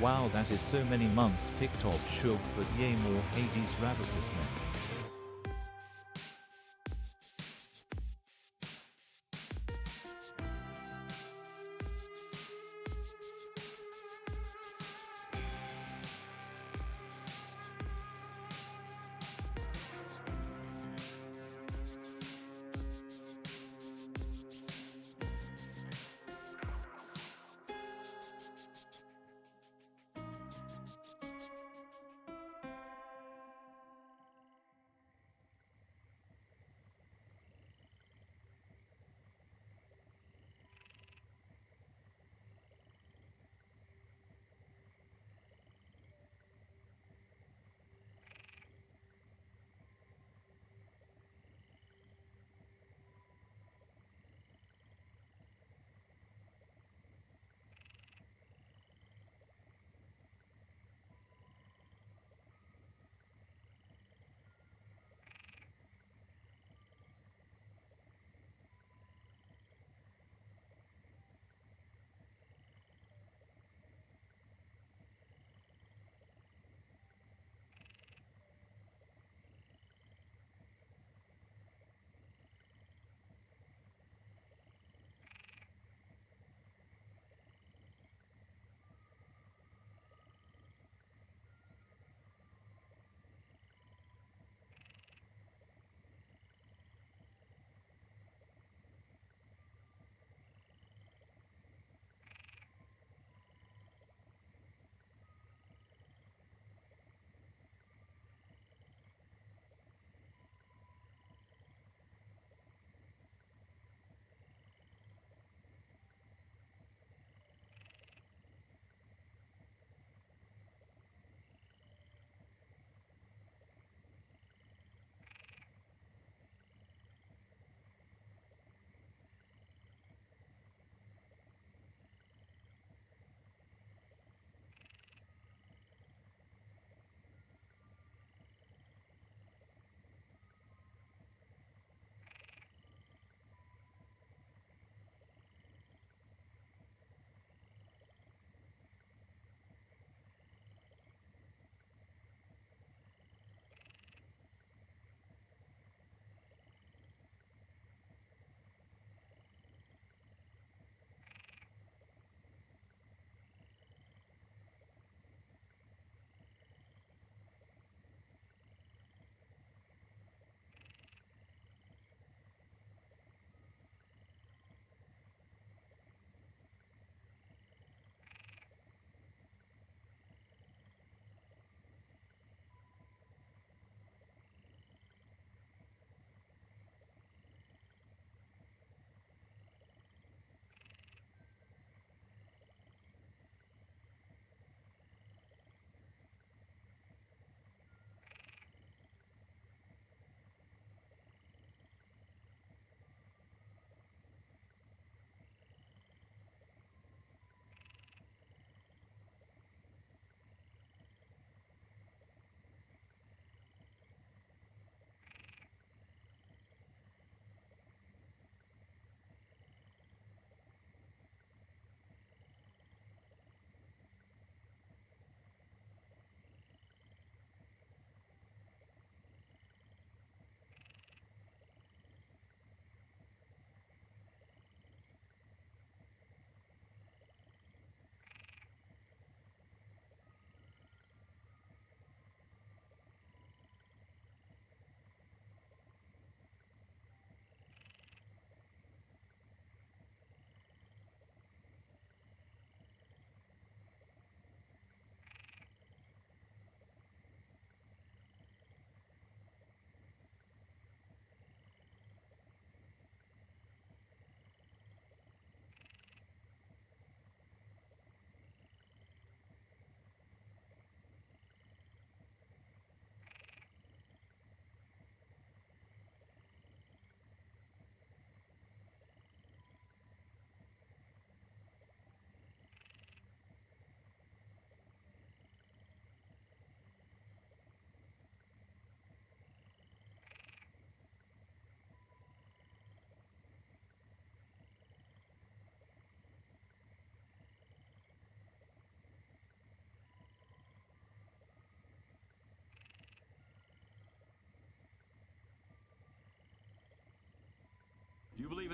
Wow, that is so many months picked up Shug, but yay more Hades Ravasisman.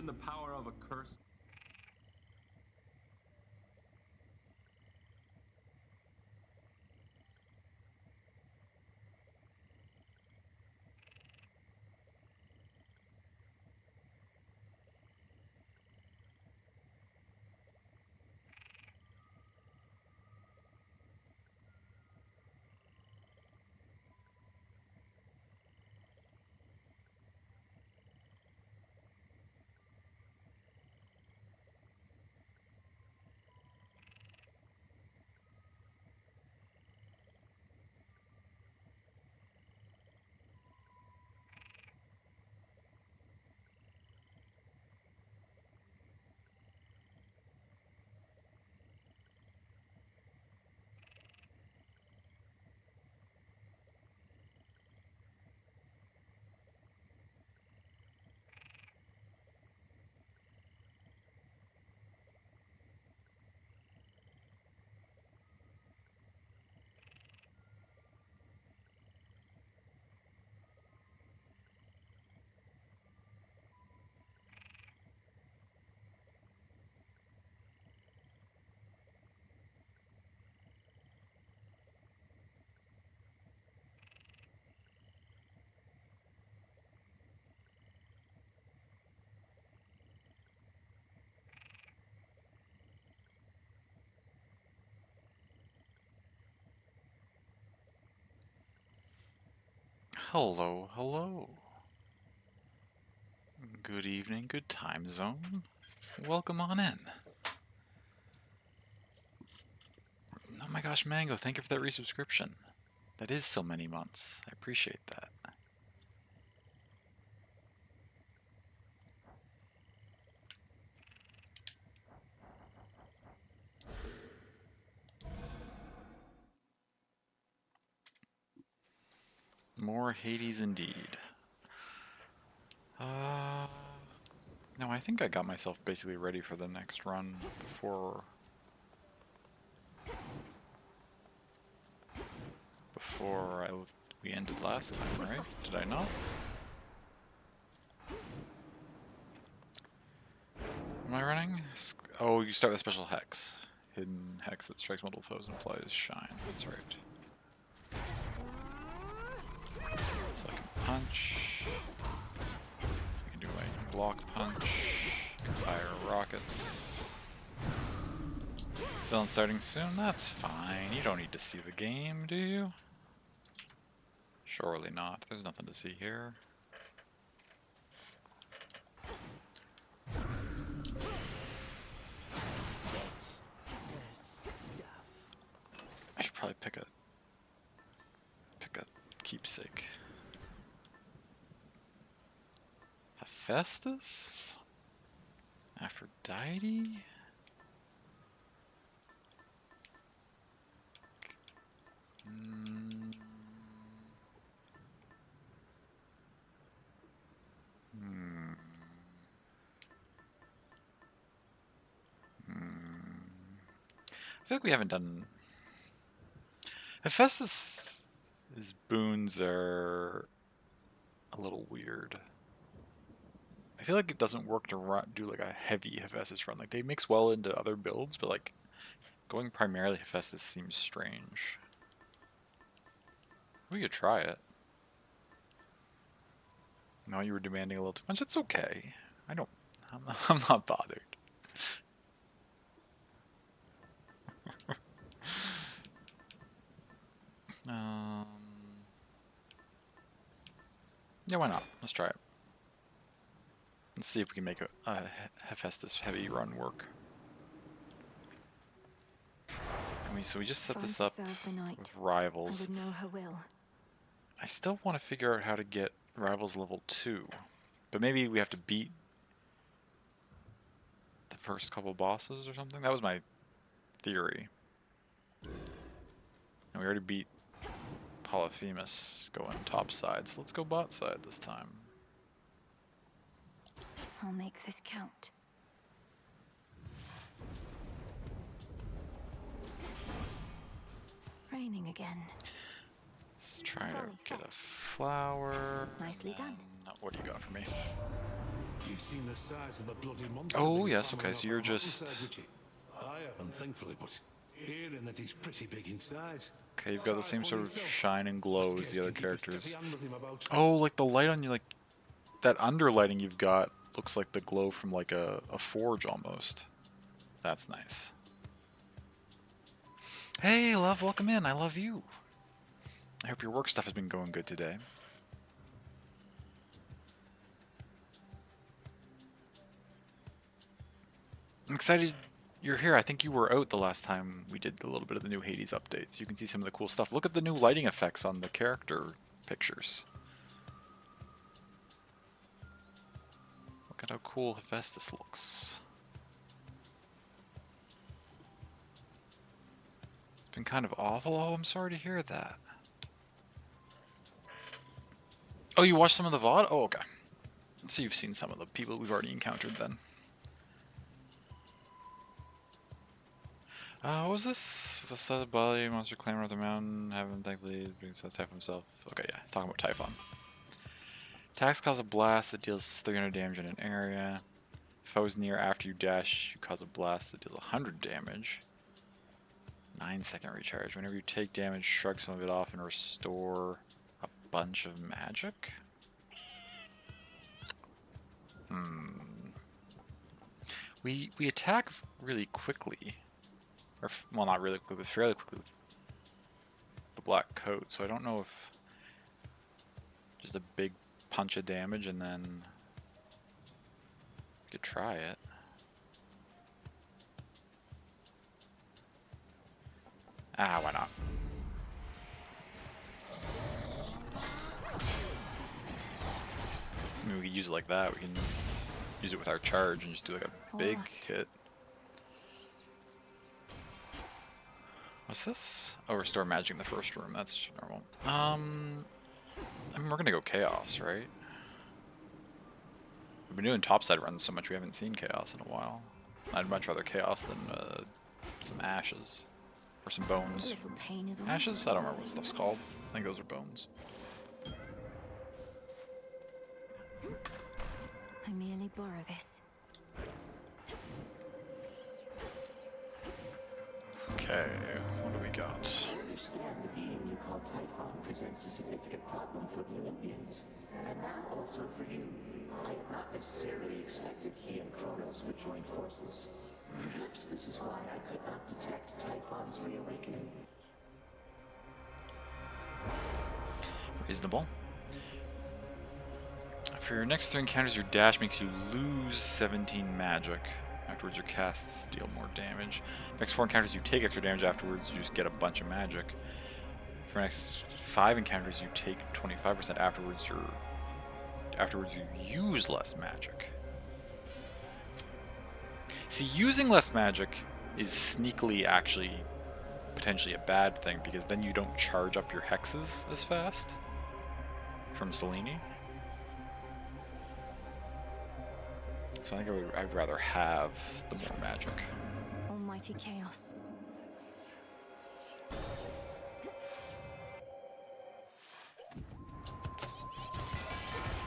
the power of a curse? Hello, hello. Good evening, good time zone. Welcome on in. Oh my gosh, Mango, thank you for that resubscription. That is so many months. I appreciate that. More Hades indeed. No, I think I got myself basically ready for the next run before we ended last time, right? Did I not? Am I running? Oh, you start with special hex. Hidden hex that strikes multiple foes and applies shine. That's right. So I can punch. I can do my block punch. Fire rockets. Zone starting soon? That's fine. You don't need to see the game, do you? Surely not. There's nothing to see here. I should probably pick a keepsake. Hephaestus? Aphrodite? Hmm. I feel like we haven't done... Hephaestus' boons are a little weird. I feel like it doesn't work to do like a heavy Hephaestus run. Like they mix well into other builds, but like going primarily Hephaestus seems strange. We could try it. No, you were demanding a little too much. It's okay. I'm not bothered. Yeah, why not? Let's try it. Let's see if we can make a Hephaestus heavy run work. So we just set this up with rivals. I would know her will. I still want to figure out how to get rivals level 2. But maybe we have to beat the first couple bosses or something? That was my theory. And we already beat Polyphemus going top side, so let's go bot side this time. I'll make this count. Raining again. Let's try to get a flower. Nicely done. What do you got for me? You've seen the size of the bloody monster. Oh, being yes, family okay, up so on you're the mountainside, just... would you? I haven't, thankfully, but hearing that he's pretty big in size. Okay, you've got the same sort of shine and glow as the other characters. About. Oh, like the light on you, like... That underlighting you've got looks like the glow from like a forge almost. That's nice. Hey, love, welcome in. I love you. I hope your work stuff has been going good today. I'm excited you're here. I think you were out the last time we did a little bit of the new Hades updates. You can see some of the cool stuff. Look at the new lighting effects on the character pictures. Look at how cool Hephaestus looks. It's been kind of awful. Oh, I'm sorry to hear that. Oh, you watched some of the VOD? Oh, okay. So you've seen some of the people we've already encountered then. What was this? The southern body monster clamber up the mountain, having thankfully being so type himself. Okay, yeah, he's talking about Typhon. Attacks cause a blast that deals 300 damage in an area. If foes near after you dash, you cause a blast that deals 100 damage. 9-second recharge. Whenever you take damage, shrug some of it off and restore a bunch of magic? We attack really quickly. Or, well, not really quickly, but fairly quickly with the black coat, so I don't know if just a big punch of damage and then you could try it. Ah, why not? I mean, we could use it like that. We can use it with our charge and just do like a big hit. What's this? Oh, restore magic in the first room. That's normal. I mean, we're gonna go chaos, right? We've been doing topside runs so much we haven't seen chaos in a while. I'd much rather chaos than some ashes. Or some bones. Ashes? I don't remember what stuff's called. I think those are bones. I merely borrow this. Okay, what do we got? I understand the being you call Typhon presents a significant problem for the Olympians, and now also for you. I had not necessarily expected he and Kronos would join forces. Perhaps this is why I could not detect Typhon's reawakening. Reasonable. For your next 3 encounters, your dash makes you lose 17 magic. Afterwards, your casts deal more damage. Next 4 encounters, you take extra damage. Afterwards, you just get a bunch of magic. For your next 5 encounters, you take 25%. Afterwards, you use less magic. See, using less magic is sneakily actually potentially a bad thing, because then you don't charge up your hexes as fast from Selene. So I think I'd rather have the more magic. Almighty chaos.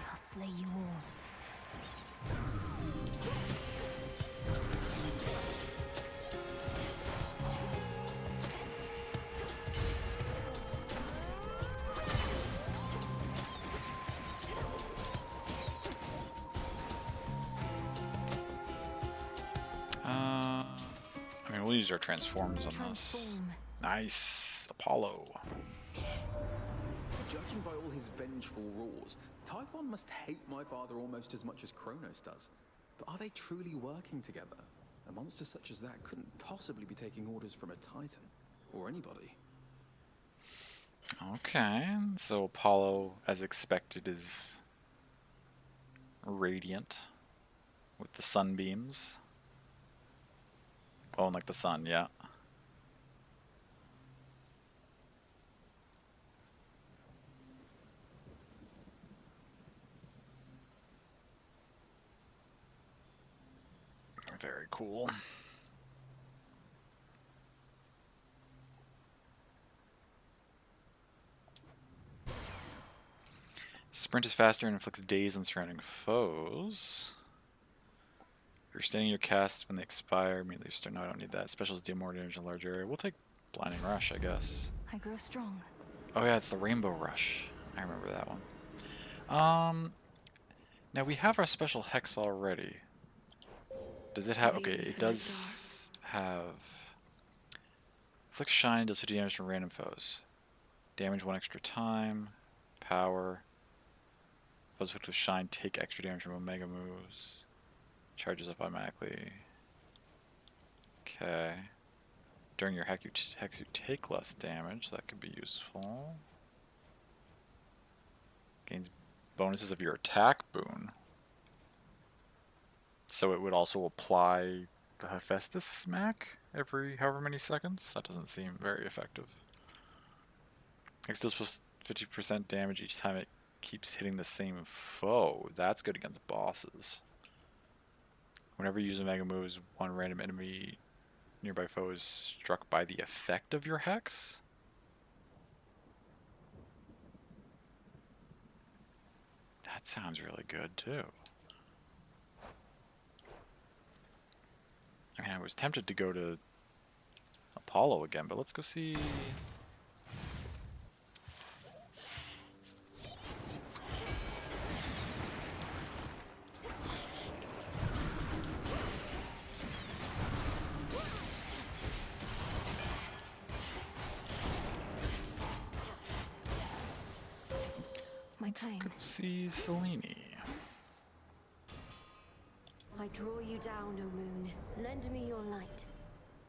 I'll slay you all. I mean, we'll use our transforms on this. Transform. Nice, Apollo. Judging by all his vengeful roars, Typhon must hate my father almost as much as Kronos does. But are they truly working together? A monster such as that couldn't possibly be taking orders from a Titan, or anybody. Okay, so Apollo, as expected, is radiant with the sunbeams. Oh, and like the sun, yeah. Very cool. Sprint is faster and inflicts daze on surrounding foes. You're staying your cast when they expire. Immediately start. No, I don't need that. Specials deal more damage in a large area. We'll take Blinding Rush, I guess. I grow strong. Oh yeah, it's the Rainbow Rush. I remember that one. Now we have our special hex already. Does it have? Okay, it does have. Flick Shine does 50 damage from random foes. Damage 1 extra time. Power. Foes with Shine take extra damage from Omega moves. Charges up automatically. Okay. During your hex you take less damage. That could be useful. Gains bonuses of your attack boon. So it would also apply the Hephaestus smack every however many seconds? That doesn't seem very effective. Hex deals plus 50% damage each time it keeps hitting the same foe. That's good against bosses. Whenever you use Omega moves, one random enemy nearby foe is struck by the effect of your hex? That sounds really good too. I mean, I was tempted to go to Apollo again, but let's go see. My time. Go see Selene. I draw you down, O moon. Lend me your light.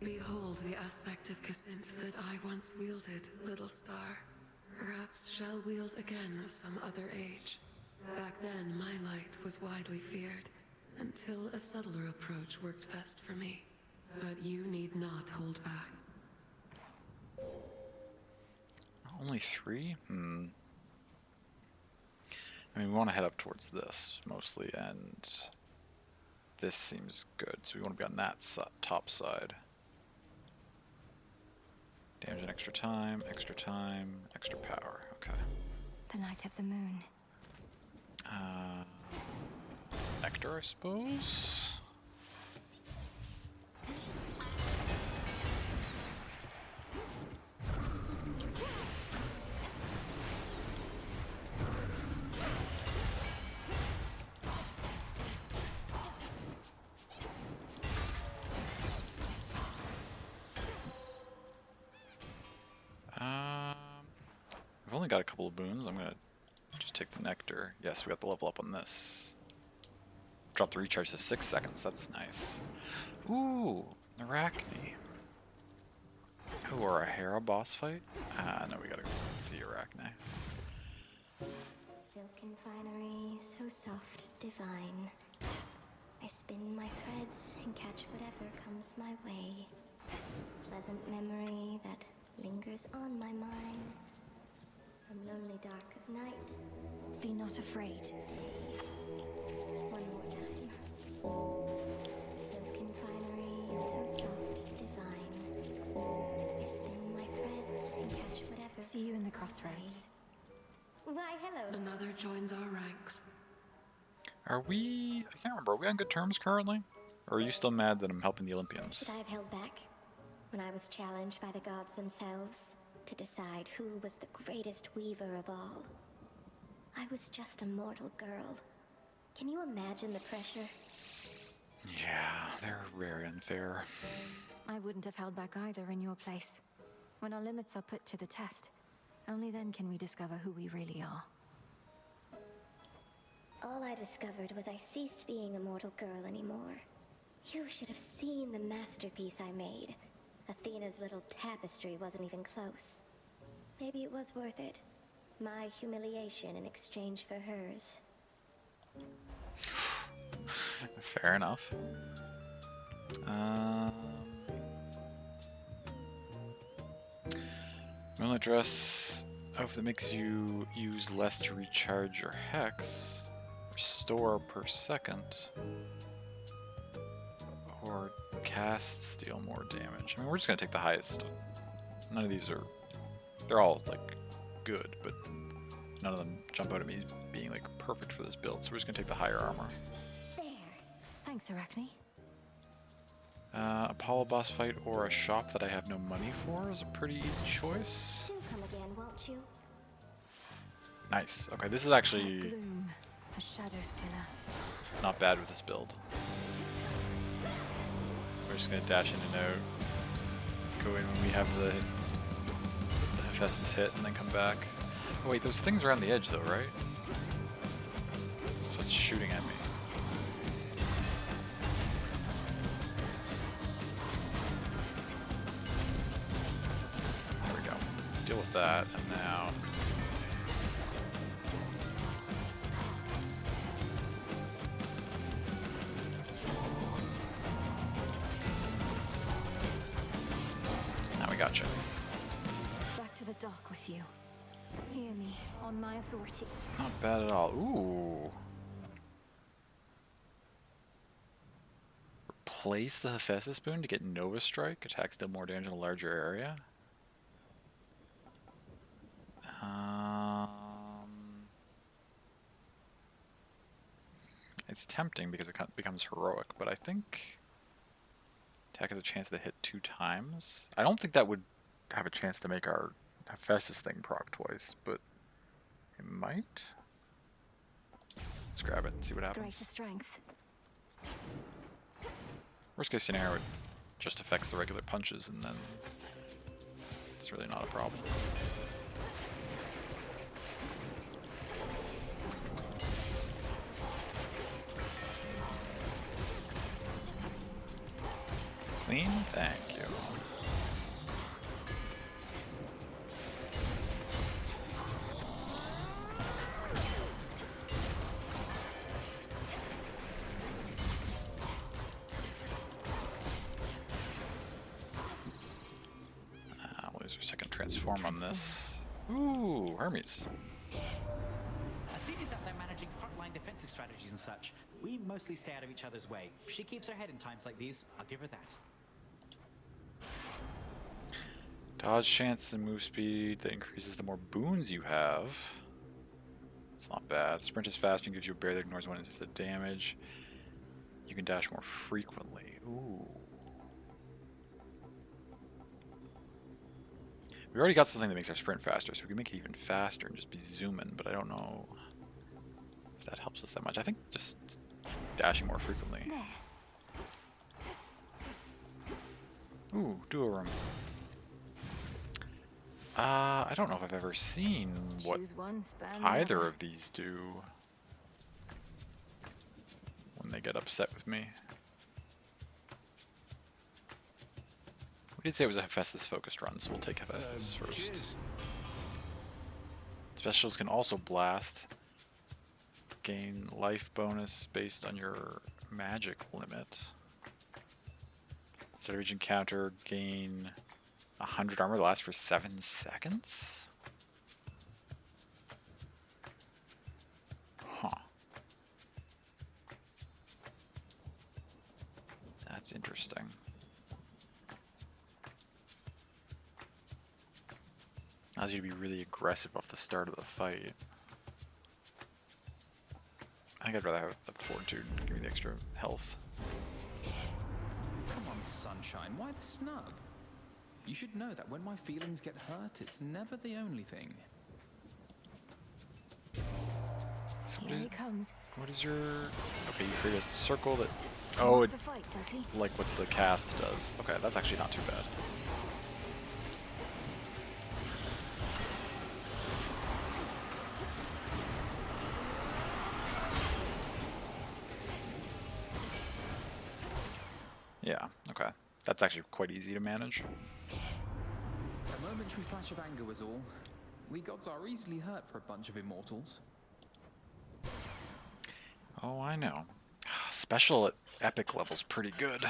Behold the aspect of Casinth that I once wielded, little star. Perhaps shall wield again some other age. Back then, my light was widely feared, until a subtler approach worked best for me. But you need not hold back. Only 3? I mean, we want to head up towards this, mostly, and this seems good, so we want to be on that top side. Damage and extra time, extra power. Okay. The light of the moon. Nectar, I suppose? I've only got a couple of boons. I'm gonna just take the nectar. Yes, we got the level up on this. Drop the recharge to 6 seconds. That's nice. Ooh, Arachne. Oh, or a Hera boss fight? No, we gotta go see Arachne. Silken finery, so soft, divine. I spin my threads and catch whatever comes my way. Pleasant memory that lingers on my mind. From lonely dark of night. Be not afraid. One more time. Silken finery, so soft, divine. I spin my threads and catch whatever. See you in the comes my way. crossroads. Why, hello. Another joins our ranks. Are we... I can't remember. Are we on good terms currently? Or are you still mad that I'm helping the Olympians? Should I have held back when I was challenged by the gods themselves to decide who was the greatest weaver of all? I was just a mortal girl. Can you imagine the pressure? Yeah, they're very unfair. I wouldn't have held back either in your place. When our limits are put to the test, only then can we discover who we really are. All I discovered was I ceased being a mortal girl anymore. You should have seen the masterpiece I made. Athena's little tapestry wasn't even close. Maybe it was worth it. My humiliation in exchange for hers. Fair enough. Moonlit dress. Oh, if that makes you use less to recharge your hex. Restore per second. Or cast steal more damage. I mean, we're just gonna take the highest. None of these are... They're all, like, good, but none of them jump out at me as being, like, perfect for this build. So we're just gonna take the higher armor. There. Thanks, Arachne. Apollo boss fight or a shop that I have no money for is a pretty easy choice. Do come again, won't you? Nice. Okay, this is actually Gloom, a shadow spiller. not bad with this build. We're just gonna dash in and out. Go in when we have the Hephaestus hit and then come back. Oh wait, those things are on the edge though, right? That's what's shooting at me. There we go. Deal with that, and now... Now we gotcha. Back to the dock with you. Hear me, on my authority. Not bad at all. Ooh. Replace the Hephaestus boon to get Nova Strike. Attacks deal more damage in a larger area. It's tempting because it becomes heroic, but I think attack has a chance to hit 2 times. I don't think that would have a chance to make our Hephaestus thing proc twice, but it might. Let's grab it and see what happens. Greater strength. Worst case scenario, it just affects the regular punches, and then it's really not a problem. Clean? Thank you. What is our second transform on this? Ooh, Hermes. Athena's out there managing frontline defensive strategies and such. We mostly stay out of each other's way. She keeps her head in times like these. I'll give her that. Dodge chance and move speed that increases the more boons you have. It's not bad. Sprint is fast and gives you a barrier that ignores one instance of damage. You can dash more frequently. Ooh. We already got something that makes our sprint faster, so we can make it even faster and just be zooming, but I don't know if that helps us that much. I think just dashing more frequently. Ooh, duo room. I don't know if I've ever seen what either of these do when they get upset with me. We did say it was a Hephaestus focused run, so we'll take Hephaestus first. Cheers. Specials can also blast. Gain life bonus based on your magic limit. Instead of each encounter, gain 100 armor that lasts for 7 seconds? Huh. That's interesting. Allows you to be really aggressive off the start of the fight. I think I'd rather have the fortitude give me the extra health. Come on, Sunshine, why the snub? You should know that when my feelings get hurt, it's never the only thing. So Here he comes. what is your... Okay, you create a circle that... Oh, Wants it, a fight, does he? like what the cast does. Okay, that's actually not too bad. Yeah, okay. That's actually quite easy to manage. A momentary flash of anger was all. We gods are easily hurt for a bunch of immortals. Oh, I know. Special at epic level's pretty good.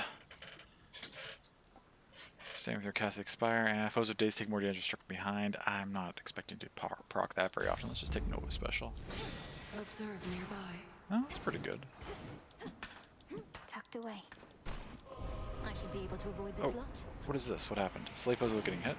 Staying with your cast expire. Foes of days take more damage struck behind. I'm not expecting to proc that very often. Let's just take Nova Special. Observe nearby. Oh, that's pretty good. Tucked away. I should be able to avoid this lot. What is this? What happened? Slave foes are getting hit?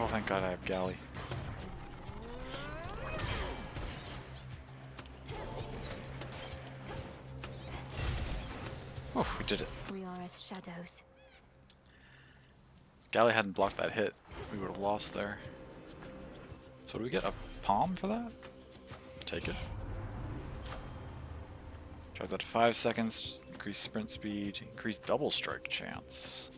Oh, thank God I have Galley. Oh, we did it. We are as shadows. Galley hadn't blocked that hit. We would have lost there. So do we get a palm for that? Take it. Charge that to 5 seconds. Increase sprint speed. Increase double strike chance.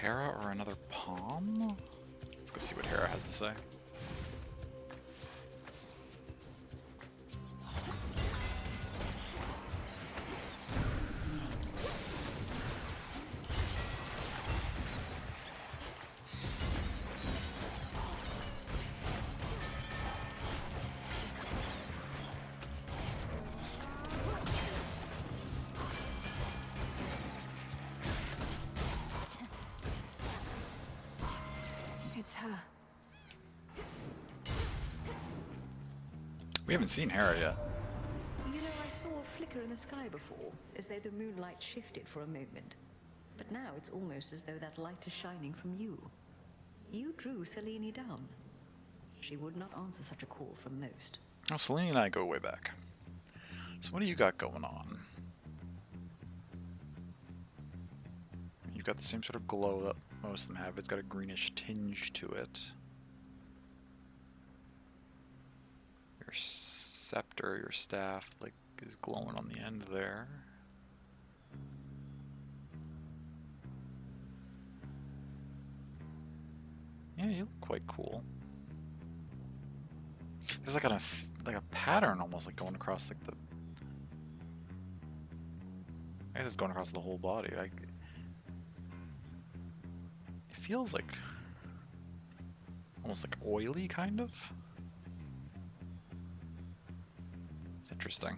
Hera or another palm? Let's go see what Hera has to say. It's her. We haven't seen Hera yet. You know, I saw a flicker in the sky before, as though the moonlight shifted for a moment. But now it's almost as though that light is shining from you. You drew Selene down. She would not answer such a call from most. Oh, Selene and I go way back. So what do you got going on? You've got the same sort of glow that most of them have. It's got a greenish tinge to it. Your scepter, your staff, like, is glowing on the end there. Yeah, you look quite cool. There's like a pattern almost like going across like the. I guess it's going across the whole body. It feels like almost like oily, kind of. It's interesting.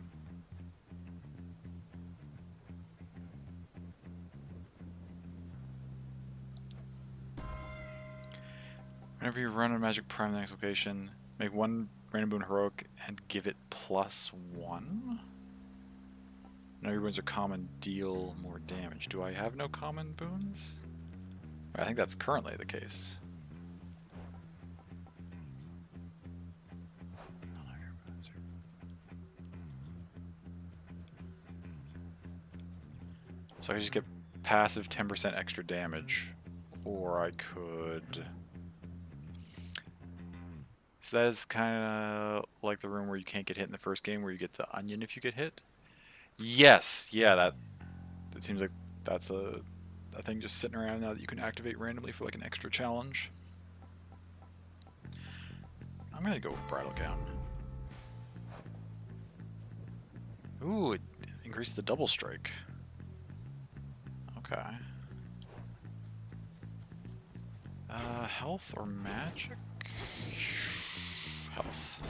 Whenever you run a magic prime in the next location, make one random boon heroic and give it +1. Now your boons are common, deal more damage. Do I have no common boons? I think that's currently the case. So I could just get passive 10% extra damage, or I could. So that is kind of like the room where you can't get hit in the first game, where you get the onion if you get hit. Yes, yeah, that seems like that's a thing just sitting around now that you can activate randomly for like an extra challenge. I'm gonna go with Bridal Gown. Ooh, it increased the double strike. Okay. Health or magic? Health.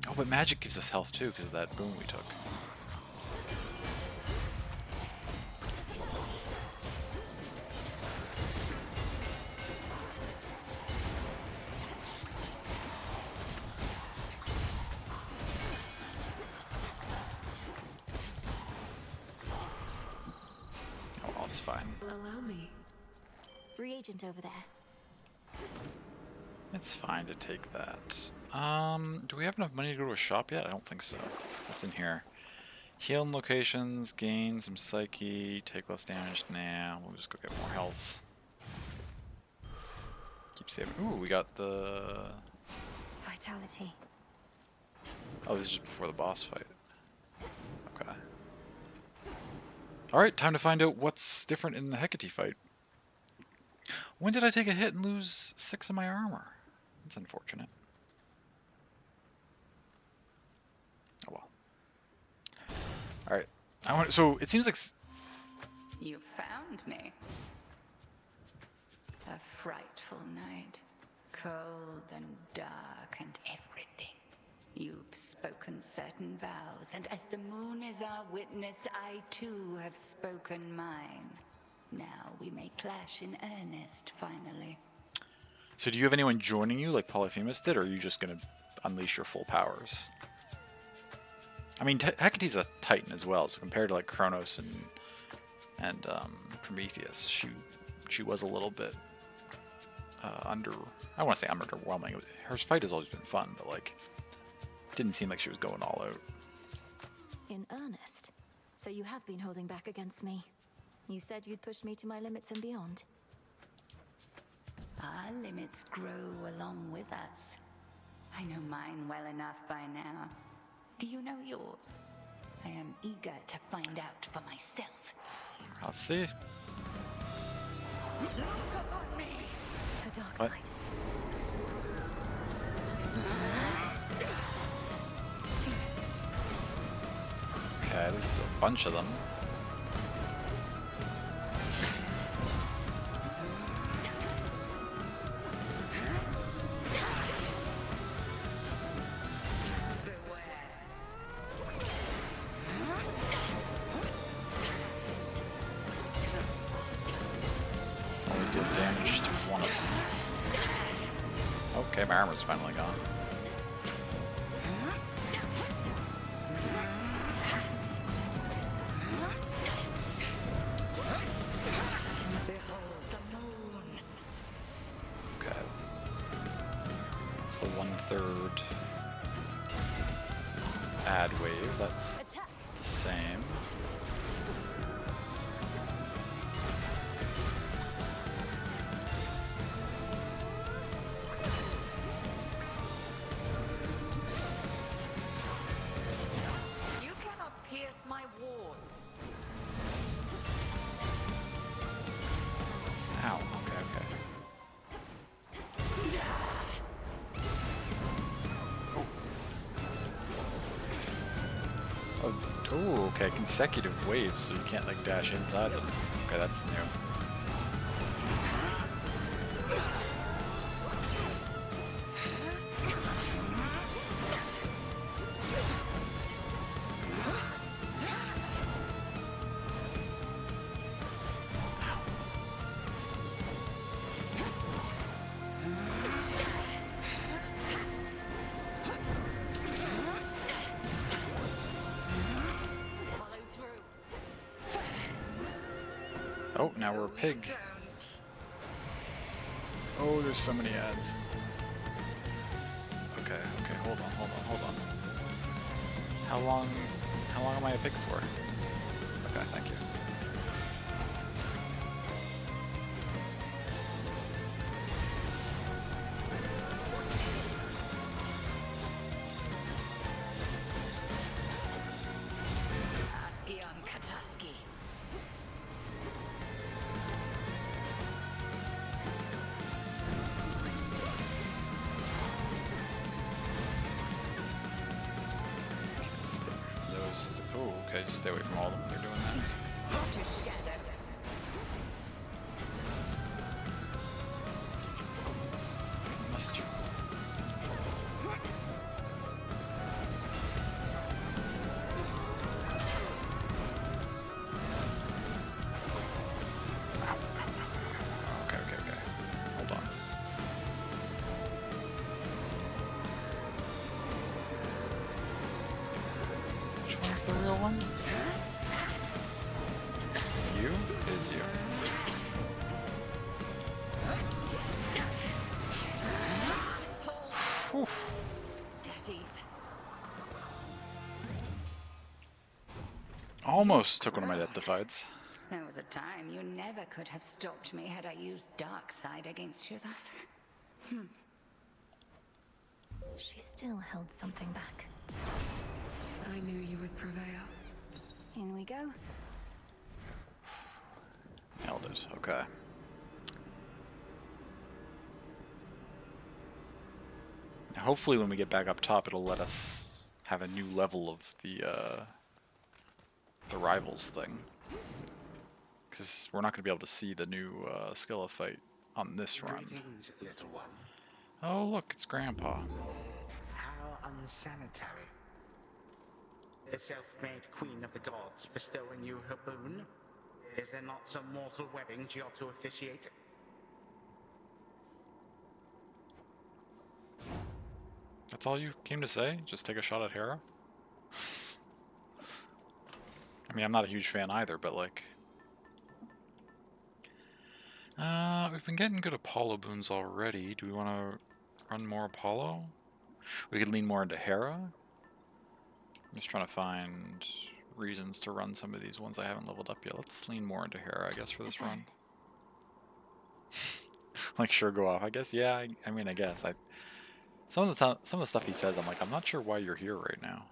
Oh, but magic gives us health too because of that boon we took. Oh, it's fine. Allow me. Reagent over there. It's fine to take that. Do we have enough money to go to a shop yet? I don't think so. What's in here? Heal in locations, gain some psyche, take less damage. Nah, we'll just go get more health. Keep saving. Ooh, we got the... Vitality. Oh, this is just before the boss fight. Okay. Alright, time to find out what's different in the Hecate fight. When did I take a hit and lose 6 of my armor? That's unfortunate. Oh well. Alright. So it seems like... You found me. A frightful night. Cold and dark and everything. You've spoken certain vows, and as the moon is our witness, I too have spoken mine. Now we may clash in earnest, finally. So do you have anyone joining you like Polyphemus did, or are you just going to unleash your full powers? I mean, Hecate's a Titan as well, so compared to like Kronos and Prometheus, she was a little bit I want to say underwhelming. Her fight has always been fun, but like, didn't seem like she was going all out. In earnest? So you have been holding back against me. You said you'd push me to my limits and beyond. Our limits grow along with us. I know mine well enough by now. Do you know yours? I am eager to find out for myself. I'll see. Look upon me! The dark What? side. Okay, there's a bunch of them. Only did damage to one of them. Okay, my armor's finally gone. Okay. That's the 1/3 add wave. That's the same. You cannot pierce my wards. Ow. Okay, okay. Oh, okay. Consecutive waves, so you can't like dash inside them. Okay, that's new. Follow through. Oh, now we're a pig. Oh, there's so many ads. Okay, okay, hold on, hold on, hold on. How long am I a pig for? Okay, thank you. Aski on Kataski. Those. Oh, okay. Just stay away from all of them. They're doing that. To shadow. Must you? Okay, okay, okay. Hold on. Which one's the real one? It's you? It is you. Whew. At ease. Almost took one of my death defies. There was a time you never could have stopped me had I used dark side against you thus. She still held something back. I knew you would prevail. In we go. Nailed it. Okay. Now, hopefully when we get back up top, it'll let us have a new level of the rivals thing. Because we're not going to be able to see the new Skilla fight on this run. Greetings, little one. Oh, look, it's Grandpa. How unsanitary. The self-made queen of the gods bestowing you her boon? Is there not some mortal wedding she ought to officiate? That's all you came to say? Just take a shot at Hera? I mean, I'm not a huge fan either, but like... we've been getting good Apollo boons already. Do we want to run more Apollo? We could lean more into Hera. I'm just trying to find reasons to run some of these ones I haven't leveled up yet. Let's lean more into Hera, I guess, for this run. Like, sure, go off. I guess, yeah. I mean, I guess. Some of the stuff he says, I'm like, I'm not sure why you're here right now.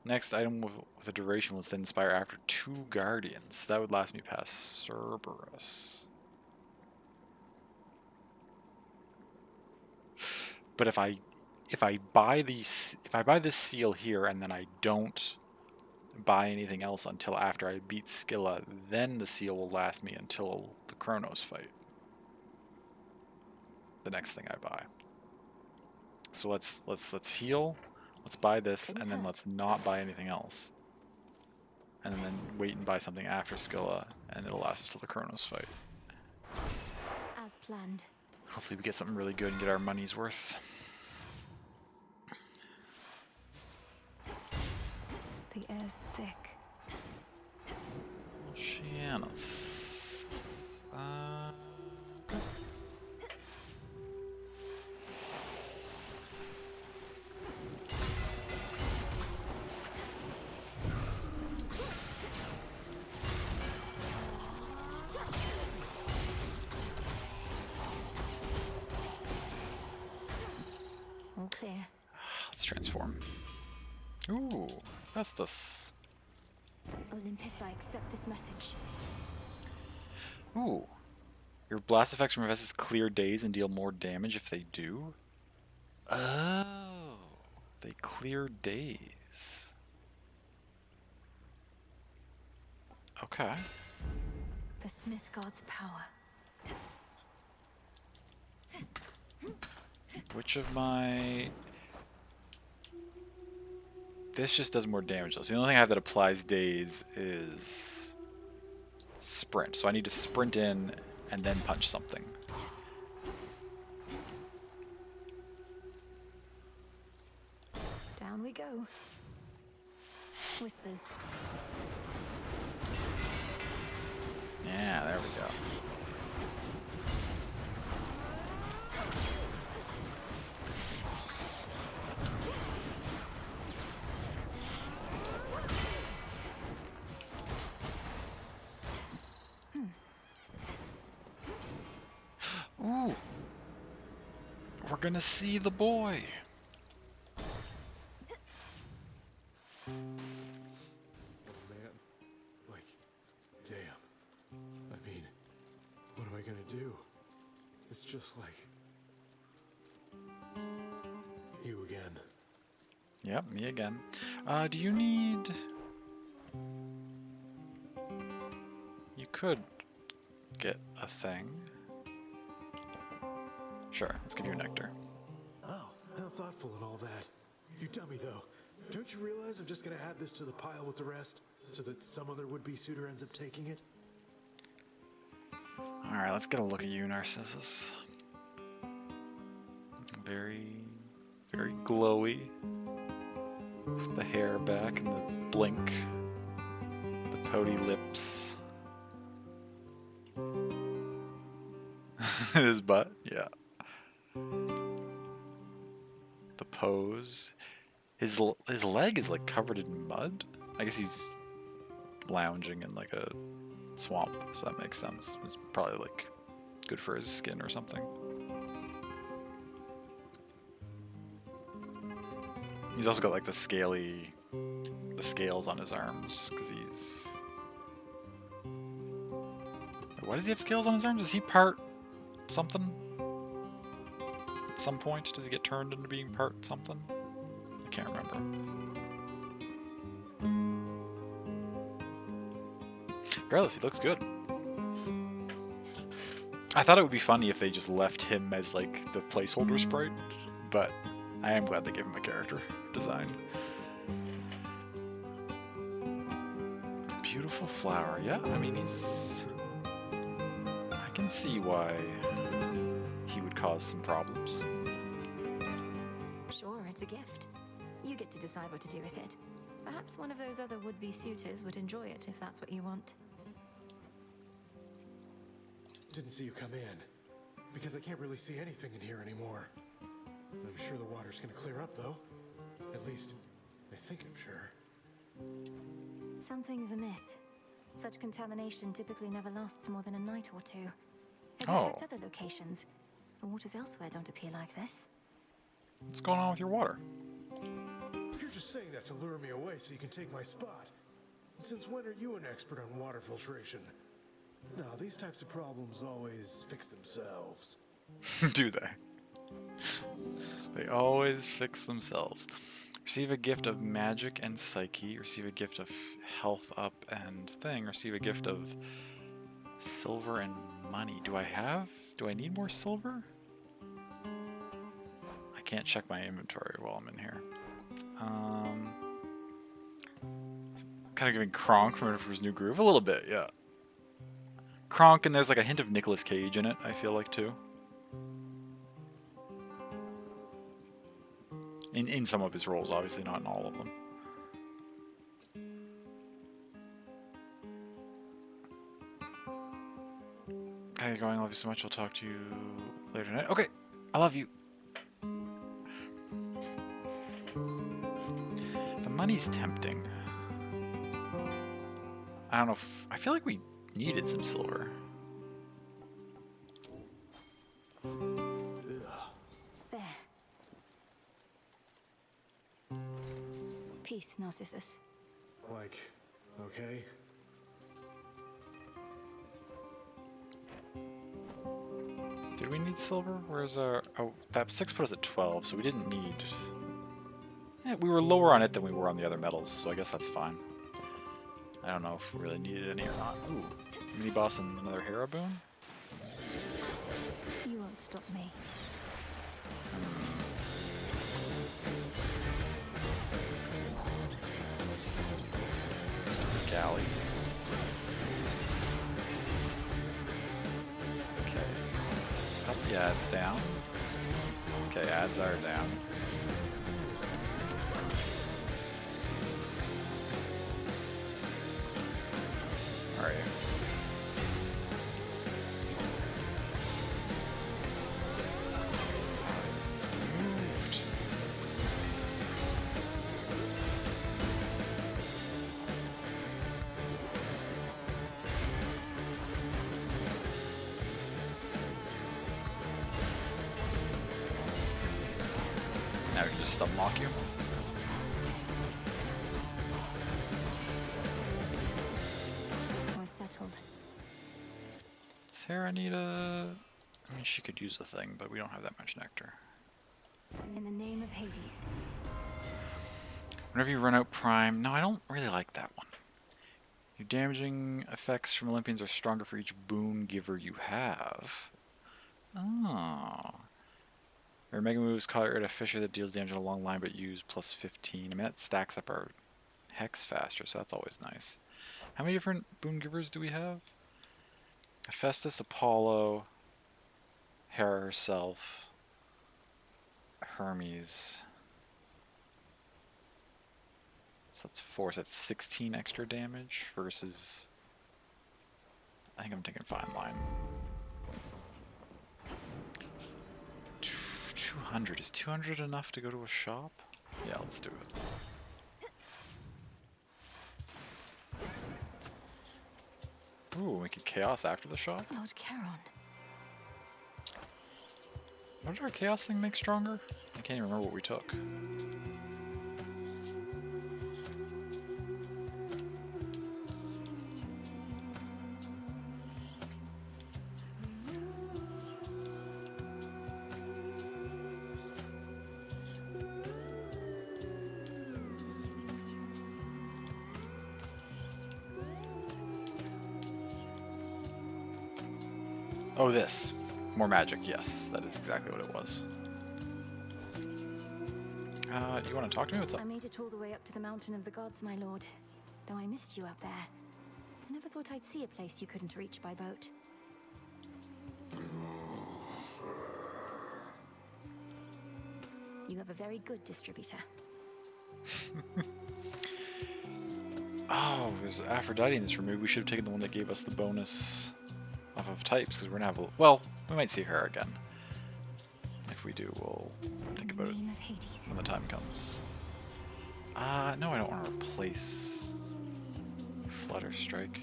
Next item with a duration was to inspire after 2 guardians. That would last me past Cerberus. But if I buy this seal here and then I don't buy anything else until after I beat Scylla, then the seal will last me until the Kronos fight. The next thing I buy. So let's heal. Let's buy this, and then let's not buy anything else. And then wait and buy something after Scylla, and it'll last us till the Kronos fight. As planned. Hopefully we get something really good and get our money's worth. The air's thick. Oceanus. Okay. All clear. Let's transform. Ooh, Festus. Olympus, I accept this message. Ooh. Your blast effects from Festus clear days and deal more damage if they do? Oh. They clear days. Okay. The Smith God's power. Which of my... This just does more damage though. So the only thing I have that applies days is sprint. So I need to sprint in and then punch something. Down we go. Whispers. Yeah, there we go. Ooh. We're gonna see the boy. Oh man. Like, damn. I mean, what am I gonna do? It's just like... you again. Yep, me again. Do you need... You could get a thing. Sure, let's give you a nectar. Oh, how thoughtful and all that. You dummy though. Don't you realize I'm just gonna add this to the pile with the rest, so that some other would-be suitor ends up taking it? Alright, let's get a look at you, Narcissus. Very, very glowy. With the hair back and the blink. The pouty lips. His butt, yeah. The pose. His leg is like covered in mud. I guess he's lounging in like a swamp, so that makes sense. It's probably like good for his skin or something. He's also got like the scales on his arms because he's... Why does he have scales on his arms? Is he part something? At some point, does he get turned into being part something? I can't remember. Regardless, he looks good. I thought it would be funny if they just left him as like the placeholder sprite, but I am glad they gave him a character design. Beautiful flower. Yeah, I mean, he's... I can see why he would cause some problems. Sure, it's a gift. You get to decide what to do with it. Perhaps one of those other would-be suitors would enjoy it if that's what you want. Didn't see you come in, because I can't really see anything in here anymore. I'm sure the water's gonna clear up, though. At least, I think I'm sure. Something's amiss. Such contamination typically never lasts more than a night or two. Have Oh. you checked other locations? The waters elsewhere don't appear like this. What's going on with your water? You're just saying that to lure me away so you can take my spot. And since when are you an expert on water filtration? No, these types of problems always fix themselves. Do they? They always fix themselves. Receive a gift of magic and psyche. Receive a gift of health up and thing. Receive a gift of silver and money. Do I need more silver? I can't check my inventory while I'm in here. Kind of giving Kronk from his new groove. A little bit, yeah. Kronk, and there's like a hint of Nicolas Cage in it, I feel like, too. In some of his roles, obviously, not in all of them. Okay, going, I love you so much. I'll talk to you later tonight. Okay, I love you. The money's tempting. I don't know if... I feel like we needed some silver. There. Peace, Narcissus. Like, okay? Did we need silver? Where's our... Oh, that 6 put us at 12, so we didn't need... Yeah, we were lower on it than we were on the other metals, so I guess that's fine. I don't know if we really needed any or not. Ooh, mini-boss and another hero boon? You won't stop me. Galley. Okay. Just up the ads down. Okay, ads are down. Alright. Moved. Now we can just stun lock you. We're settled. Sarah need a... I mean, she could use the thing, but we don't have that much nectar. In the name of Hades. Whenever you run out prime... No, I don't really like that one. Your damaging effects from Olympians are stronger for each boon giver you have. Oh. Your mega moves call it a Fisher that deals damage on a long line but use plus 15. I mean, that stacks up our hex faster, so that's always nice. How many different boon givers do we have? Hephaestus, Apollo, Hera herself, Hermes. So that's 4, so that's 16 extra damage versus... I think I'm taking Fine Line. 200. Is 200 enough to go to a shop? Yeah, let's do it. Ooh, we can chaos after the shop. Lord Charon. What did our chaos thing make stronger? I can't even remember what we took. Oh, this. More magic, yes. That is exactly what it was. You want to talk to me? What's up? I made it all the way up to the Mountain of the Gods, my lord. Though I missed you up there. I never thought I'd see a place you couldn't reach by boat. You have a very good distributor. Oh, there's Aphrodite in this room. Maybe we should have taken the one that gave us the bonus off of types, because we're gonna have a... Well, we might see her again. If we do, we'll think about it when the time comes. No, I don't want to replace Flutter Strike.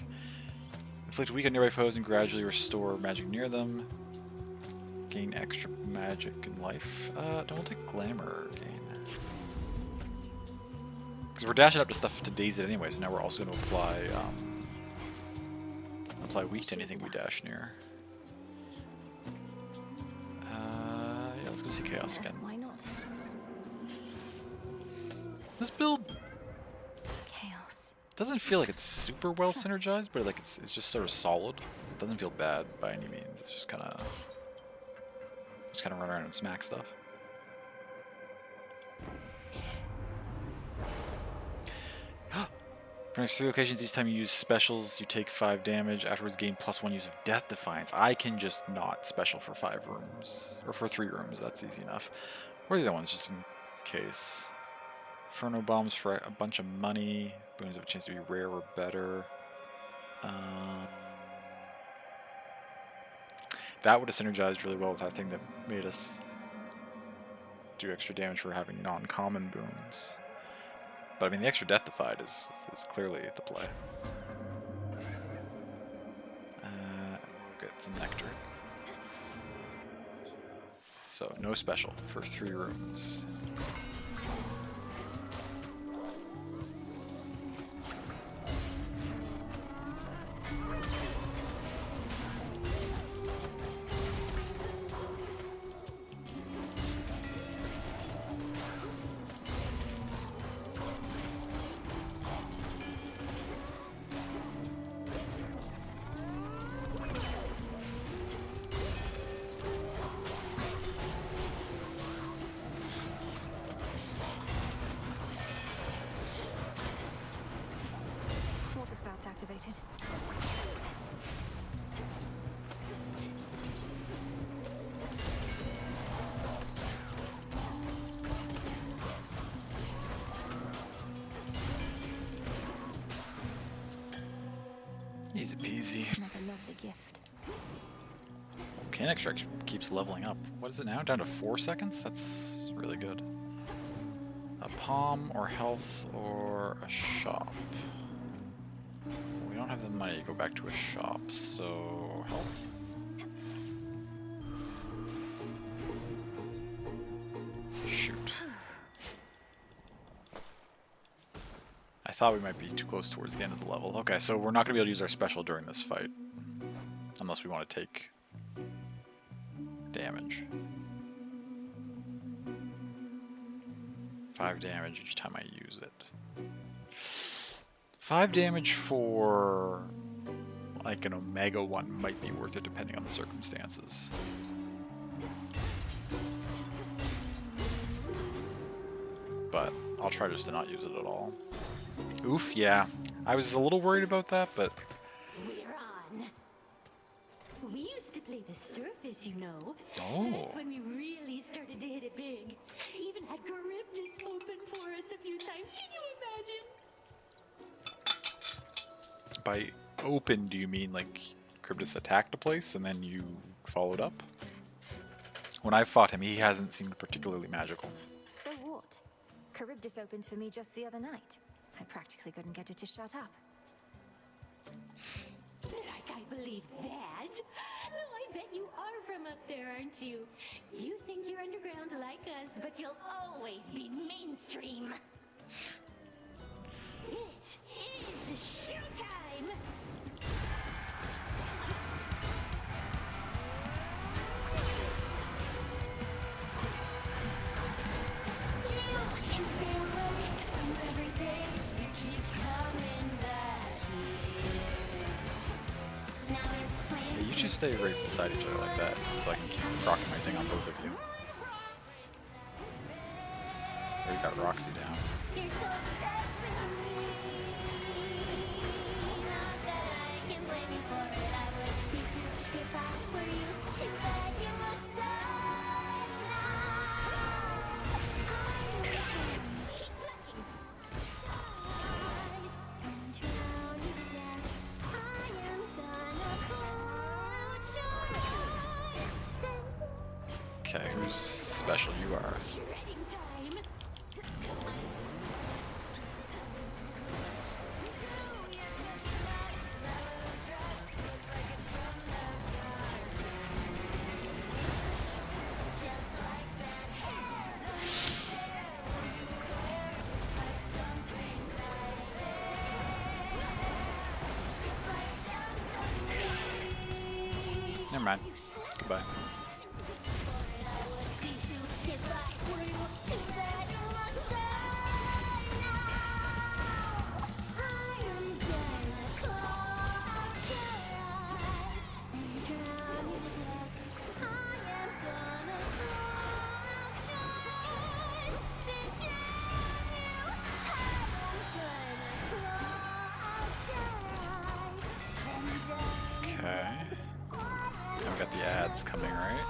Inflict weak on nearby foes and gradually restore magic near them. Gain extra magic and life. Don't take Glamour gain. Because we're dashing up to stuff to daze it anyway, so now we're also going to apply weak to anything we dash near. Yeah, let's go see Chaos again. Why not? This build Chaos. doesn't feel like it's super well synergized, but like it's just sort of solid. It doesn't feel bad by any means. It's just kind of run around and smack stuff. For next 3 locations, each time you use specials, you take 5 damage. Afterwards, gain +1 use of Death Defiance. I can just not special for 5 rooms. Or for 3 rooms, that's easy enough. Or the other ones, just in case. Inferno Bombs for a bunch of money. Boons have a chance to be rare or better. That would have synergized really well with that thing that made us do extra damage for having non-common boons. But I mean, the extra Death Defied is clearly the play. We'll get some Nectar. So, no special for 3 rooms. Spouts activated. Easy peasy. Another lovely gift. Volcanic Strike keeps leveling up. What is it now? Down to 4 seconds? That's really good. A palm or health or a shop. We don't have the money to go back to a shop, so health. Shoot. I thought we might be too close towards the end of the level. Okay, so we're not going to be able to use our special during this fight. Unless we want to take damage. 5 damage each time I use it. 5 damage for like an Omega one might be worth it depending on the circumstances. But I'll try just to not use it at all. Oof, yeah. I was a little worried about that, but... We're on. We used to play the surface, you know. Oh. That's when we really started to hit it big. Even had Charybdis open for us a few times. Can you imagine? By open, do you mean like Charybdis attacked a place and then you followed up? When I fought him, he hasn't seemed particularly magical. So what? Charybdis opened for me just the other night. I practically couldn't get it to shut up. Like I believe that? Though I bet you are from up there, aren't you? You think you're underground like us, but you'll always be mainstream. It is showtime! Yeah, you should stay right beside each other like that, so I can keep rocking my thing on both of you. Already got Roxy down. You're so obsessed with me. Not that I can blame you for it. I would be too if I were you. Too bad you must die now. Keep playing. Okay, who's special? You are. Shredding time. Never mind. Goodbye. Okay. Now we got the ads coming, right?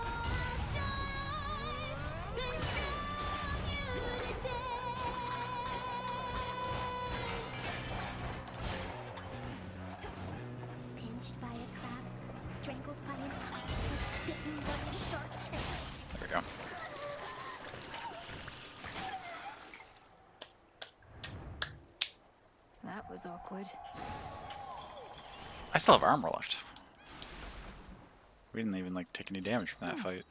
Pinched by a crab, strangled by an octopus, bitten by a shark. There we go. That was awkward. I still have armor left. We didn't even like take any damage from that fight.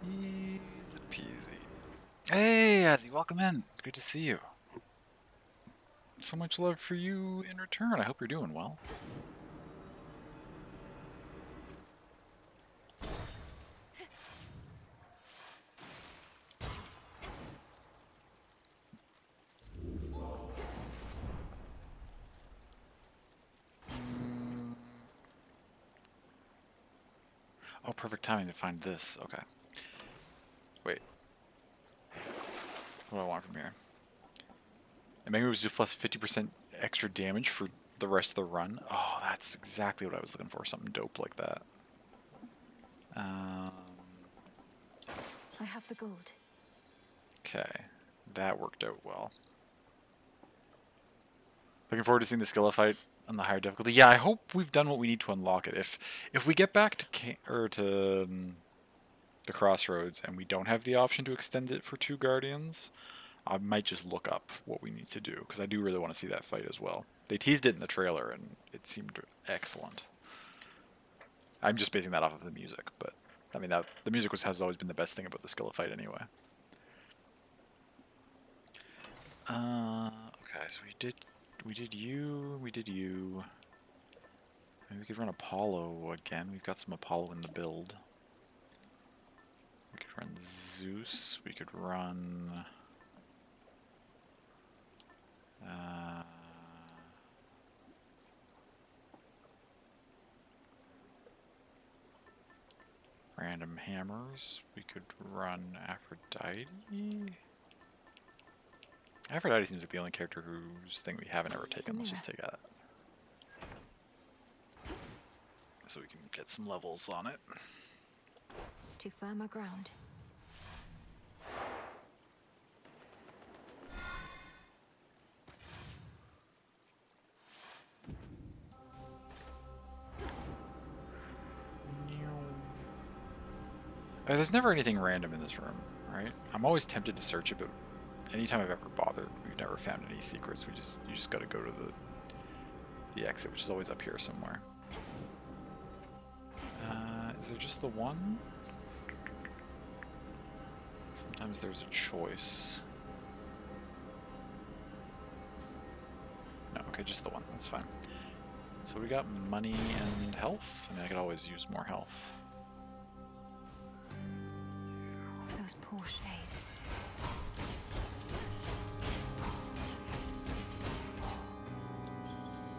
Easy peasy. Hey, Azzy, welcome in. Good to see you. So much love for you in return. I hope you're doing well. Oh, perfect timing to find this. Okay. Wait. What do I want from here? And maybe it was just plus 50% extra damage for the rest of the run. Oh, that's exactly what I was looking for. Something dope like that. I have the gold. Okay. That worked out well. Looking forward to seeing the Skilla fight on the higher difficulty. Yeah, I hope we've done what we need to unlock it. If we get back to the crossroads and we don't have the option to extend it for 2 guardians, I might just look up what we need to do, because I do really want to see that fight as well. They teased it in the trailer and it seemed excellent. I'm just basing that off of the music, but I mean the music has always been the best thing about the Skilla fight anyway. Okay, so we did you. Maybe we could run Apollo again. We've got some Apollo in the build. We could run Zeus. We could run... random hammers. We could run Aphrodite. Aphrodite seems like the only character whose thing we haven't ever taken. Let's just take that. So we can get some levels on it. To firmer ground. There's never anything random in this room, right? I'm always tempted to search it, but anytime I've ever bothered, we've never found any secrets. You just got to go to the exit, which is always up here somewhere. Is there just the one? Sometimes there's a choice. No, okay, just the one. That's fine. So we got money and health. I mean, I could always use more health. Those poor shades.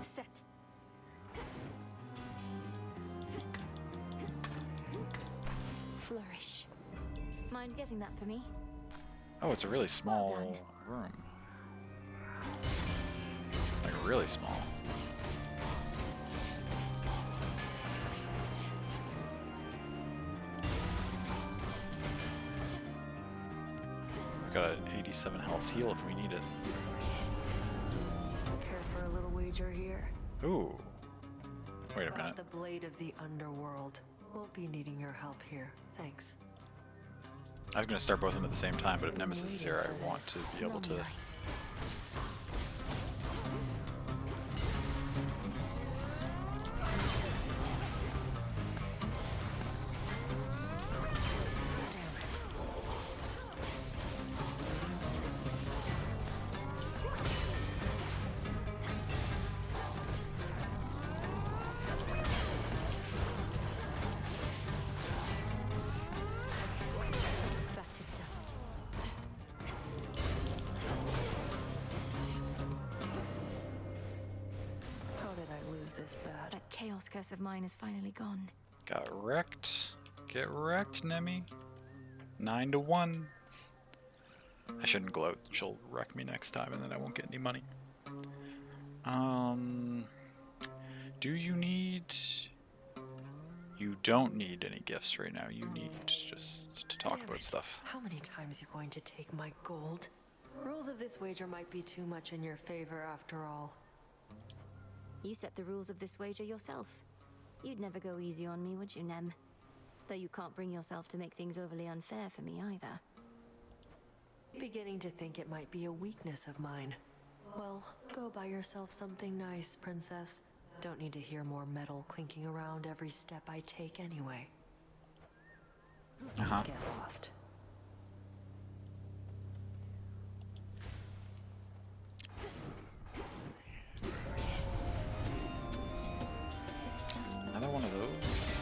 Set. Flourish. Mind getting that for me? Oh, it's a really small room. Like, really small. Got an 87 health heal if we need it. Care for a little wager here? Ooh. Wait a minute. The blade of the underworld. Won't be needing your your help here. Thanks. I was going to start both of them at the same time, but if Nemesis is here, I want to be able to... That chaos curse of mine is finally gone. Got wrecked. Get wrecked, Nemi. 9 to 1. I shouldn't gloat. She'll wreck me next time and then I won't get any money. Do you need... You don't need any gifts right now. You need just to talk about stuff. How many times you going to take my gold? Rules of this wager might be too much in your favor after all. You set the rules of this wager yourself. You'd never go easy on me, would you, Nem? Though you can't bring yourself to make things overly unfair for me either. Beginning to think it might be a weakness of mine. Well, go buy yourself something nice, princess. Don't need to hear more metal clinking around every step I take anyway. Get lost. Another one of those.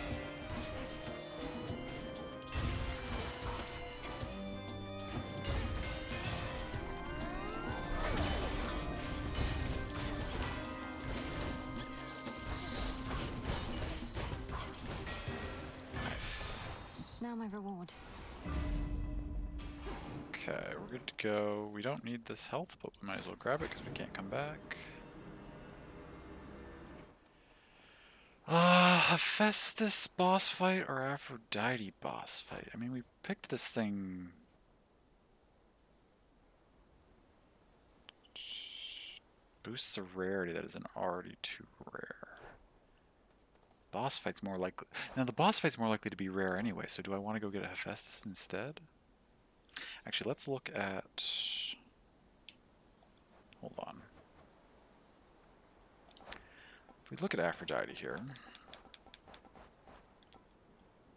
Nice. Now my reward. Okay, we're good to go. We don't need this health, but we might as well grab it because we can't come back. Hephaestus boss fight or Aphrodite boss fight? I mean, we picked this thing... Boosts a rarity that isn't already too rare. Boss fight's more likely... Now, the boss fight's more likely to be rare anyway, so do I want to go get a Hephaestus instead? Actually, let's look at... Hold on. If we look at Aphrodite here...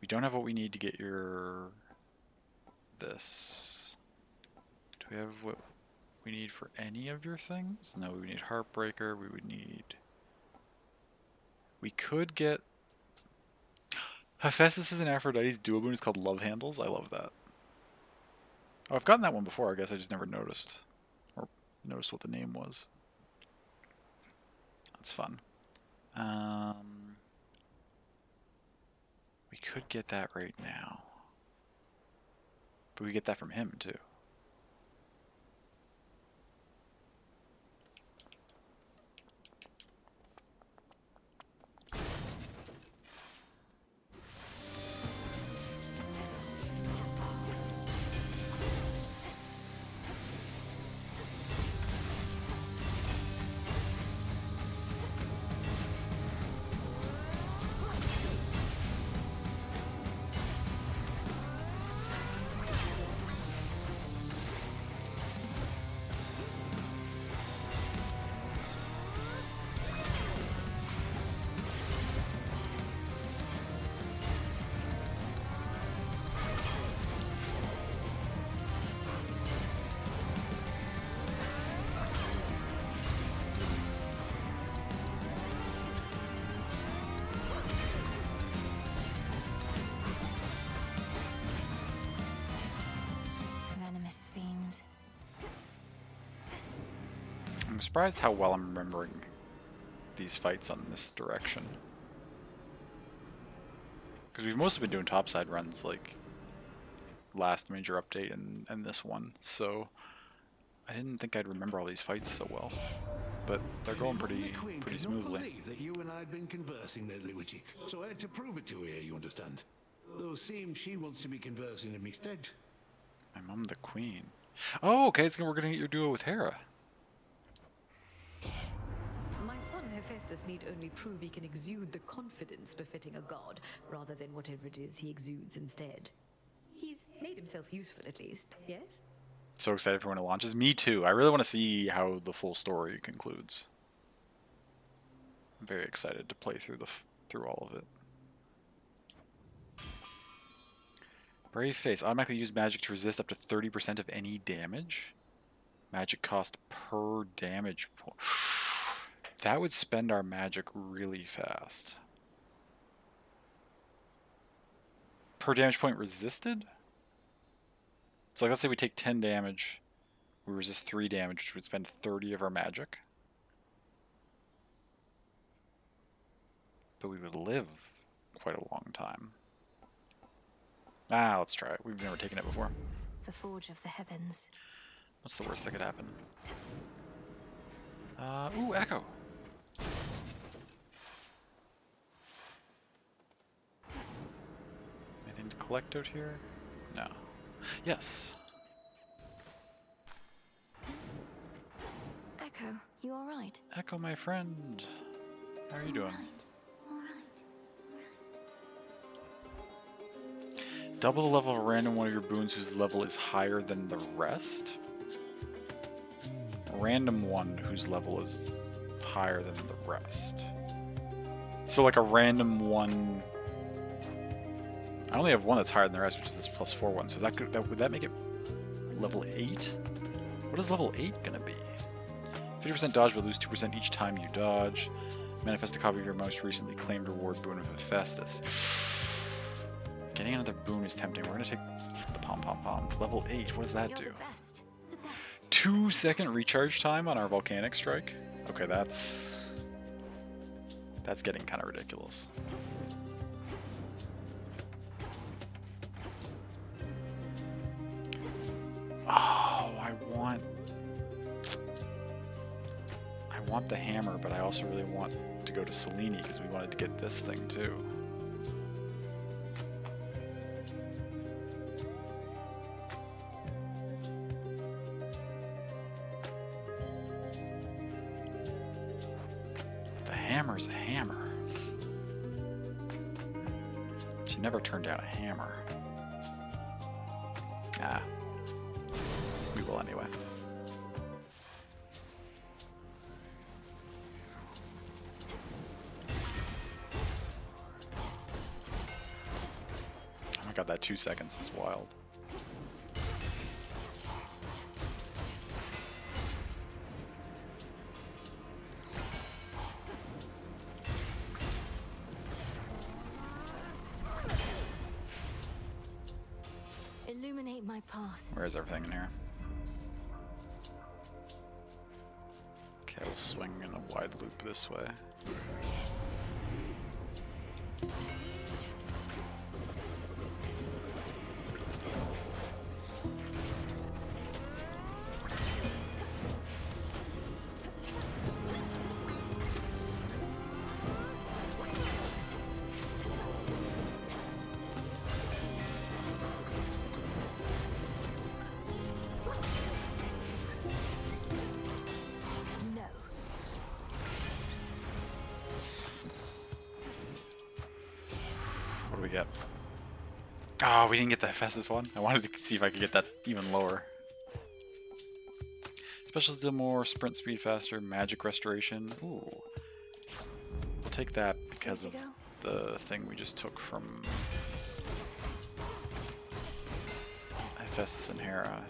We don't have what we need to get your... this. Do we have what we need for any of your things? No, we need Heartbreaker, we would need... We could get... Hephaestus and Aphrodite's duo boon is called Love Handles. I love that. Oh, I've gotten that one before, I guess I just never noticed. Or noticed what the name was. That's fun. We could get that right now. But we get that from him, too. I'm surprised how well I'm remembering these fights on this direction. Because we've mostly been doing topside runs, like last major update and this one, so I didn't think I'd remember all these fights so well. But they're going pretty smoothly. I believe that you and I had been conversing lately, Witchy, so I had to prove it to her, you understand? Though it seems she wants to be conversing in my stead. My mum the queen. Oh, okay, we're gonna get your duo with Hera. My son Hephaestus need only prove he can exude the confidence befitting a god, rather than whatever it is he exudes instead. He's made himself useful, at least, yes? So excited for when it launches. Me too. I really want to see how the full story concludes. I'm very excited to play through through all of it. Brave Face. Automatically use magic to resist up to 30% of any damage. Magic cost per damage point. That would spend our magic really fast. Per damage point resisted? So like, let's say we take 10 damage. We resist 3 damage, which would spend 30 of our magic. But we would live quite a long time. Let's try it. We've never taken it before. The Forge of the Heavens. What's the worst that could happen? Ooh, Echo. Anything to collect out here? No. Yes. Echo, you alright? Echo, my friend. How are you doing? Double the level of a random one of your boons whose level is higher than the rest? A random one whose level is higher than the rest. So like a random one... I only have one that's higher than the rest, which is this +4 one. So would that make it level 8? What is level 8 gonna be? 50% dodge, but lose 2% each time you dodge. Manifest a copy of your most recently claimed reward boon of Hephaestus. Getting another boon is tempting. We're gonna take the pom-pom-pom. Level 8, what does that do? 2-second recharge time on our volcanic strike? Okay, that's getting kind of ridiculous. Oh, I want the hammer, but I also really want to go to Selene because we wanted to get this thing too. The hammer's a hammer. She never turned down a hammer. We will anyway. Oh my god, that 2 seconds is wild. Illuminate my path. Where is everything in here? Okay, we'll swing in a wide loop this way. What do we get? Oh, we didn't get the fastest one. I wanted to see if I could get that even lower. Specials do more, sprint speed faster, magic restoration. Ooh. We'll take that because of the thing we just took from Hephaestus and Hera.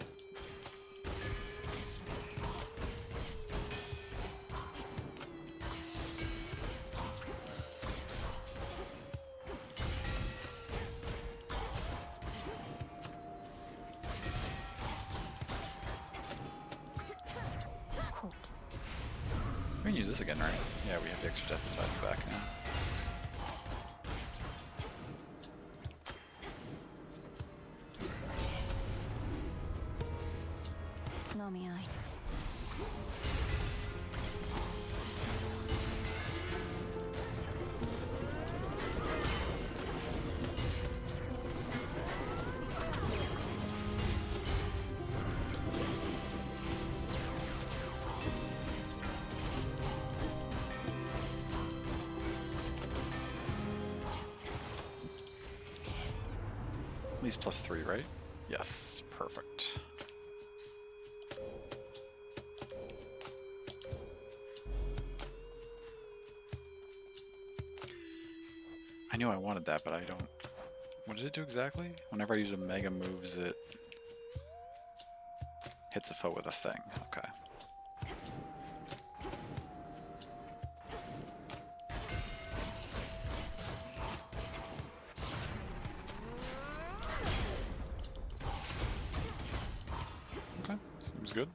We can use this again, right? Yeah, we have the extra death defiance back now. Nami, least +3, right? Yes, perfect. I knew I wanted that, but I don't... What did it do exactly? Whenever I use a Mega Moves, it hits a foe with a thing. Okay. Okay, seems good.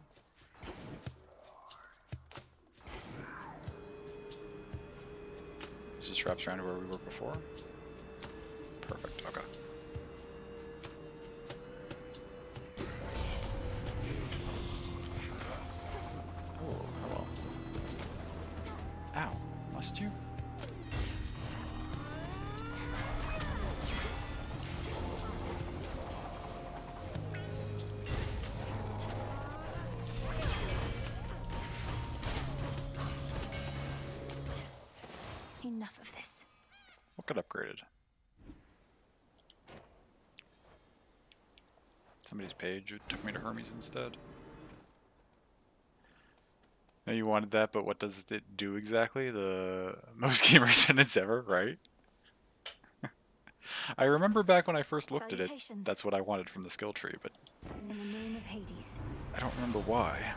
This just wraps around to where we were before. Perfect, okay. Oh, hello. Ow, must you? Enough of this. What got upgraded? Somebody's page took me to Hermes instead. Now you wanted that, but what does it do exactly? The most gamer sentence ever, right? I remember back when I first looked at it, that's what I wanted from the skill tree, but In the name of Hades. I don't remember why.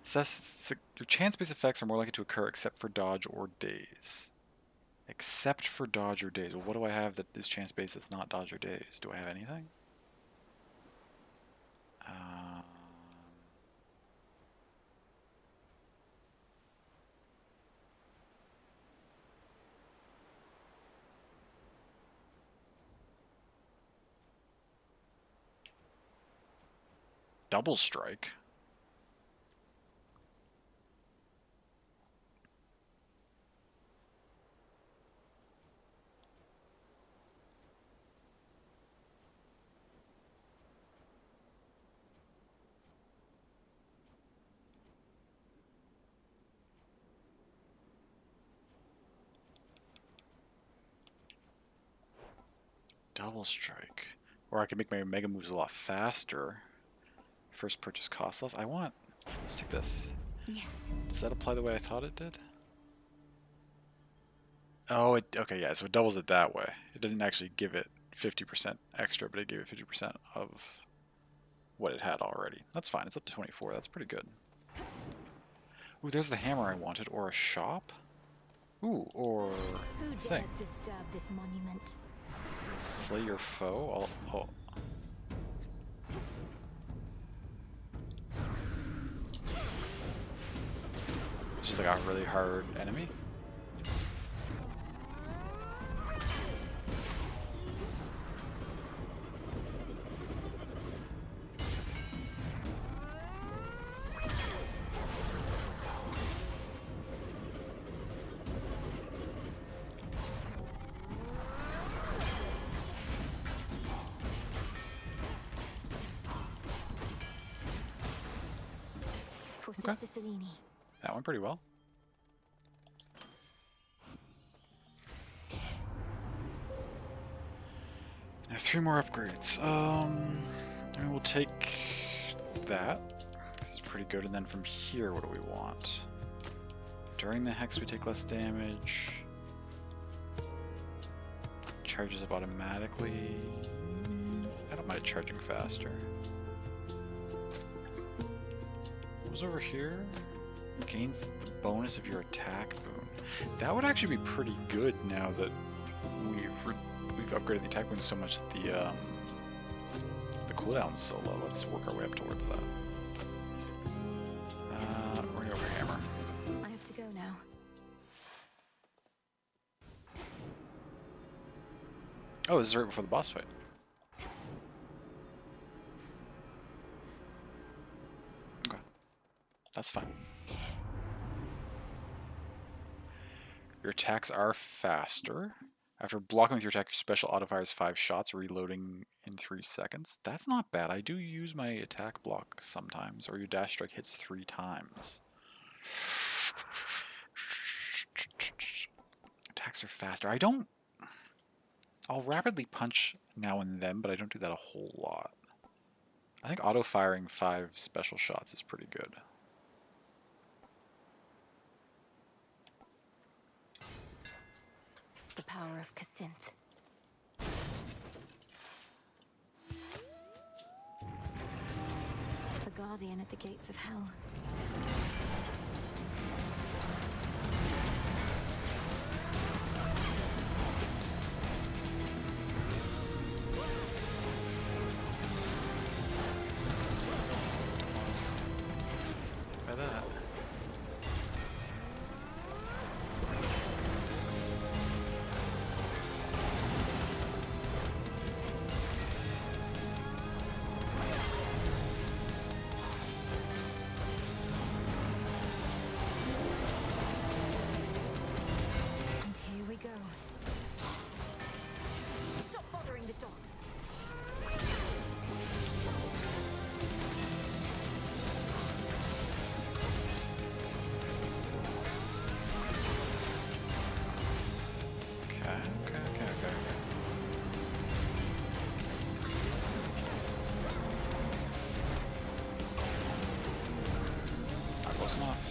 Says your chance-based effects are more likely to occur except for dodge or daze. Except for dodge or daze. Well, what do I have that is chance-based that's not dodge or daze? Do I have anything? Double strike? Double strike. Or I can make my mega moves a lot faster. First purchase cost less. Let's take this. Yes. Does that apply the way I thought it did? Oh, okay, yeah, so it doubles it that way. It doesn't actually give it 50% extra, but it gave it 50% of what it had already. That's fine, it's up to 24, that's pretty good. Ooh, there's the hammer I wanted, or a shop? Ooh, or Who thing. dares disturb this monument? Slay your foe? Oh. It's just like a really hard enemy. For Sister Selene. That went pretty well. Now 3 more upgrades. And we'll take that. This is pretty good. And then from here, what do we want? During the hex, we take less damage. Charges up automatically. I don't mind it charging faster. What was over here? Gains the bonus of your attack boon. That would actually be pretty good now that we've upgraded the attack boon so much that the cooldown's so low. Let's work our way up towards that. We're gonna go for hammer. I have to go now. Oh, this is right before the boss fight. Okay. That's fine. Your attacks are faster. After blocking with your attack, your special auto fires 5 shots, reloading in 3 seconds. That's not bad. I do use my attack block sometimes, or your dash strike hits 3 times. Attacks are faster. I don't I'll rapidly punch now and then, but I don't do that a whole lot. I think auto-firing 5 special shots is pretty good. The power of Kacinth. The guardian at the gates of hell. By that. And here we go. Stop bothering the dog. Okay. Not close enough.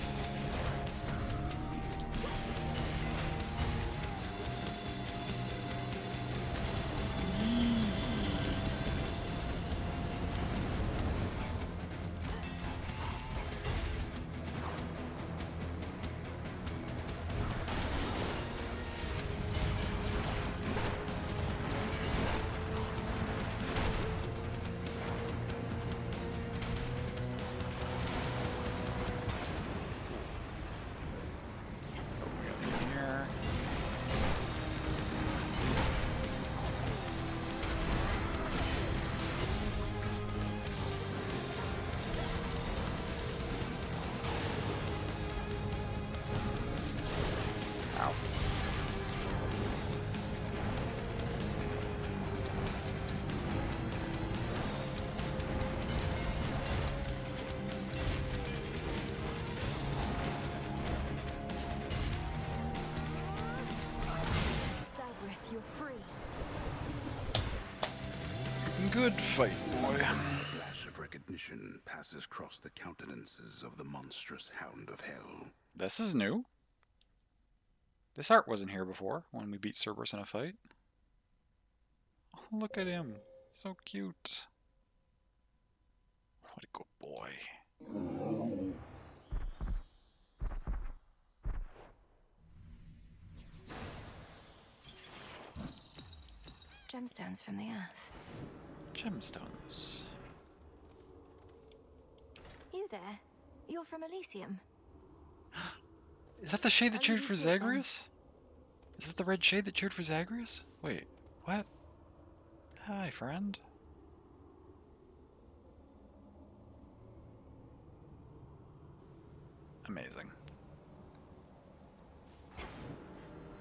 Here. Ow. Cerberus, you're free. Good fight, boy. A flash of recognition passes across the countenances of the monstrous Hound of Hell. This is new. This art wasn't here before when we beat Cerberus in a fight. Oh, look at him. So cute. What a good boy. Gemstones from the earth. Gemstones. You there? You're from Elysium. Is that the shade that I'll cheered leave for you to it then. Zagreus? Is that the red shade that cheered for Zagreus? Wait, what? Hi, friend. Amazing.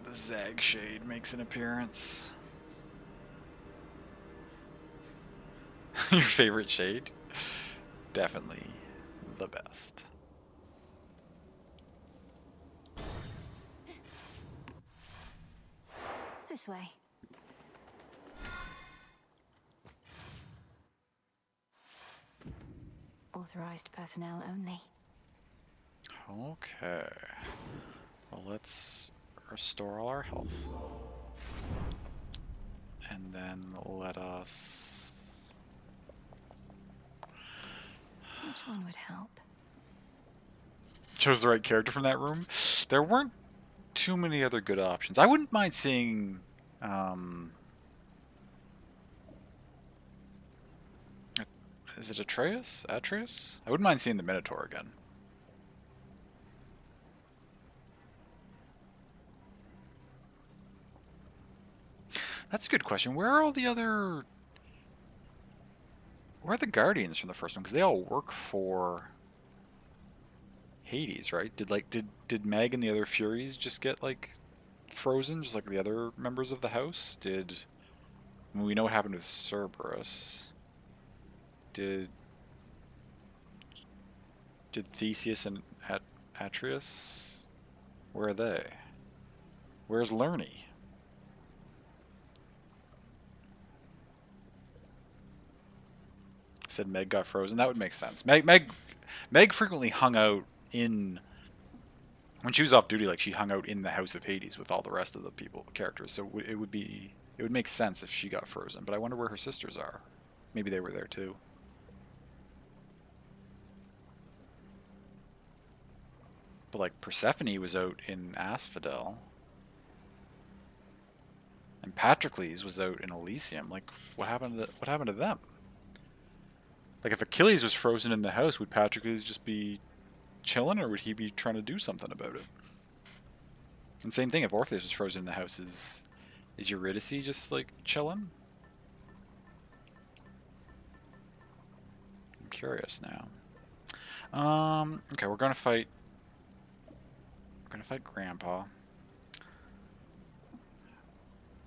The Zag shade makes an appearance. Your favorite shade? Definitely the best. This way. Authorized personnel only. Okay. Well, let's restore all our health. And then let us... Which one would help? Chose the right character from that room. There weren't too many other good options. I wouldn't mind seeing... is it Atreus? Atreus? I wouldn't mind seeing the Minotaur again. That's a good question. Where are all the other... Where are the Guardians from the first one? Because they all work for Hades, right? Did Meg and the other Furies just get, like, frozen, just like the other members of the house? I mean, we know what happened with Cerberus. Did Theseus and Atreus? Where are they? Where's Lerny? said Meg got frozen. That would make sense. Meg frequently hung out in when she was off duty. Like she hung out in the House of Hades with all the rest of the characters. So it would make sense if she got frozen. But I wonder where her sisters are. Maybe they were there too. But like Persephone was out in Asphodel. And Patroclus was out in Elysium. Like, what happened to them? Like, if Achilles was frozen in the house, would Patroclus just be chilling, or would he be trying to do something about it? And same thing, if Orpheus was frozen in the house, is Eurydice just like chilling? I'm curious now. Okay, we're gonna fight. We're gonna fight Grandpa.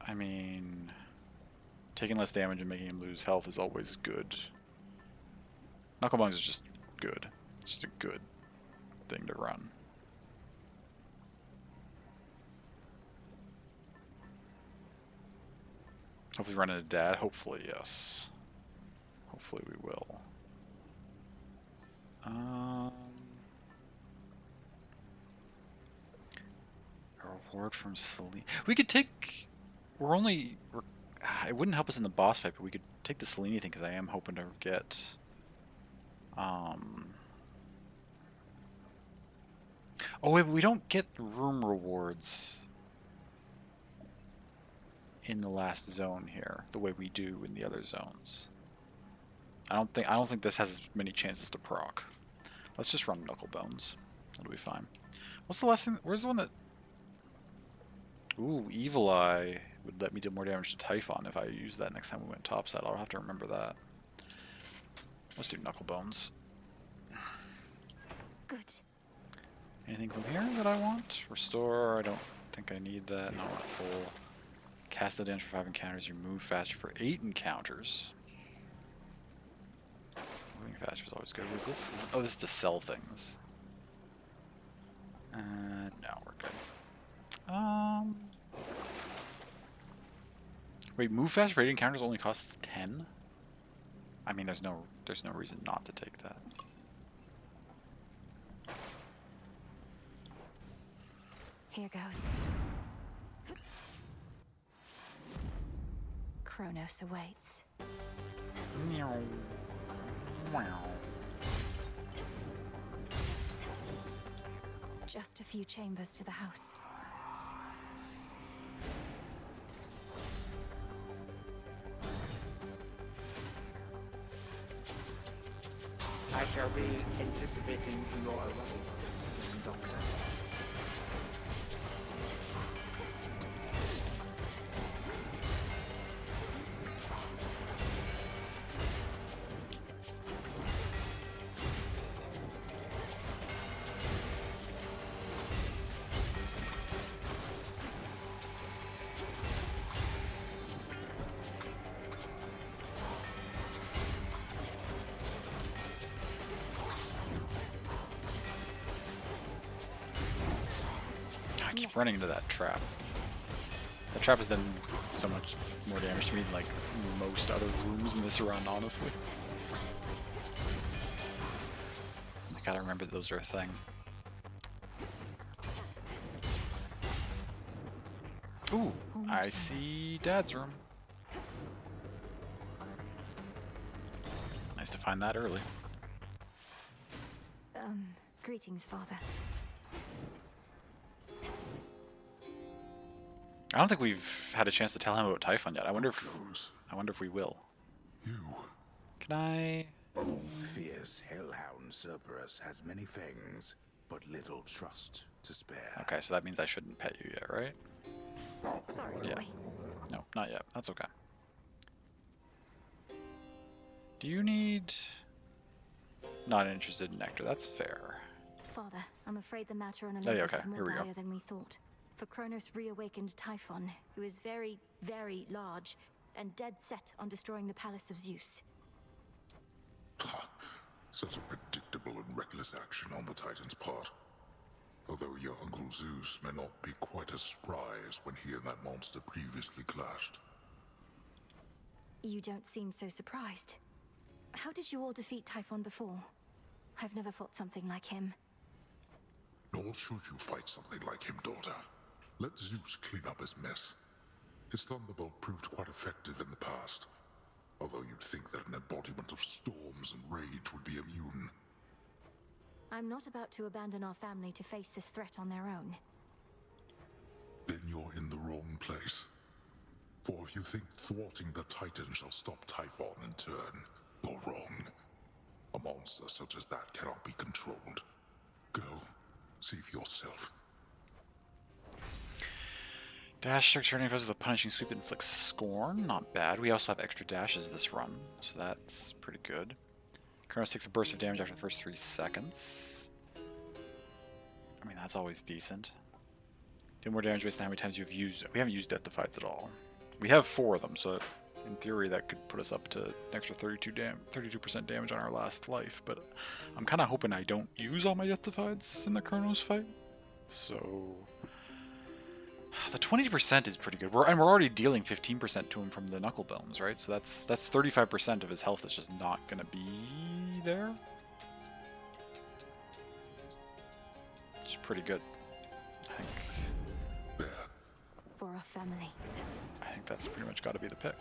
I mean, taking less damage and making him lose health is always good. Knucklebones is just good. It's just a good thing to run. Hopefully run into Dad. Hopefully, yes. Hopefully we will. A reward from Selene. We could take... it wouldn't help us in the boss fight, but we could take the Selene thing, because I am hoping to get... Oh wait, but we don't get room rewards in the last zone here, the way we do in the other zones. I don't think this has as many chances to proc. Let's just run Knucklebones. That'll be fine. What's the last thing? Where's the one that... Ooh, Evil Eye would let me do more damage to Typhon if I use that next time we went topside. I'll have to remember that. Let's do Knucklebones. Good. Anything from here that I want? Restore, I don't think I need that. Not at full. Cast the damage for 5 encounters. You move faster for 8 encounters. Moving faster is always good. What is this? Oh, this is to sell things. No, we're good. Wait, move faster for 8 encounters only costs 10? I mean, there's no reason not to take that. Here goes. Kronos awaits. Just a few chambers to the house. I shall be anticipating your arrival, Doctor. I keep running into that trap. That trap has done so much more damage to me than like most other rooms in this run, honestly. I gotta remember that those are a thing. Ooh, I see Dad's room. Nice to find that early. Greetings, Father. I don't think we've had a chance to tell him about Typhon yet. I wonder if we will. Can I? Fierce hellhound Cerberus has many fangs, but little trust to spare. Okay, so that means I shouldn't pet you yet, right? Sorry, Yeah. boy. No, not yet. That's okay. Do you need... Not interested in nectar. That's fair. Father, I'm afraid the matter on yeah, Olympus okay. is Here more we go. dire than we thought. For Kronos reawakened Typhon, who is very, very large, and dead set on destroying the palace of Zeus. Such a predictable and reckless action on the Titan's part. Although your Uncle Zeus may not be quite as spry as when he and that monster previously clashed. You don't seem so surprised. How did you all defeat Typhon before? I've never fought something like him. Nor should you fight something like him, daughter. Let Zeus clean up his mess. His thunderbolt proved quite effective in the past, although you'd think that an embodiment of storms and rage would be immune. I'm not about to abandon our family to face this threat on their own. Then you're in the wrong place. For if you think thwarting the Titan shall stop Typhon in turn, you're wrong. A monster such as that cannot be controlled. Go, see for yourself. Dash starts turning with a punishing sweep that inflicts scorn. Not bad. We also have extra dashes this run, so that's pretty good. Kronos takes a burst of damage after the first 3 seconds. I mean, that's always decent. Do more damage based on how many times you've used it. We haven't used Death Defiance at all. We have 4 of them, so in theory that could put us up to an extra 32% damage on our last life. But I'm kind of hoping I don't use all my Death Defiance in the Kronos fight. So the 20% is pretty good. We're already dealing 15% to him from the Knuckle Bones, right? So that's 35% of his health that's just not going to be there. It's pretty good, I think. For our family. I think that's pretty much got to be the pick.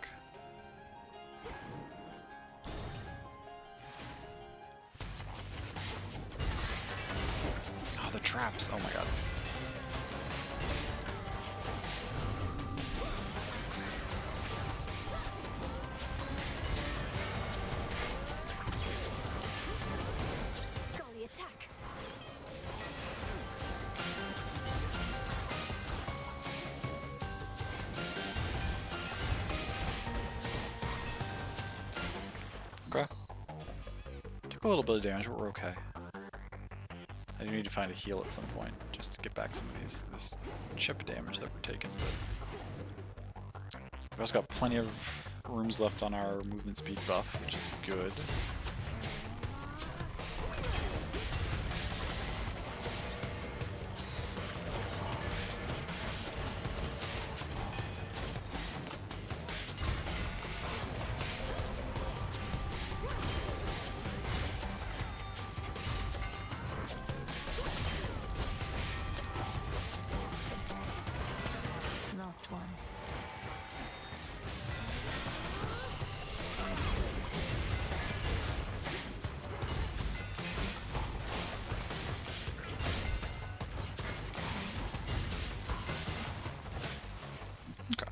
Oh, the traps. Oh my god. Golly, attack! Okay. Took a little bit of damage, but we're okay. I do need to find a heal at some point, just to get back some of this chip damage that we're taking. But we've also got plenty of rooms left on our movement speed buff, which is good. Last one. Okay.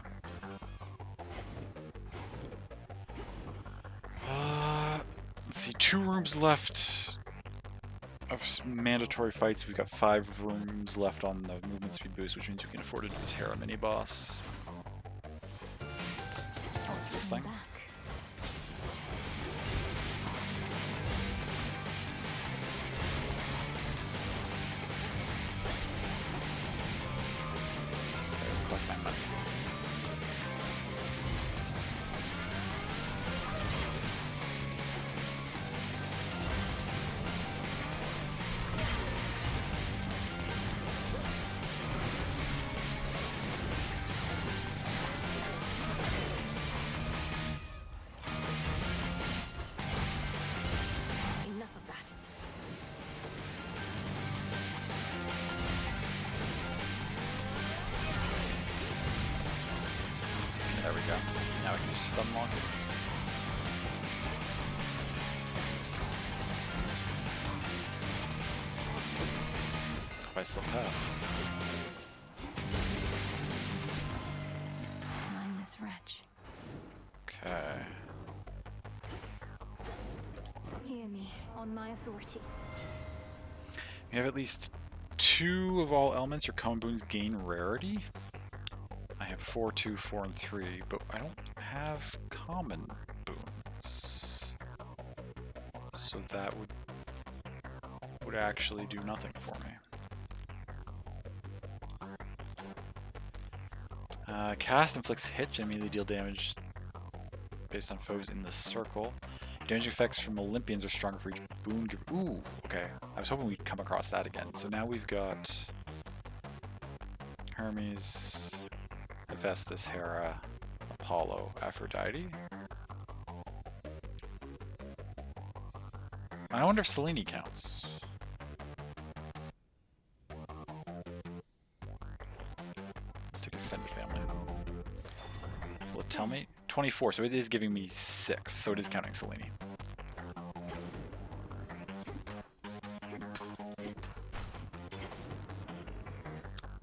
Let's see, 2 rooms left of mandatory fights. We've got 5 rooms left on the movement speed boost, which means we can afford to do this Hera mini boss. Oh, it's this thing. Okay, collect my money. Enough of that. There we go. Now we can just stun lock it. Hope I still passed. Mindless wretch. Okay. Hear me, on my authority. We have at least 2 of all elements or common boons gain rarity. I have 4, 2, 4, and 3, but I don't have common boons. So that would actually do nothing for me. Cast inflicts hit and immediately deal damage based on foes in the circle. Damage effects from Olympians are stronger for each boon giver. Ooh, okay. I was hoping we'd come across that again. So now we've got Hermes, Hephaestus, Hera, Apollo, Aphrodite. I wonder if Selene counts. Let's take extended family. Will it tell me? 24, so it is giving me 6, so it is counting Selene.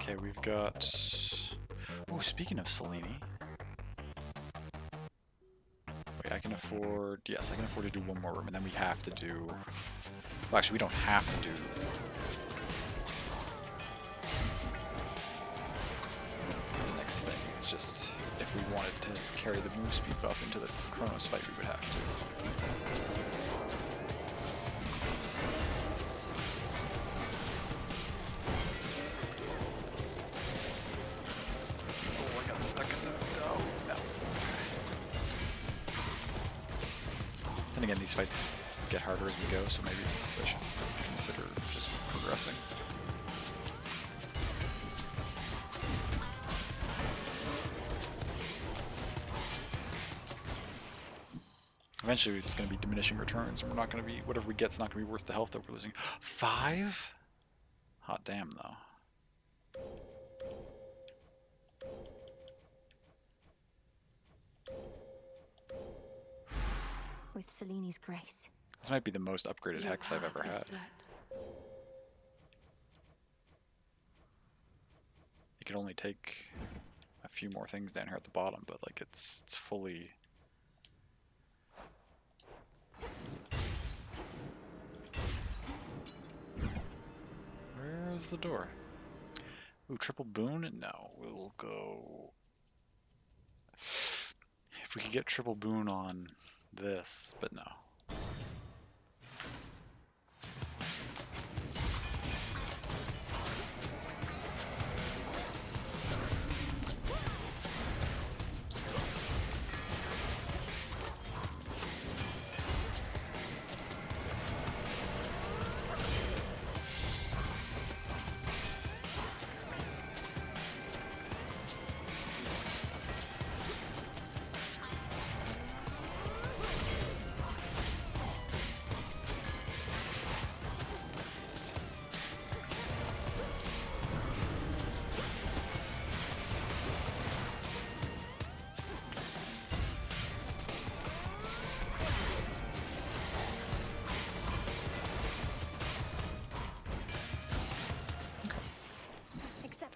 Okay, we've got... Oh, speaking of Selene... Wait, I can afford... Yes, I can afford to do one more room, and then we have to do... Well, actually, we don't have to do... the next thing. It's just... If we wanted to carry the move speed buff into the Chronos fight, we would have to. Oh, I got stuck in the... Oh, no. Then again, these fights get harder as we go, so maybe it's, I should consider just progressing. Eventually, it's going to be diminishing returns, and we're not going to be... Whatever we get's not going to be worth the health that we're losing. 5? Hot damn, though. With Selene's grace. This might be the most upgraded hex I've ever had. You could only take a few more things down here at the bottom, but like it's fully... Where's the door? Ooh, triple boon? No, we'll go... If we could get triple boon on this, but no.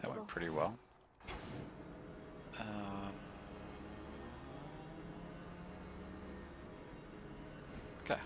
That went pretty well. Okay.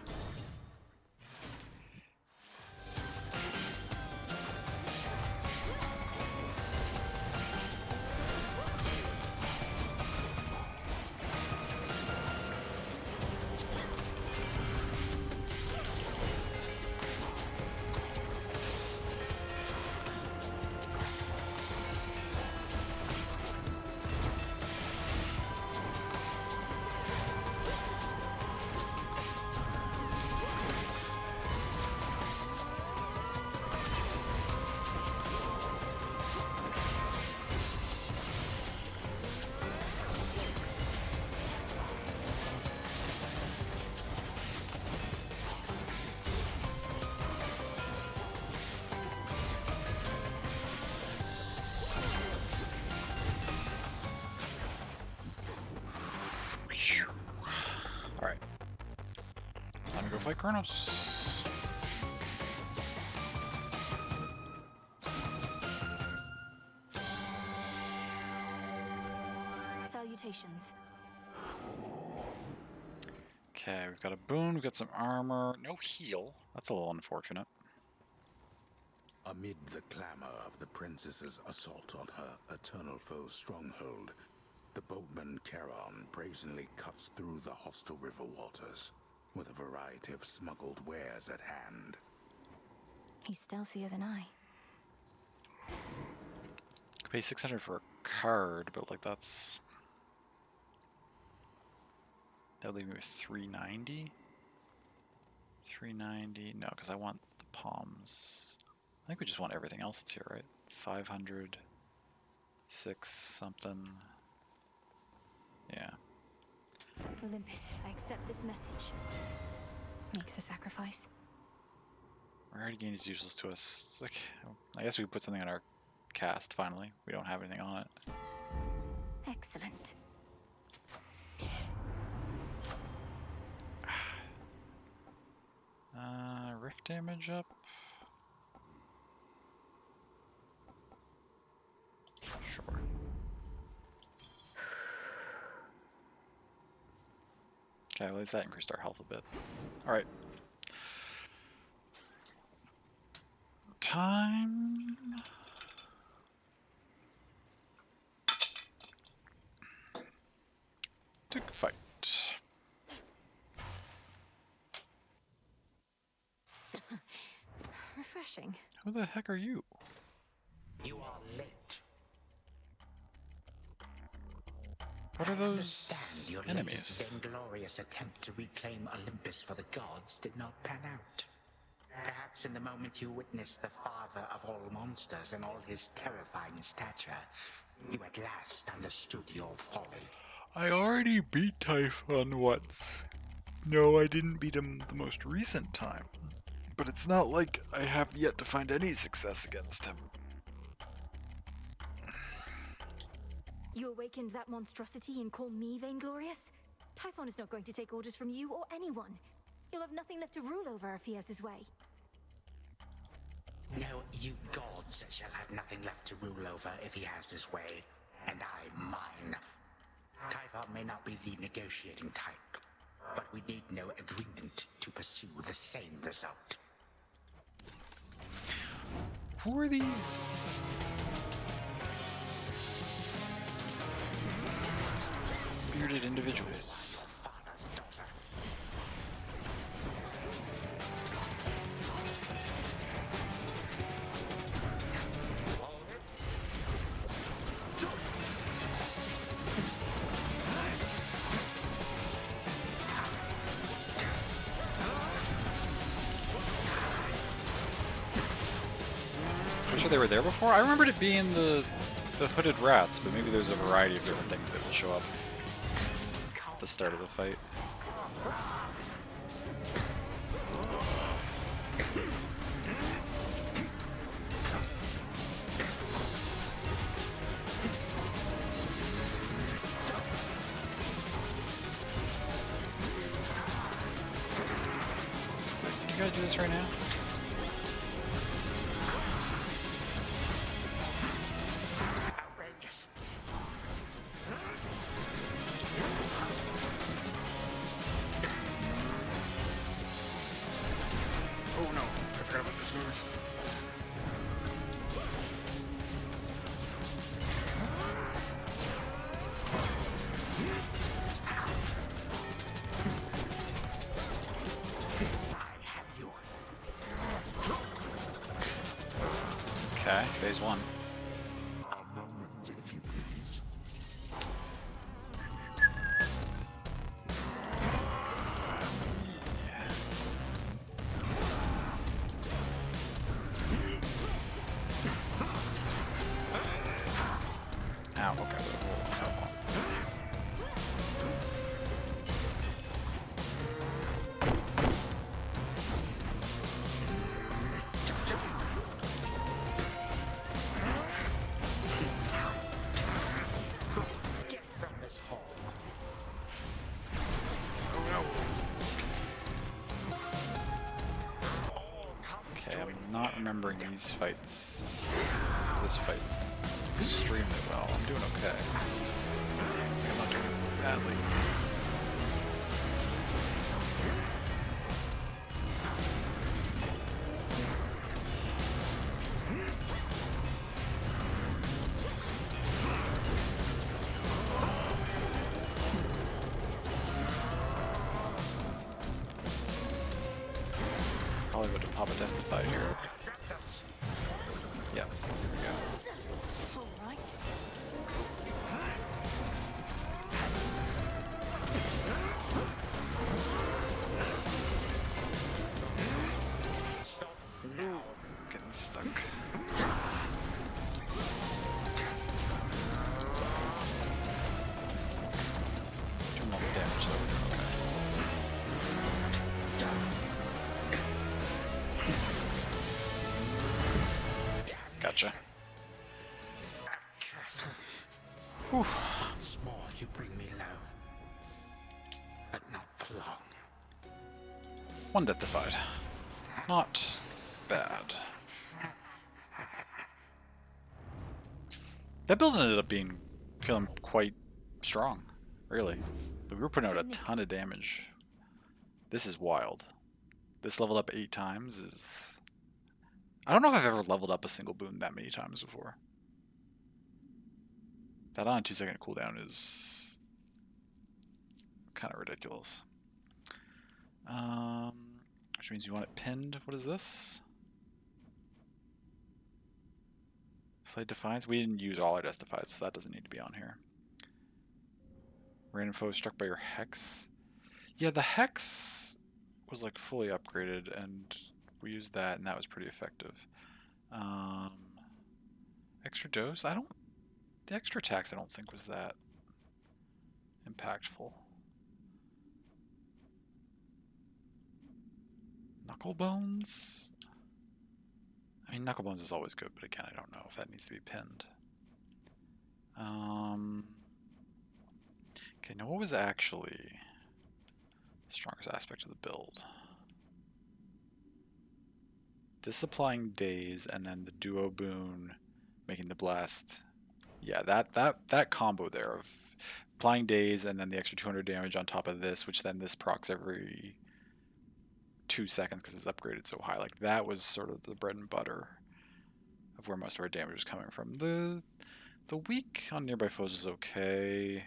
Alright. Time to go fight Chronos. Salutations. Okay, we've got a boon, we've got some armor, no heal. That's a little unfortunate. Amid the clamor of the princess's assault on her eternal foe's stronghold, the boatman Charon brazenly cuts through the hostile river waters, with a variety of smuggled wares at hand. He's stealthier than I. Could pay 600 for a card, but like that's... That'll leave me with 390? 390, no, because I want the palms. I think we just want everything else that's here, right? It's 500, 6 something. Yeah. Olympus, I accept this message. Make the sacrifice. Rarity gain is useless to us. It's like, I guess we put something on our cast finally. We don't have anything on it. Excellent. Rift damage up. Sure. Okay, well, at least that increased our health a bit. Alright. Time to fight. Refreshing. Who the heck are you? You are late. What are I those understand your enemies? latest vainglorious attempt to reclaim Olympus for the gods did not pan out. Perhaps in the moment you witnessed the father of all monsters and all his terrifying stature, you at last understood your folly. I already beat Typhon once. No, I didn't beat him the most recent time. But it's not like I have yet to find any success against him. You awakened that monstrosity and call me vainglorious? Typhon is not going to take orders from you or anyone. He'll have nothing left to rule over if he has his way. No, you gods shall have nothing left to rule over if he has his way, and I mine. Typhon may not be the negotiating type, but we need no agreement to pursue the same result. Who are these? Bearded individuals. Pretty sure they were there before. I remembered it being the hooded rats, but maybe there's a variety of different things that will show up at the start of the fight. Did you gotta do this right now? Oh no, I forgot about this move. Okay, phase one. A moment, if you please. Ow, okay, whoa. Get from this hole. Oh no. Okay, I'm not remembering these fights. This fight extremely well. I'm doing okay. I'm not doing badly. Probably go to Papa Death to fight here. Yeah, here we go. All right. Getting stuck. Doing lots of damage though. Okay. gotcha. Once more you bring me low. But not for long. One death defied. Not bad. That build ended up feeling quite strong, really. We were putting out a ton of damage. This is wild. This leveled up 8 times is... I don't know if I've ever leveled up a single boon that many times before. That on 2-second cooldown is kind of ridiculous. Which means you want it pinned. What is this? Flayed Defiance? We didn't use all our Death Defiance, so that doesn't need to be on here. Random foe struck by your Hex. Yeah, the Hex was like fully upgraded, and we used that, and that was pretty effective. Extra dose? The extra attacks I don't think was that impactful. Knuckle Bones? I mean, Knuckle Bones is always good, but again, I don't know if that needs to be pinned. Okay, now what was actually the strongest aspect of the build? This applying daze, and then the duo boon making the blast. Yeah, that combo there of applying daze and then the extra 200 damage on top of this, which then this procs every 2 seconds because it's upgraded so high. Like, that was sort of the bread and butter of where most of our damage was coming from. The weak on nearby foes is okay.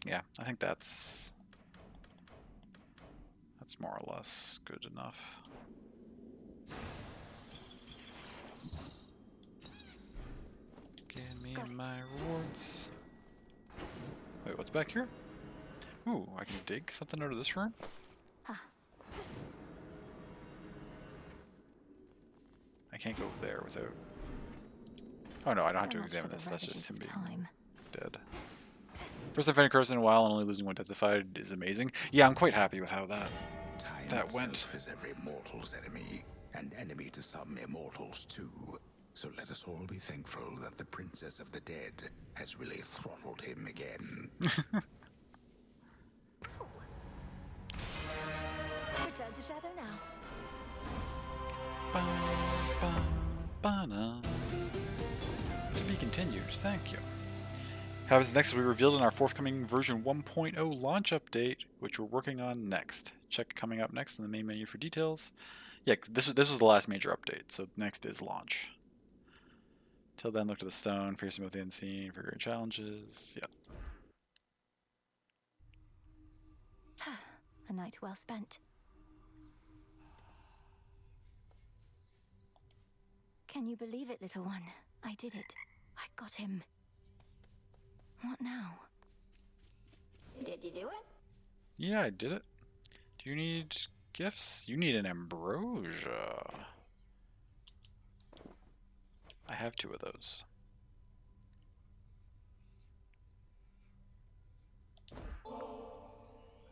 Yeah, I think that's more or less good enough. Give me my rewards. Wait, what's back here? Ooh, I can dig something out of this room? I can't go there without... Oh no, I don't have to examine this. That's just him being dead. First time fighting Curse in a while and only losing 1 deathified is amazing. Yeah, I'm quite happy with how that went. Time is every mortal's enemy, and enemy to some immortals too. So let us all be thankful that the Princess of the Dead has really throttled him again. Return to Shadow now. To be continued, thank you. Happens next will be revealed in our forthcoming version 1.0 launch update, which we're working on next. Check coming up next in the main menu for details. Yeah, this was the last major update, so next is launch. Till then, look to the stone, fearsome with the unseen, for great challenges. Yeah. A night well spent. Can you believe it, little one? I did it. I got him. What now? Did you do it? Yeah, I did it. Do you need gifts? You need an ambrosia. I have 2 of those.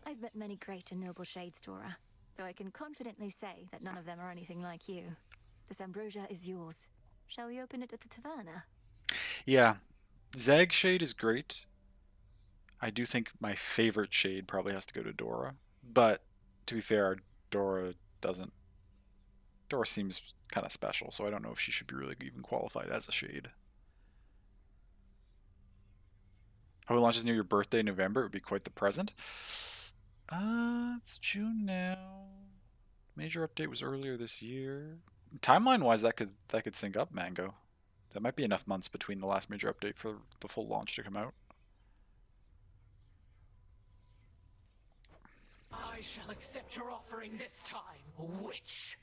I've met many great and noble shades, Dora, though I can confidently say that none of them are anything like you. This ambrosia is yours. Shall we open it at the taverna? Yeah, Zag Shade is great. I do think my favorite shade probably has to go to Dora, but to be fair, Dora seems kind of special, so I don't know if she should be really even qualified as a shade. How it launches near your birthday in November, it would be quite the present. It's June now. Major update was earlier this year. Timeline-wise, that could sync up, Mango. That might be enough months between the last major update for the full launch to come out. I shall accept your offering this time, witch.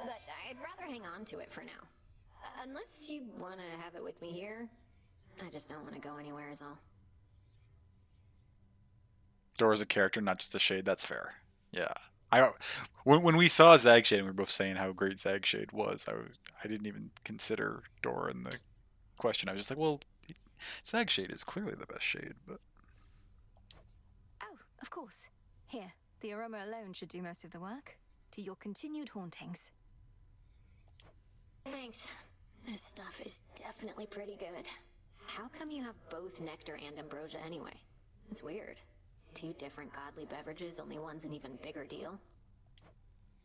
But I'd rather hang on to it for now. Unless you want to have it with me here. I just don't want to go anywhere is all. Dora's a character, not just a shade. That's fair. Yeah. When we saw Zagshade and we were both saying how great Zagshade was, I didn't even consider Dora in the question. I was just like, well, Zagshade is clearly the best shade, but Of course. Here, the aroma alone should do most of the work. To your continued hauntings. Thanks. This stuff is definitely pretty good. How come you have both nectar and ambrosia anyway? It's weird. Two different godly beverages, only one's an even bigger deal.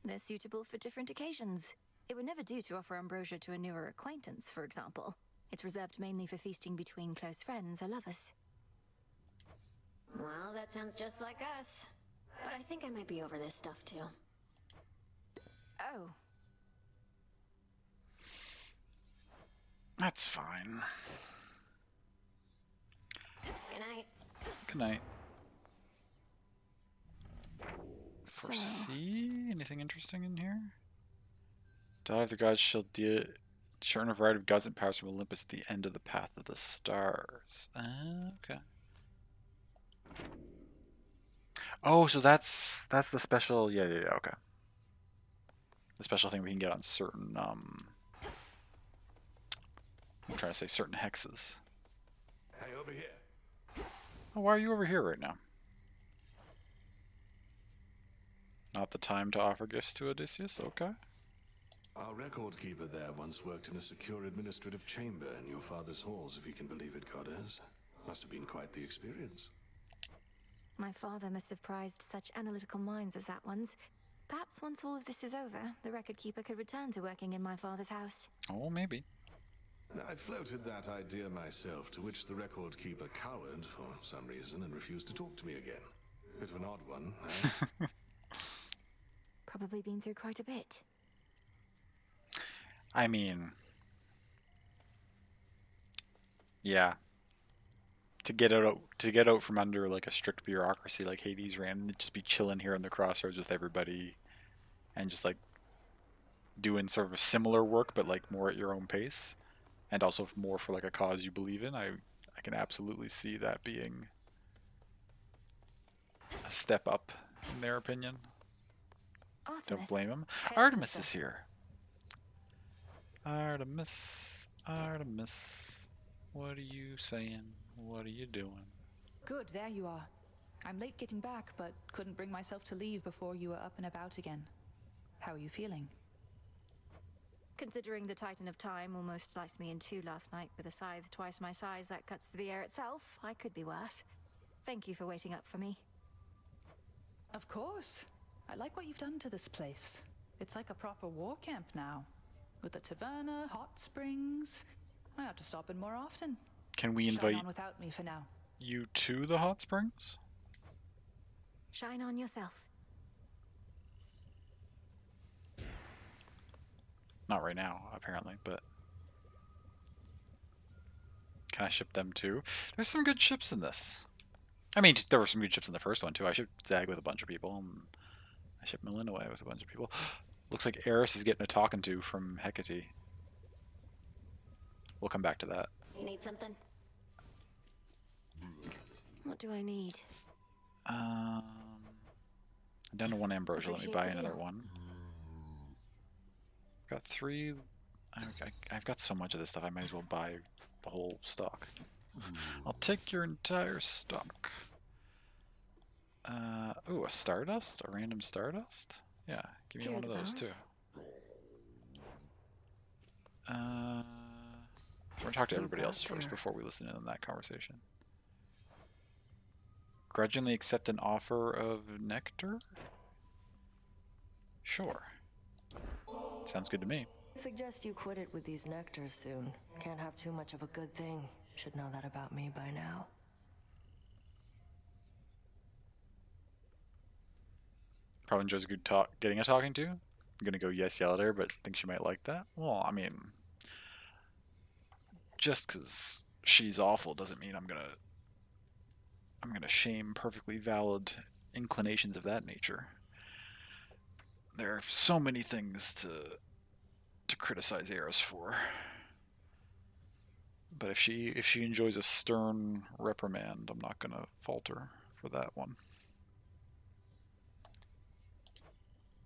They're suitable for different occasions. It would never do to offer ambrosia to a newer acquaintance, for example. It's reserved mainly for feasting between close friends or lovers. Well, that sounds just like us. But I think I might be over this stuff too. Oh. That's fine. Good night. Good night. Foresee anything interesting in here? Daughter of the gods shall earn a variety of gods and powers from Olympus at the end of the path of the stars. Okay. Oh, so that's the special. Yeah. Okay. The special thing we can get on certain. I'm trying to say certain hexes. Hey, over here. Oh, why are you over here right now? Not the time to offer gifts to Odysseus? Okay. Our record keeper there once worked in a secure administrative chamber in your father's halls, if you can believe it, goddess. Must have been quite the experience. My father must have prized such analytical minds as that one's. Perhaps once all of this is over, the record keeper could return to working in my father's house. Oh, maybe. I floated that idea myself, to which the record keeper cowered for some reason and refused to talk to me again. Bit of an odd one, eh? Probably been through quite a bit. I mean, yeah. To get out from under like a strict bureaucracy like Hades ran, and just be chilling here in the crossroads with everybody, and just like doing sort of similar work, but like more at your own pace, and also more for like a cause you believe in. I can absolutely see that being a step up in their opinion. Artemis. Don't blame him. Artemis is here. Artemis. What are you saying? What are you doing? Good, there you are. I'm late getting back, but couldn't bring myself to leave before you were up and about again. How are you feeling? Considering the Titan of Time almost sliced me in two last night with a scythe twice my size that cuts through the air itself, I could be worse. Thank you for waiting up for me. Of course. I like what you've done to this place. It's like a proper war camp now. With a taverna, hot springs. I ought to stop in more often. Can we Shine invite on without me for now. you to the hot springs? Shine on yourself. Not right now, apparently, but can I ship them too? There's some good ships in this. I mean, there were some good ships in the first one too. I shipped Zag with a bunch of people, and I shipped Melina away with a bunch of people. Looks like Eris is getting a talking to from Hecate. We'll come back to that. You need something? What do I need? I'm down to one ambrosia. Let me buy another one. Got 3. I've got so much of this stuff. I might as well buy the whole stock. I'll take your entire stock. Ooh, a stardust? A random stardust? Yeah, give me one of those too. We're gonna talk to everybody else first before we listen in on that conversation. Grudgingly accept an offer of nectar? Sure. Sounds good to me. I suggest you quit it with these nectars soon. Can't have too much of a good thing. Should know that about me by now. Probably enjoys a good getting a talking to. I'm gonna go yes, yell at her, but think she might like that. Well, I mean, just because she's awful doesn't mean I'm gonna shame perfectly valid inclinations of that nature. There are so many things to criticize Eris for. But if she enjoys a stern reprimand, I'm not gonna falter for that one.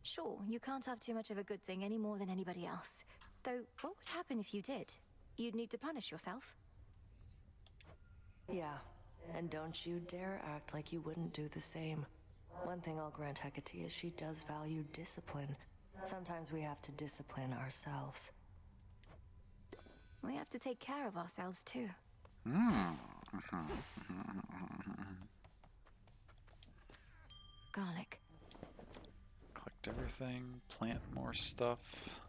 Sure, you can't have too much of a good thing any more than anybody else. Though, what would happen if you did? You'd need to punish yourself. Yeah, And don't you dare act like you wouldn't do the same. One thing I'll grant Hecate is she does value discipline. Sometimes we have to discipline ourselves. We have to take care of ourselves too. Garlic. Collect everything, plant more stuff.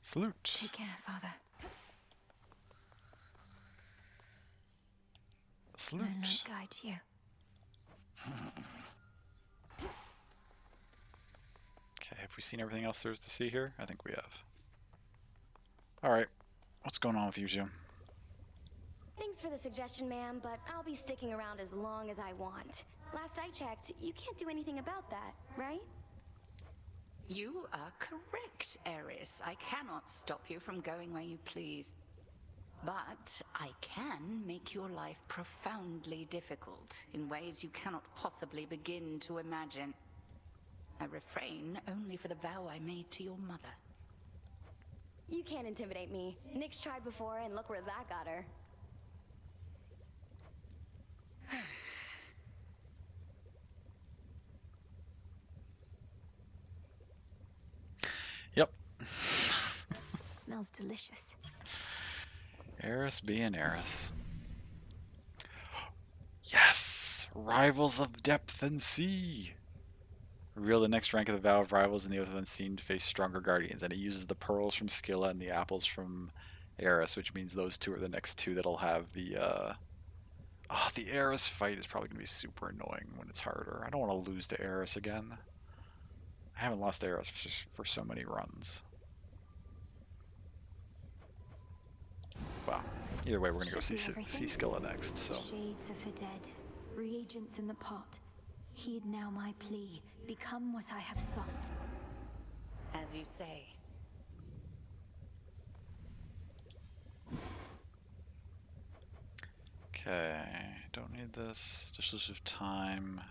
Salute. Take care, Father. Salute. Moonlight guides you. Okay, have we seen everything else there is to see here? I think we have. Alright, what's going on with you two? Thanks for the suggestion, ma'am, but I'll be sticking around as long as I want. Last I checked, you can't do anything about that, right? You are correct, Eris. I cannot stop you from going where you please. But I can make your life profoundly difficult in ways you cannot possibly begin to imagine. I refrain only for the vow I made to your mother. You can't intimidate me. Nyx tried before, and look where that got her. Yep. Smells delicious. Eris being Eris. Yes! Rivals of depth and sea! Reveal the next rank of the Vow of Rivals in the Oath of Unseen to face stronger guardians, and it uses the pearls from Scylla and the apples from Eris, which means those two are the next two that'll have the, the Eris fight is probably going to be super annoying when it's harder. I don't want to lose to Eris again. I haven't lost to Eris for so many runs. Well, either way, we're going to go see Scylla next, so. Shades of the dead, reagents in the pot. Heed now my plea. Become what I have sought. As you say. Okay, don't need this. Discharge of time.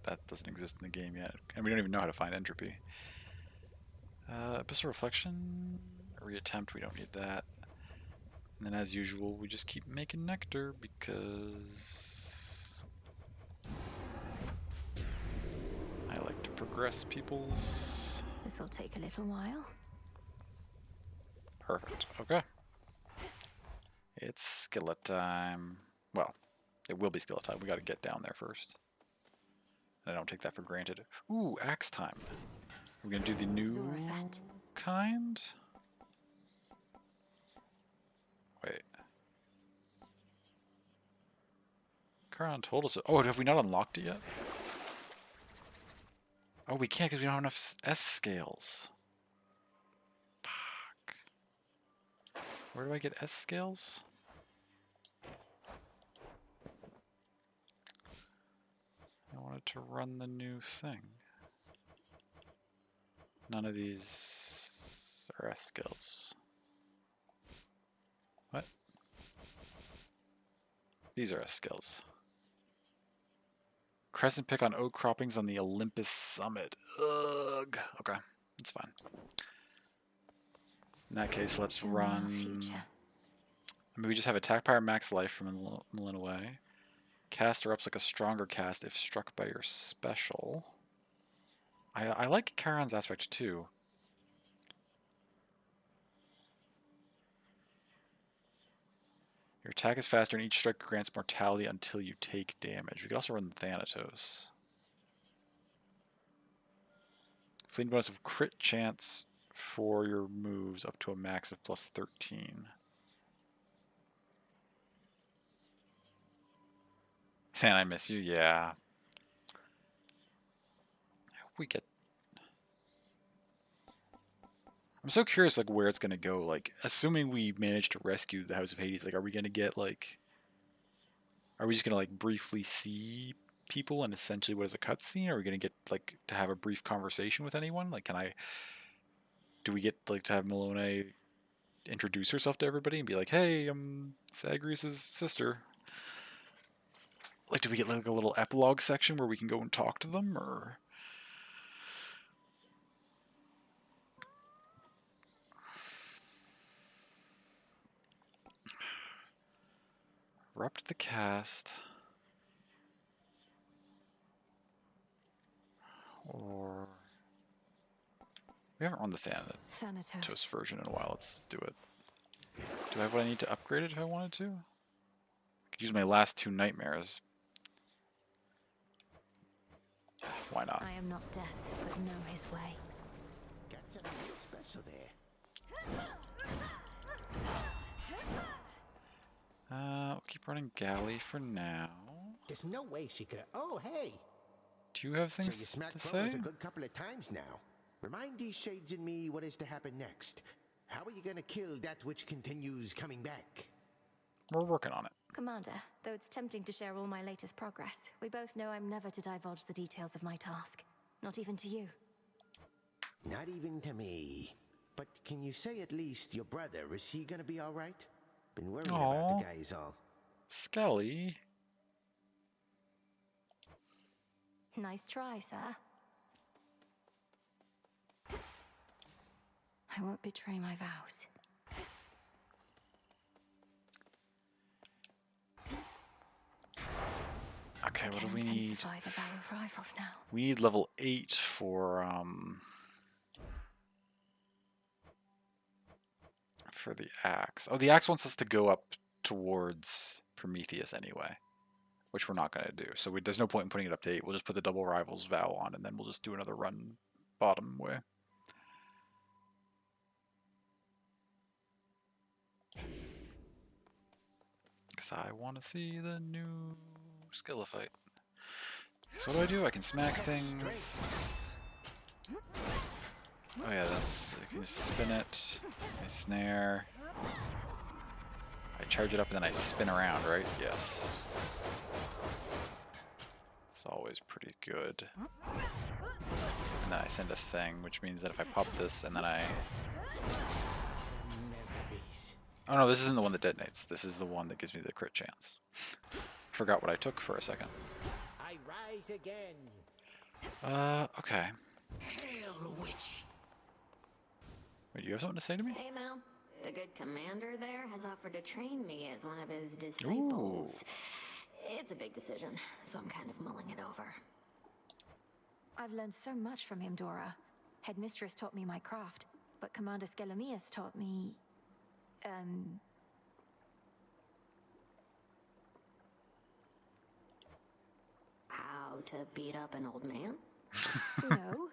That doesn't exist in the game yet. And we don't even know how to find entropy. Abyssal Reflection. Reattempt, we don't need that. And then as usual, we just keep making nectar because I like to progress people's. This'll take a little while. Perfect. Okay. It's skillet time. Well, it will be skillet time. We gotta get down there first. And I don't take that for granted. Ooh, axe time. We're gonna do the new kind? Wait. Karan told us. Oh, have we not unlocked it yet? Oh, we can't because we don't have enough S scales. Fuck. Where do I get S scales? I wanted to run the new thing. None of these are S skills. What? These are S skills. Crescent pick on oak croppings on the Olympus summit. Ugh. Okay, that's fine. In that case, let's run. I mean, we just have attack power max life from Millenway. Caster ups like a stronger cast if struck by your special. I like Charon's aspect too. Your attack is faster and each strike grants mortality until you take damage. We could also run Thanatos. Fleeting bonus of crit chance for your moves up to a max of plus 13. And I miss you, yeah. I hope we get. I'm so curious, like, where it's gonna go. Like, assuming we manage to rescue the House of Hades, like, are we gonna get like? Are we just gonna like briefly see people and essentially what is a cutscene? Are we gonna get like to have a brief conversation with anyone? Like, do we get like to have Milone introduce herself to everybody and be like, "Hey, I'm Zagreus' sister." Like, do we get like a little epilogue section where we can go and talk to them, or? disrupt the cast. Or we haven't run the Thanatos version in a while. Let's do it. Do I have what I need to upgrade it if I wanted to? I could use my last 2 nightmares. Why not? I am not death, but know his way. Got something real special there. We'll keep running Galley for now. There's no way she could have. Oh, hey! Do you have So things you smacked to Kronos say? a good couple of times now. Remind these shades in me what is to happen next. How are you gonna kill that which continues coming back? We're working on it. Commander, though it's tempting to share all my latest progress, we both know I'm never to divulge the details of my task. Not even to you. Not even to me. But can you say at least your brother, is he gonna be alright? Been worrying about the guy is all. Skelly. Nice try, sir. I won't betray my vows. Okay, what do we need? Intensify the vow of rivals now. We need level 8 for the axe. Oh, the axe wants us to go up towards Prometheus anyway, which we're not going to do. So there's no point in putting it up to 8. We'll just put the double rivals vow on, and then we'll just do another run bottom way. Because I want to see the new Skillifite. So what do? I can smack things. Oh yeah, that's... I can just spin it. I snare. I charge it up and then I spin around, right? Yes. It's always pretty good. And then I send a thing, which means that if I pop this and then I... Oh no, this isn't the one that detonates. This is the one that gives me the crit chance. Forgot what I took for a second. I rise again. Okay. Hail, witch. Wait, you have something to say to me? Hey, Mel. The good commander there has offered to train me as one of his disciples. Ooh. It's a big decision, so I'm kind of mulling it over. I've learned so much from him, Dora. Headmistress taught me my craft, but Commander Skelemius taught me... How to beat up an old man? No.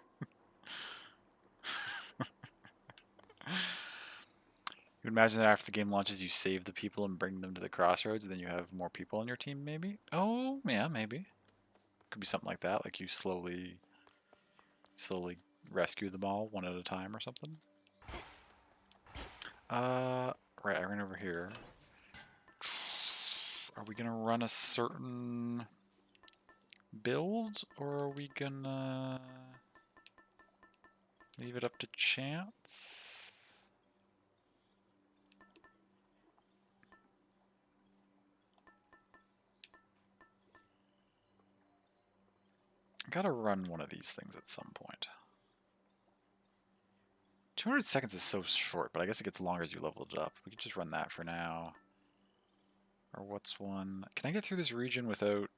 You would imagine that after the game launches, you save the people and bring them to the crossroads, and then you have more people on your team, maybe? Oh, yeah, maybe. Could be something like that, like you slowly rescue them all one at a time or something. Right, I ran over here. Are we gonna run a certain build, or are we gonna leave it up to chance? I gotta run one of these things at some point. 200 seconds is so short, but I guess it gets longer as you level it up. We could just run that for now. Or what's one? Can I get through this region without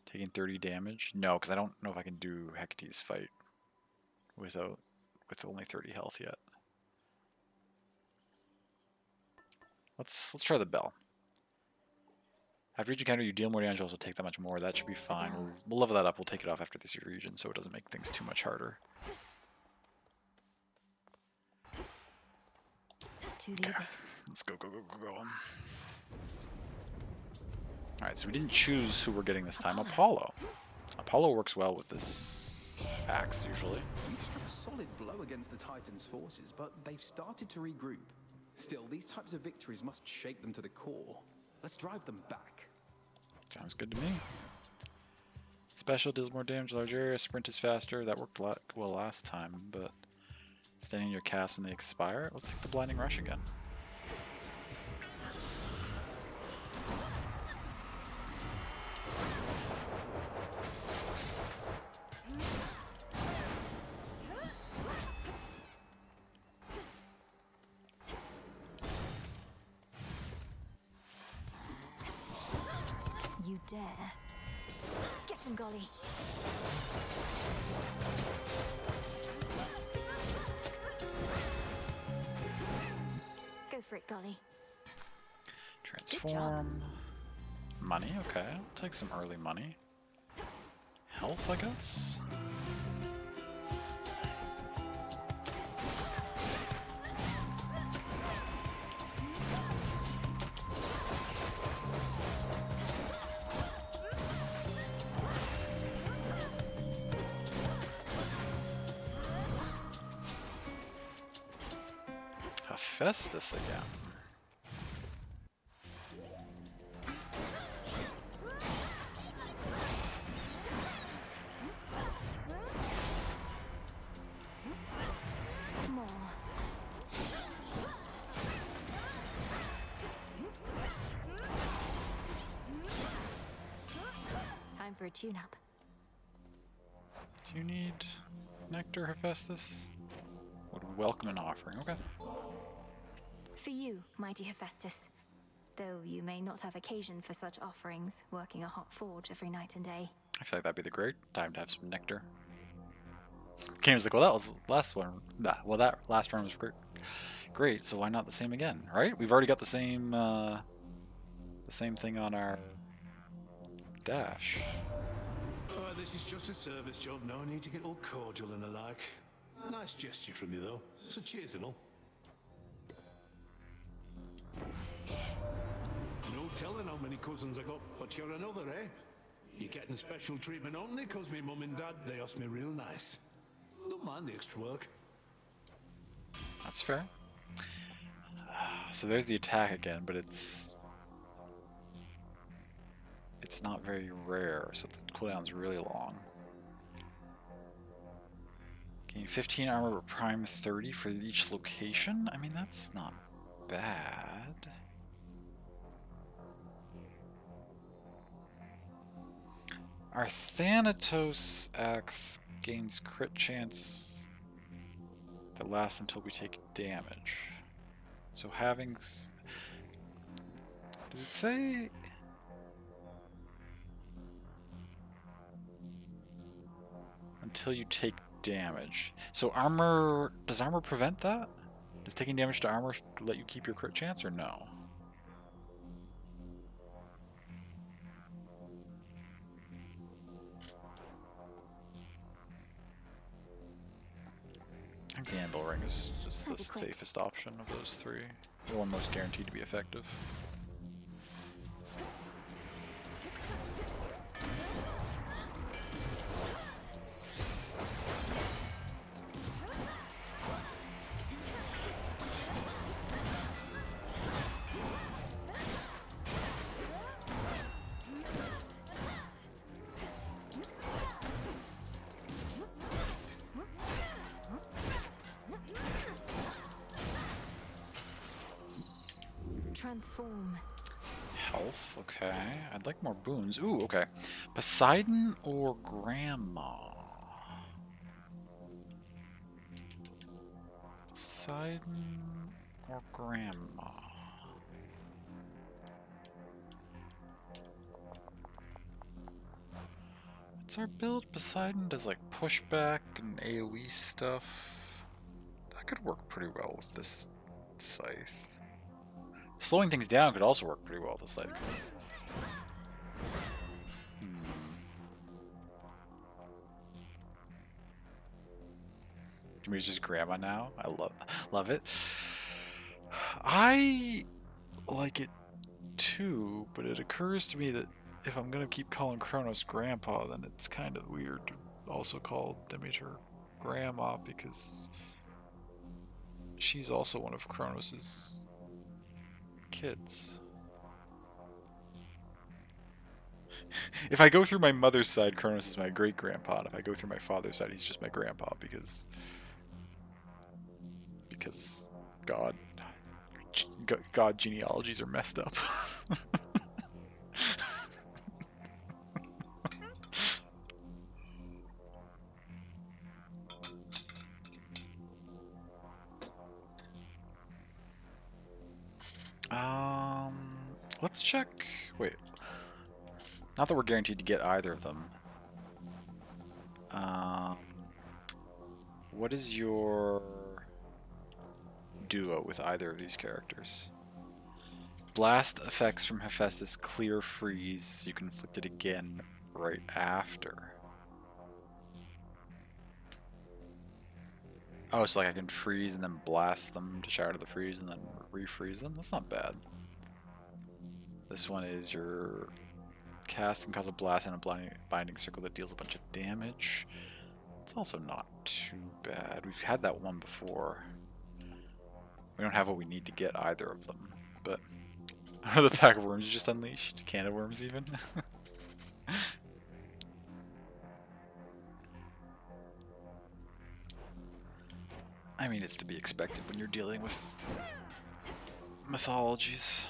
taking 30 damage? No, because I don't know if I can do Hecate's fight with only 30 health yet. Let's try the bell. After each encounter, you deal more damage, also take that much more. That should be fine. We'll level that up. We'll take it off after this region, so it doesn't make things too much harder. Okay, let's go. Alright, so we didn't choose who we're getting this time. Apollo. Apollo works well with this axe, usually. You've struck a solid blow against the Titans' forces, but they've started to regroup. Still, these types of victories must shake them to the core. Let's drive them back. Sounds good to me. Special deals more damage, large area, sprint is faster. That worked well last time, but standing your cast when they expire. Let's take the blinding rush again. dare. Get him, Golly. Go for it, Golly. Transform. Money, okay. I'll take some early money. Health, I guess? Hephaestus again. Time for a tune-up. Do you need nectar, Hephaestus? Would welcome an offering. Okay. For you, mighty Hephaestus. Though you may not have occasion for such offerings, working a hot forge every night and day. I feel like that'd be the great time to have some nectar. Game's like, well, that was the last one. Nah, well, that last one was great. Great, so why not the same again, right? We've already got the same thing on our dash. This is just a service job. No need to get all cordial and the like. Nice gesture from you, though. So cheers and all. No telling how many cousins I got, but you're another, eh? You're getting special treatment only because me mum and dad, they asked me real nice. Don't mind the extra work. That's fair. So there's the attack again, but it's not very rare, so the cooldown's really long. Gain 15 armor but prime 30 for each location? I mean, that's not bad. Our Thanatos axe gains crit chance that lasts until we take damage. So having... Does it say... Until you take damage. So armor... Does armor prevent that? Does taking damage to armor let you keep your crit chance or no? I think the Anvil Ring is just the safest option of those three. The one most guaranteed to be effective. Transform. Health, okay. I'd like more boons. Ooh, okay. Poseidon or Grandma? Poseidon or Grandma? What's our build? Poseidon does like pushback and AoE stuff. That could work pretty well with this scythe. Slowing things down could also work pretty well with the scythe. Can we just Grandma now? I love it. I like it too, but it occurs to me that if I'm gonna keep calling Kronos Grandpa, then it's kind of weird to also call Demeter Grandma, because she's also one of Kronos's kids. If I go through my mother's side, Kronos is my great-grandpa, and if I go through my father's side, he's just my grandpa, because God genealogies are messed up. Let's check. Wait. Not that we're guaranteed to get either of them. What is your duo with either of these characters? Blast effects from Hephaestus clear freeze. You can inflict it again right after. Oh, so like I can freeze and then blast them to shatter the freeze and then refreeze them? That's not bad. This one is your cast can cause a blast in a binding circle that deals a bunch of damage. It's also not too bad. We've had that one before. We don't have what we need to get either of them, but the pack of worms you just unleashed? Can of worms even? I mean, it's to be expected when you're dealing with mythologies.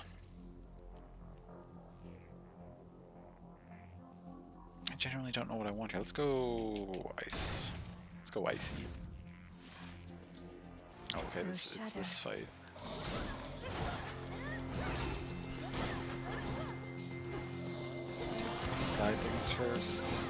I generally don't know what I want here. Let's go ice. Let's go icy. Oh, okay, it's this fight. Side things first.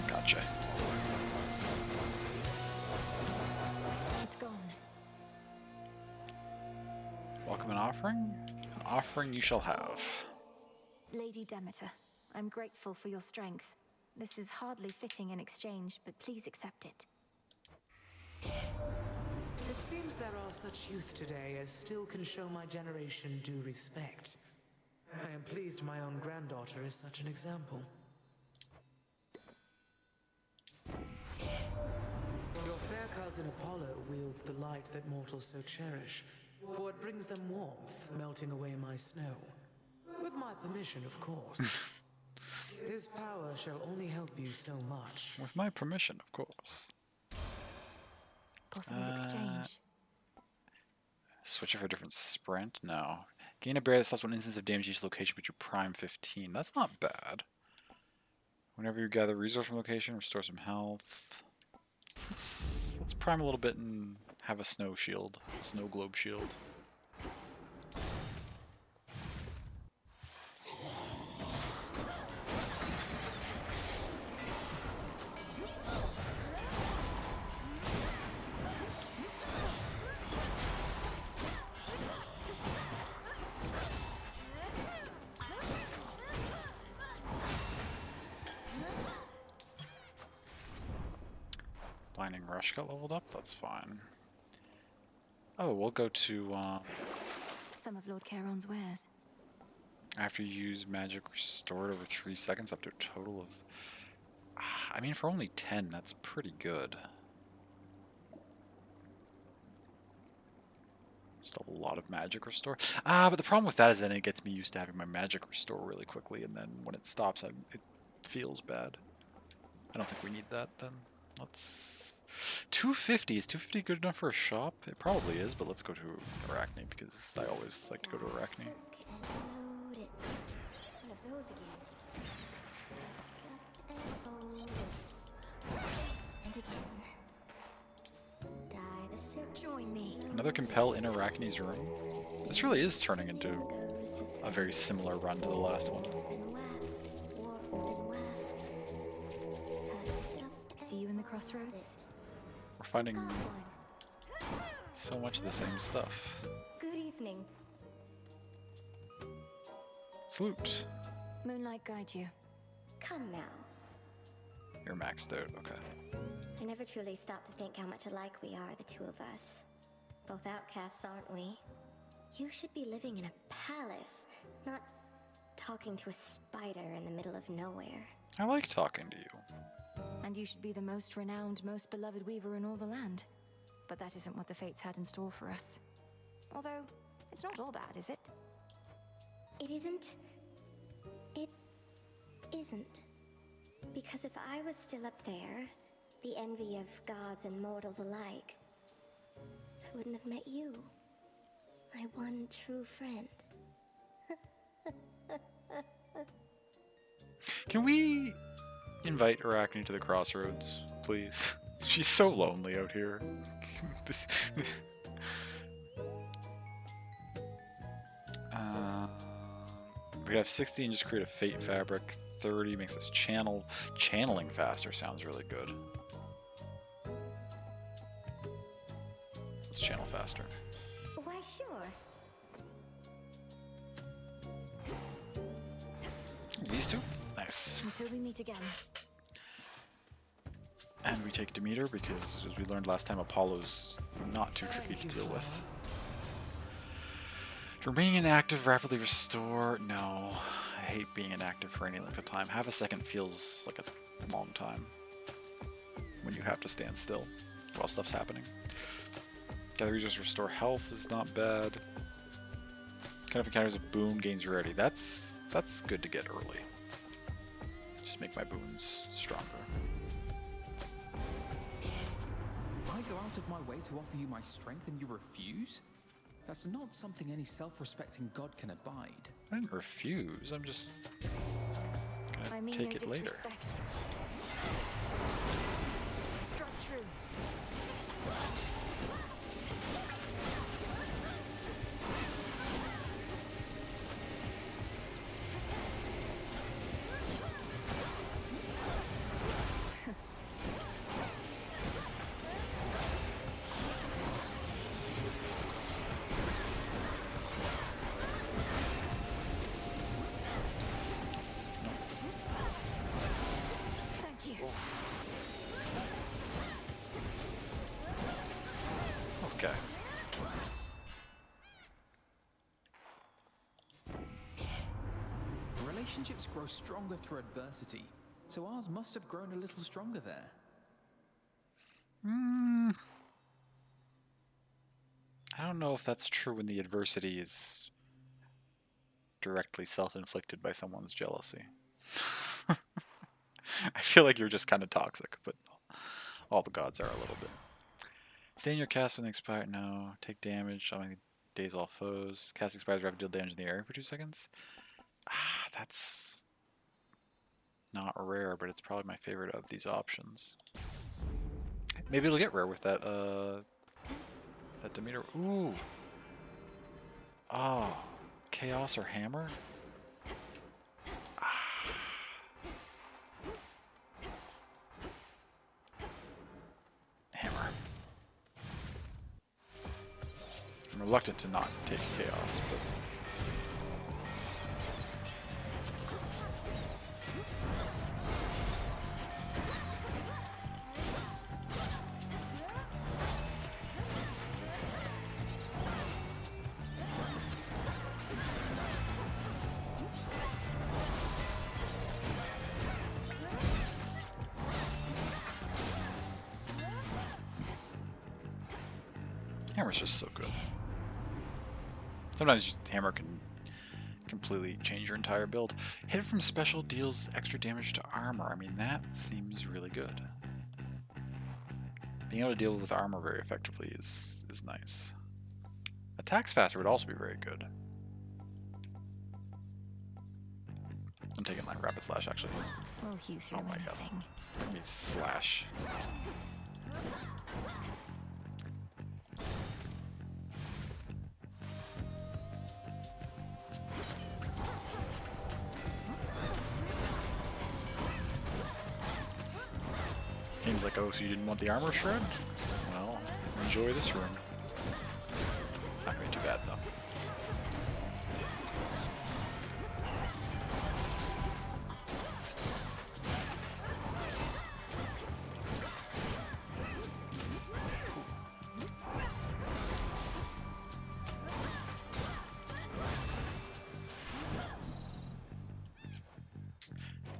Gotcha. It's gone. Welcome an offering? An offering you shall have. Lady Demeter, I'm grateful for your strength. This is hardly fitting in exchange, but please accept it. It seems there are such youth today as still can show my generation due respect. I am pleased my own granddaughter is such an example. Your fair cousin Apollo wields the light that mortals so cherish, for it brings them warmth, melting away my snow. With my permission, of course. His power shall only help you so much. With my permission, of course. Possible exchange. Switch it for a different sprint? No. Gain a bear that stops one instance of damage each location, but you prime 15. That's not bad. Whenever you gather resource from location, restore some health. Let's prime a little bit and have a snow shield. A snow globe shield. Blinding Rush got leveled up, that's fine. Oh, we'll go to, Some of Lord Charon's wares. after you use magic restored over 3 seconds, up to a total of... I mean, for only 10, that's pretty good. Just a lot of magic restore. But the problem with that is then it gets me used to having my magic restore really quickly, and then when it stops, it feels bad. I don't think we need that, then. Let's... 250. Is 250 good enough for a shop? It probably is, but let's go to Arachne, because I always like to go to Arachne. Join me. Another compel in Arachne's room. This really is turning into a very similar run to the last one. See you in the crossroads. We're finding so much of the same stuff. Good evening. Salute. Moonlight guide you. Come now. You're maxed out, okay. I never truly stopped to think how much alike we are, the two of us. Both outcasts, aren't we? You should be living in a palace, not talking to a spider in the middle of nowhere. I like talking to you. And you should be the most renowned, most beloved weaver in all the land. But that isn't what the fates had in store for us. Although, it's not all bad, is it? It isn't. It isn't. Because if I was still up there, the envy of gods and mortals alike, I wouldn't have met you. My one true friend. Can we invite Arachne to the crossroads, please? She's so lonely out here. We have 60 and just create a fate fabric. 30 makes us channeling faster. Sounds really good. Let's channel faster. Why, sure. These two? Nice. Until we meet again. And we take Demeter because, as we learned last time, Apollo's not too tricky to deal with. Remaining inactive, rapidly restore. No, I hate being inactive for any length of time. Half a second feels like a long time when you have to stand still while stuff's happening. Gather just restore health is not bad. Kind of encounters a boon, gains rarity. That's good to get early. Just make my boons stronger. I go out of my way to offer you my strength and you refuse? That's not something any self-respecting god can abide. I didn't refuse. I'm just gonna take it later. Struck true. Okay. Relationships grow stronger through adversity, so ours must have grown a little stronger there. I don't know if that's true when the adversity is directly self-inflicted by someone's jealousy. I feel like you're just kind of toxic, but all the gods are a little bit. Stay in your cast when they expire. No. Take damage. How many days all foes? Cast expires. Rapid deal damage in the area for 2 seconds. Ah, that's not rare, but it's probably my favorite of these options. Maybe it'll get rare with that that Demeter. Ooh. Oh. Chaos or Hammer? Hammer. I'm reluctant to not take Chaos, but... Hammer's just so good. Sometimes Hammer can completely change your entire build. Hit from special deals extra damage to armor. I mean, that seems really good. Being able to deal with armor very effectively is nice. Attacks faster would also be very good. I'm taking like Rapid Slash actually. We'll hew through oh my anything. god. Let me slash. Game's like, oh, so you didn't want the armor shred? Well, enjoy this room. It's not going to be too bad, though.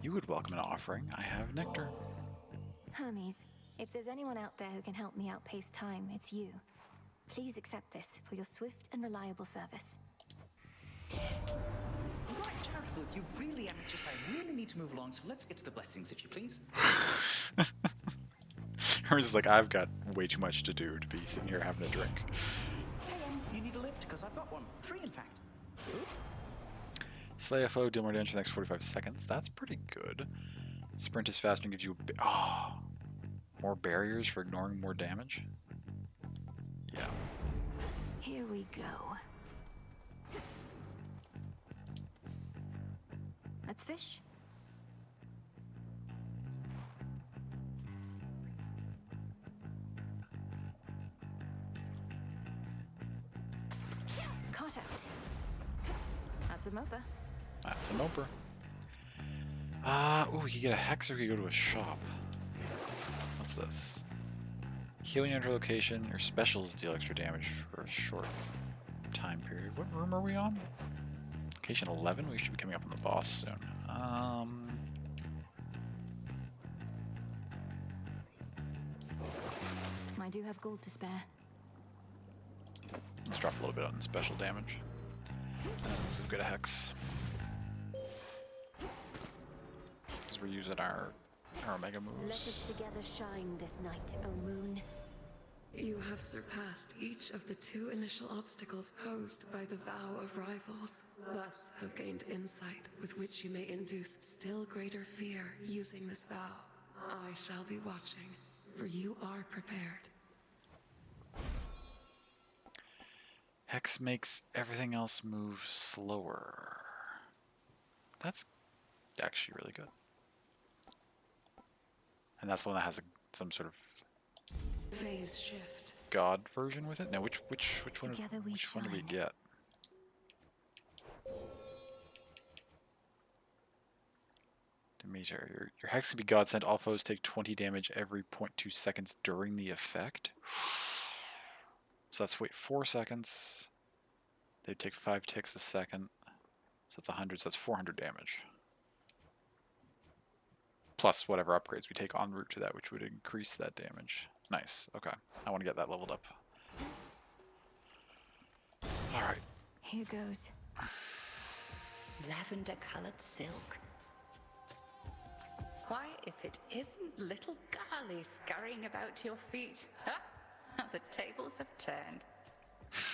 You would welcome an offering. I have nectar. Hermes, if there's anyone out there who can help me outpace time, it's you. Please accept this for your swift and reliable service. Right, Sheriff. Look, you really amateurs. I really need to move along, so let's get to the blessings, if you please. Hers is like, I've got way too much to do to be sitting here having a drink. Hey, you need a lift? Because I've got one. 3, in fact. Oop. Slay a foe, deal more damage for the next 45 seconds. That's pretty good. Sprint is faster and gives you more barriers for ignoring more damage. Yeah. Here we go. Let's fish. Caught out. That's a moper. That's a moper. Ooh, we could get a hex or we could go to a shop. What's this? Heal when you enter a location. Your specials deal extra damage for a short time period. What room are we on? Location 11? We should be coming up on the boss soon. I do have gold to spare. Let's drop a little bit on special damage. And let's go get a hex. Because we're using our Omega moves. Let us together shine this night, O moon. You have surpassed each of the 2 initial obstacles posed by the vow of rivals. Thus have gained insight with which you may induce still greater fear using this vow. I shall be watching, for you are prepared. Hex makes everything else move slower. That's actually really good. And that's the one that has some sort of Phase shift. god version with it? No, which one? Which one do we get? Demeter, your hex can be god sent. All foes take 20 damage every 0.2 seconds during the effect. So that's 4 seconds. They take 5 ticks a second. So that's 100. So that's 400 damage. Plus whatever upgrades we take en route to that, which would increase that damage. Nice. Okay. I want to get that leveled up. Alright. Here goes. Lavender-colored silk. Why, if it isn't little Garly scurrying about your feet? Ha! How the tables have turned.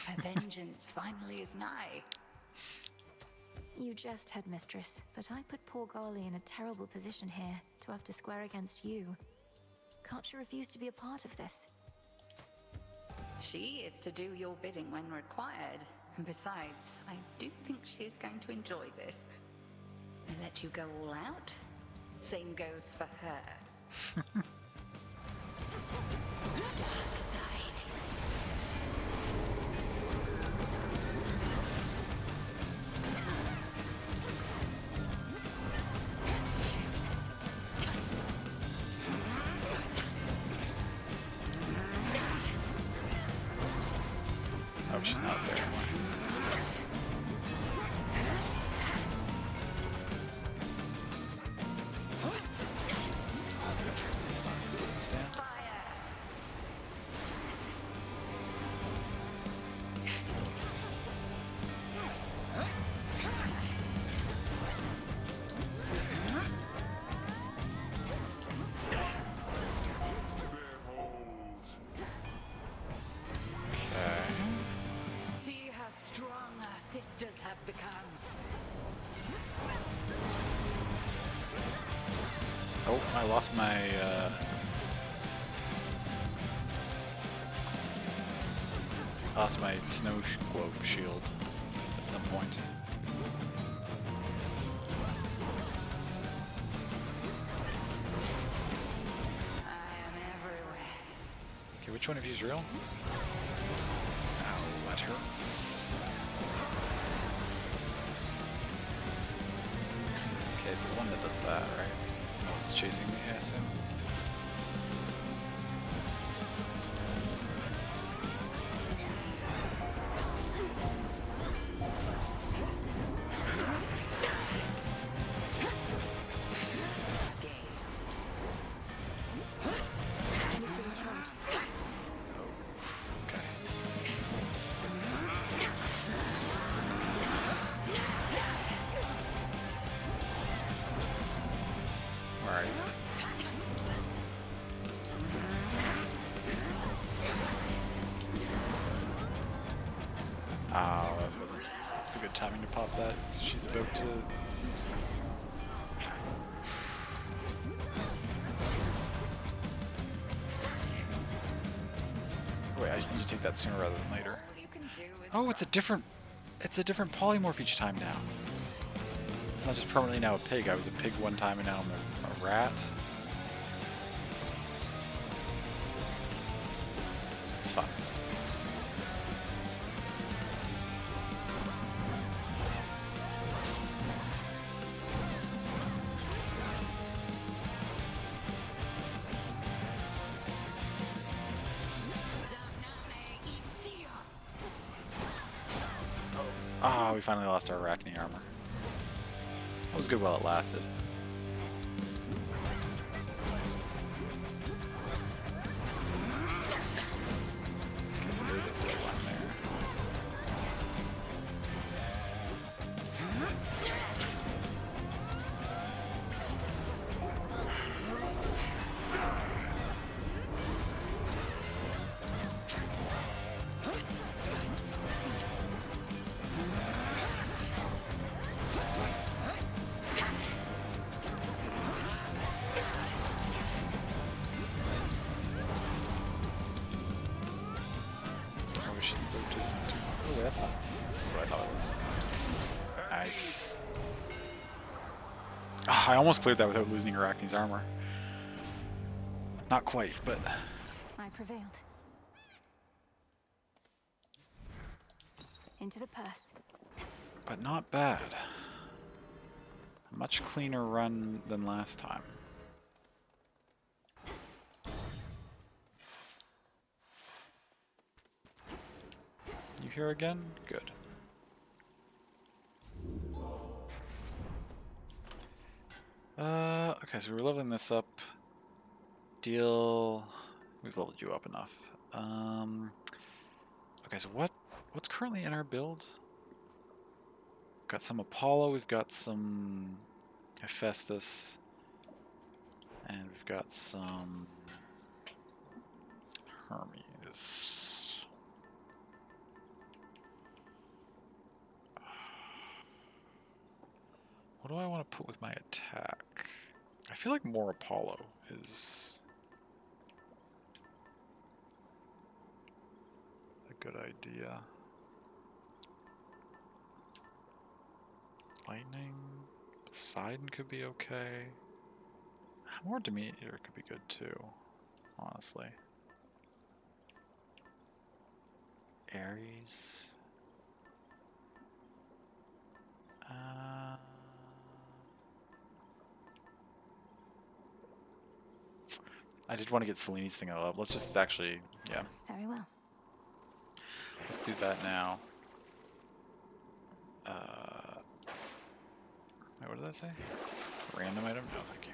Her vengeance finally is nigh. You jest, headmistress, but I put poor Golly in a terrible position here to have to square against you. Can't she refuse to be a part of this? She is to do your bidding when required. And besides, I do think she is going to enjoy this. I let you go all out. Same goes for her. Dark side. Oh, she's not there. It's not a place to stand. See how strong our sisters have become. Oh, I lost my, snow globe shield at some point. I am everywhere. Okay, which one of you is real? Ow, that hurts. Okay, it's the one that does that, right? It's chasing me, I assume. I need to recharge. Okay. Oh, that wasn't a good timing to pop that. She's about to... Wait, I need to take that sooner rather than later. Oh, it's a different polymorph each time now. It's not just permanently now a pig. I was a pig one time and now I'm a rat. It's fun. Ah, we finally lost our Arachne armor. That was good while it lasted. Get rid of the one there. Oh, that's not what I thought it was. Nice. Oh, I almost cleared that without losing Arachne's armor. Not quite, but... I prevailed. Into the purse. But not bad. A much cleaner run than last time. You here again? Good. Okay, so we're leveling this up. Deal... We've leveled you up enough. Okay, so what's currently in our build? Got some Apollo, we've got some Hephaestus, and we've got some Hermes. What do I want to put with my attack? I feel like more Apollo is a good idea. Lightning, Poseidon could be okay. More Demeter could be good too, honestly. Ares. I did want to get Selene's thing up. Let's just actually, yeah. Very well. Let's do that now. What did that say? Random item? No, thank you.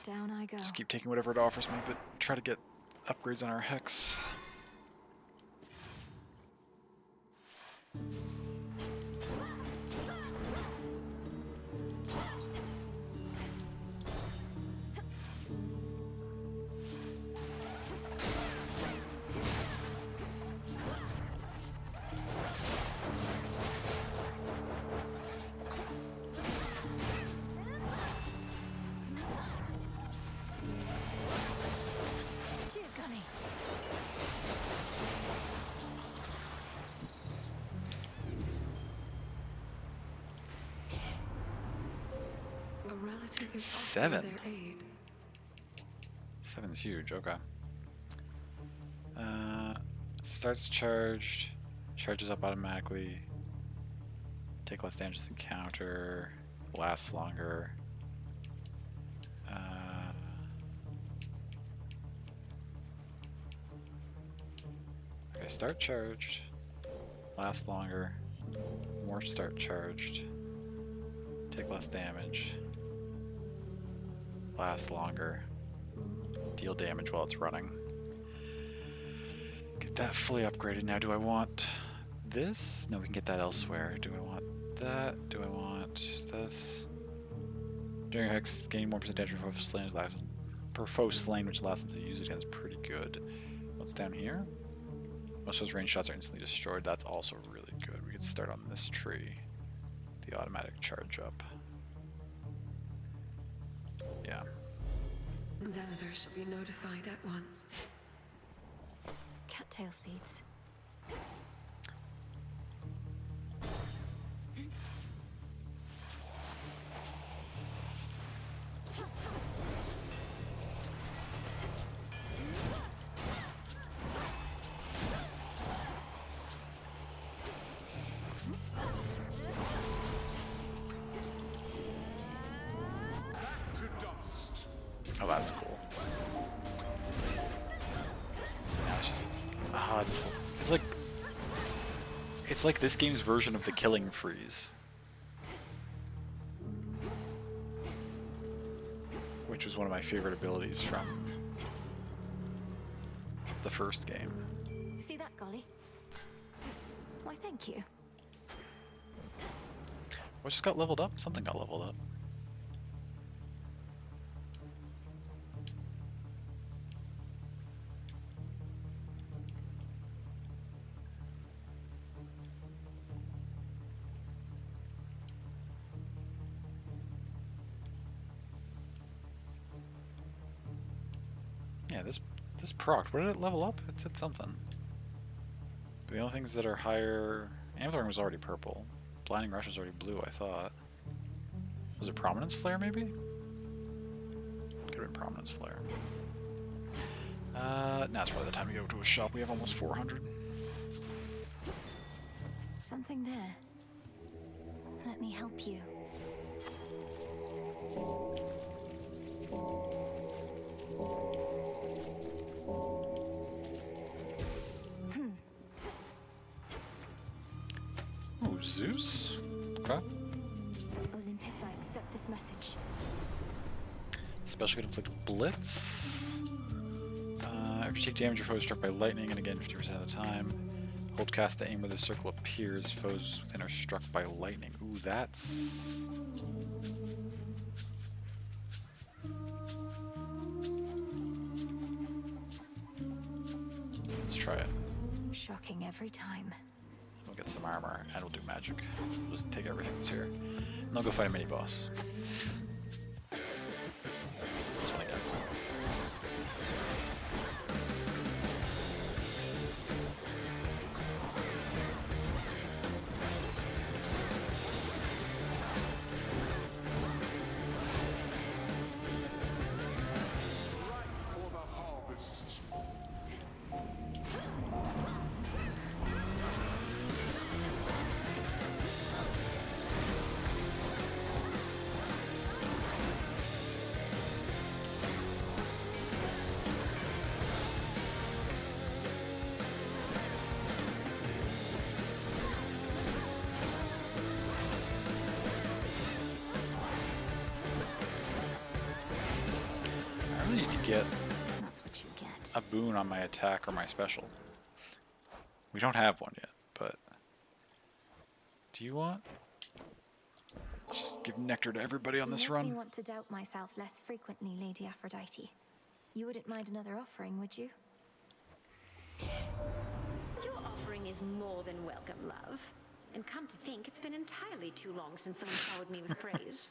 Down I go. Just keep taking whatever it offers me, but try to get upgrades on our Hex. Seven. 7's huge, okay. Starts charged, charges up automatically, take less damage to encounter, lasts longer. Okay, start charged, last longer, more start charged, take less damage. Last longer. Deal damage while it's running. Get that fully upgraded. Now, do I want this? No, we can get that elsewhere. Do I want that? Do I want this? During your hex, gain 1% damage per foe slain, which lasts until you use it again, is pretty good. What's down here? Most of those range shots are instantly destroyed. That's also really good. We could start on this tree. The automatic charge up. Yeah. Denethor shall be notified at once. Cattail seeds. Oh, that's cool. Now it's just, it's like this game's version of the killing freeze, which was one of my favorite abilities from the first game. See that, Golly? Why, thank you. What just got leveled up? Something got leveled up. Yeah, this proc, what did it level up? It said something. But the only things that are higher... Amblering was already purple. Blinding Rush was already blue, I thought. Was it Prominence Flare, maybe? Could have been Prominence Flare. Now it's probably the time to go to a shop. We have almost 400. Something there. Let me help you. Oh, Zeus? Okay. Olympus, I accept this message. Special could inflict Blitz. After you take damage, your foe is struck by lightning, and again 50% of the time. Hold cast to aim where the circle appears. Foes within are struck by lightning. Ooh, that's... Let's try it. Shocking every time. We'll get some armor, and we'll do magic. We'll just take everything that's here. And I'll go fight a mini-boss. What's this one again? I really need to get That's what you get. a boon on my attack or my special. We don't have one yet, but... Do you want? Let's just give nectar to everybody on this You make me run. want to doubt myself less frequently, Lady Aphrodite. You wouldn't mind another offering, would you? Your offering is more than welcome, love. And come to think, it's been entirely too long since someone showered me with praise.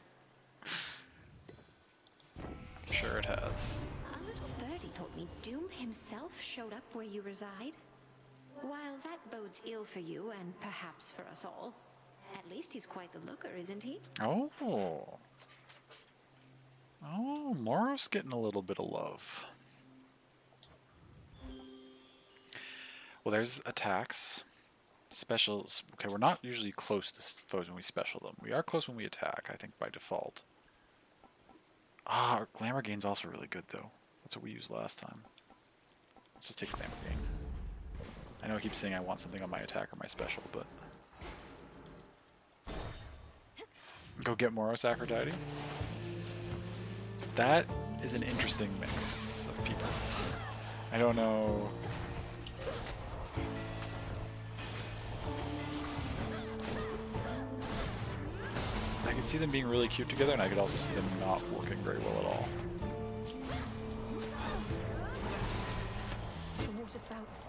Sure it has. A little birdie told me Doom himself showed up where you reside. While that bodes ill for you, and perhaps for us all, at least he's quite the looker, isn't he? Oh. Oh, Moros getting a little bit of love. Well, there's attacks. Specials. Okay, we're not usually close to foes when we special them. We are close when we attack, I think, by default. Ah, our Glamour Gain's also really good, though. That's what we used last time. Let's just take Glamour Gain. I know I keep saying I want something on my attack or my special, but... Go get Moros Aphrodite. That is an interesting mix of people. I don't know... Like, could see them being really cute together, and I could also see them not working very well at all. The water spouts.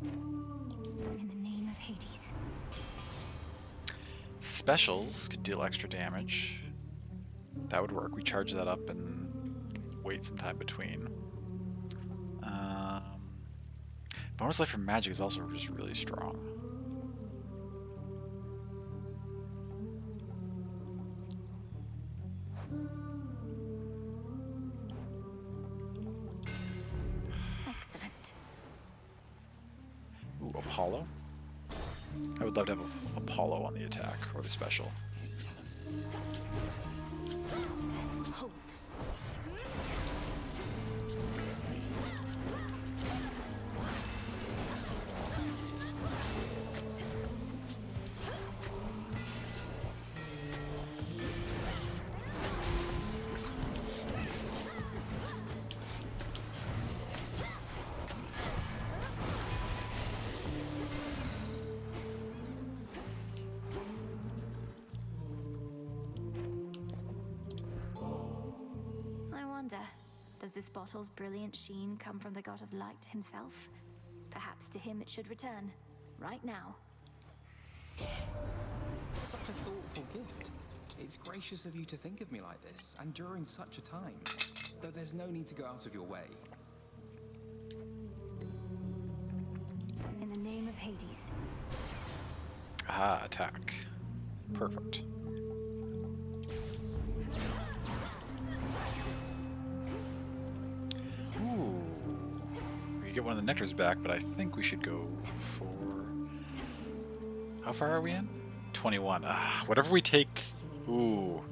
In the name of Hades. Specials could deal extra damage. That would work. We charge that up and wait some time between. Bonus life from magic is also just really strong. Excellent. Ooh, Apollo. I would love to have Apollo on the attack or the special. Hold. Does this bottle's brilliant sheen come from the god of light himself? Perhaps to him it should return, right now. Such a thoughtful gift. It's gracious of you to think of me like this, and during such a time. Though there's no need to go out of your way. In the name of Hades. Ah, attack. Perfect. Ooh. We could get one of the nectars back, but I think we should go for... How far are we in? 21. Whatever we take... Ooh.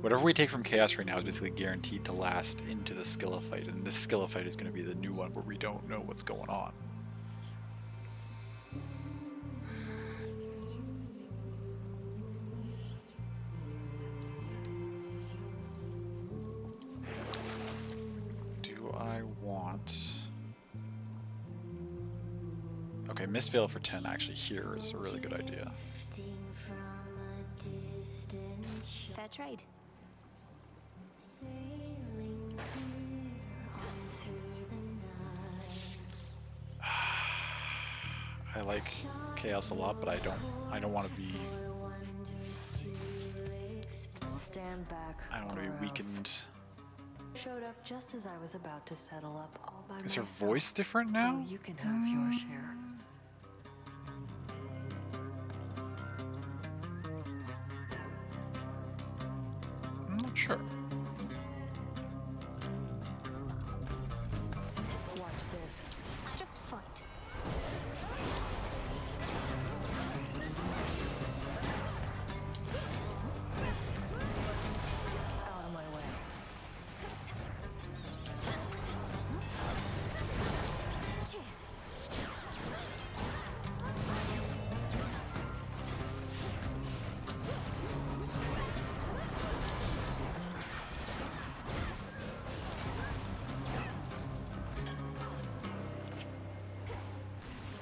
Whatever we take from Chaos right now is basically guaranteed to last into the Skilla fight, and this Skilla fight is going to be the new one where we don't know what's going on. Do I want... Okay, Mistveil for 10 actually here is a really good idea. Fair trade. I like Chaos a lot, but I don't want to be... Stand back. I don't want to be weakened. Showed up just as I was about to settle up all by Is her myself. voice different now? Oh, you can have your share. I'm not sure. Watch this. Just fight. Out of my way. Cheers.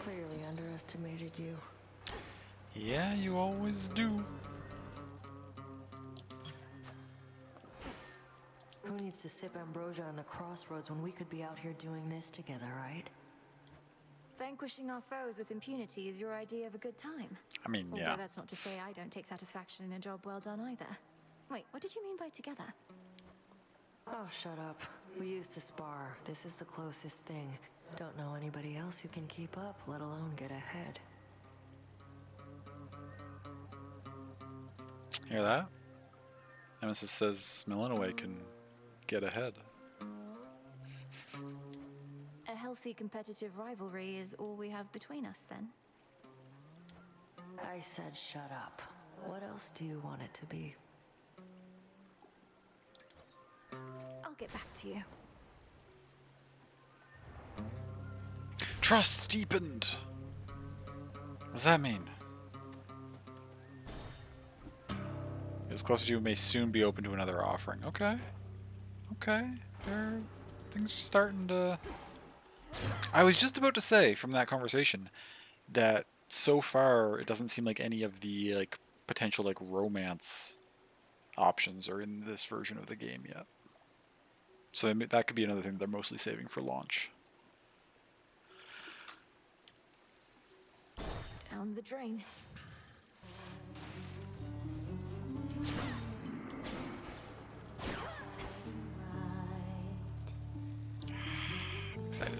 Clearly underestimated you. Yeah, you always do. Who needs to sip ambrosia on the crossroads when we could be out here doing this together, right? Vanquishing our foes with impunity is your idea of a good time. I mean, Although yeah. that's not to say I don't take satisfaction in a job well done either. Wait, what did you mean by together? Oh, shut up. We used to spar. This is the closest thing. Don't know anybody else who can keep up, let alone get ahead. Hear that? Nemesis says Melinaway can get ahead. A healthy competitive rivalry is all we have between us, then? I said shut up. What else do you want it to be? I'll get back to you. Trust deepened! What does that mean? As close as you may soon be open to another offering. Okay. Okay. Things are starting to... I was just about to say from that conversation that so far it doesn't seem like any of the like potential like romance options are in this version of the game yet. So that could be another thing they're mostly saving for launch. Down the drain. Excited.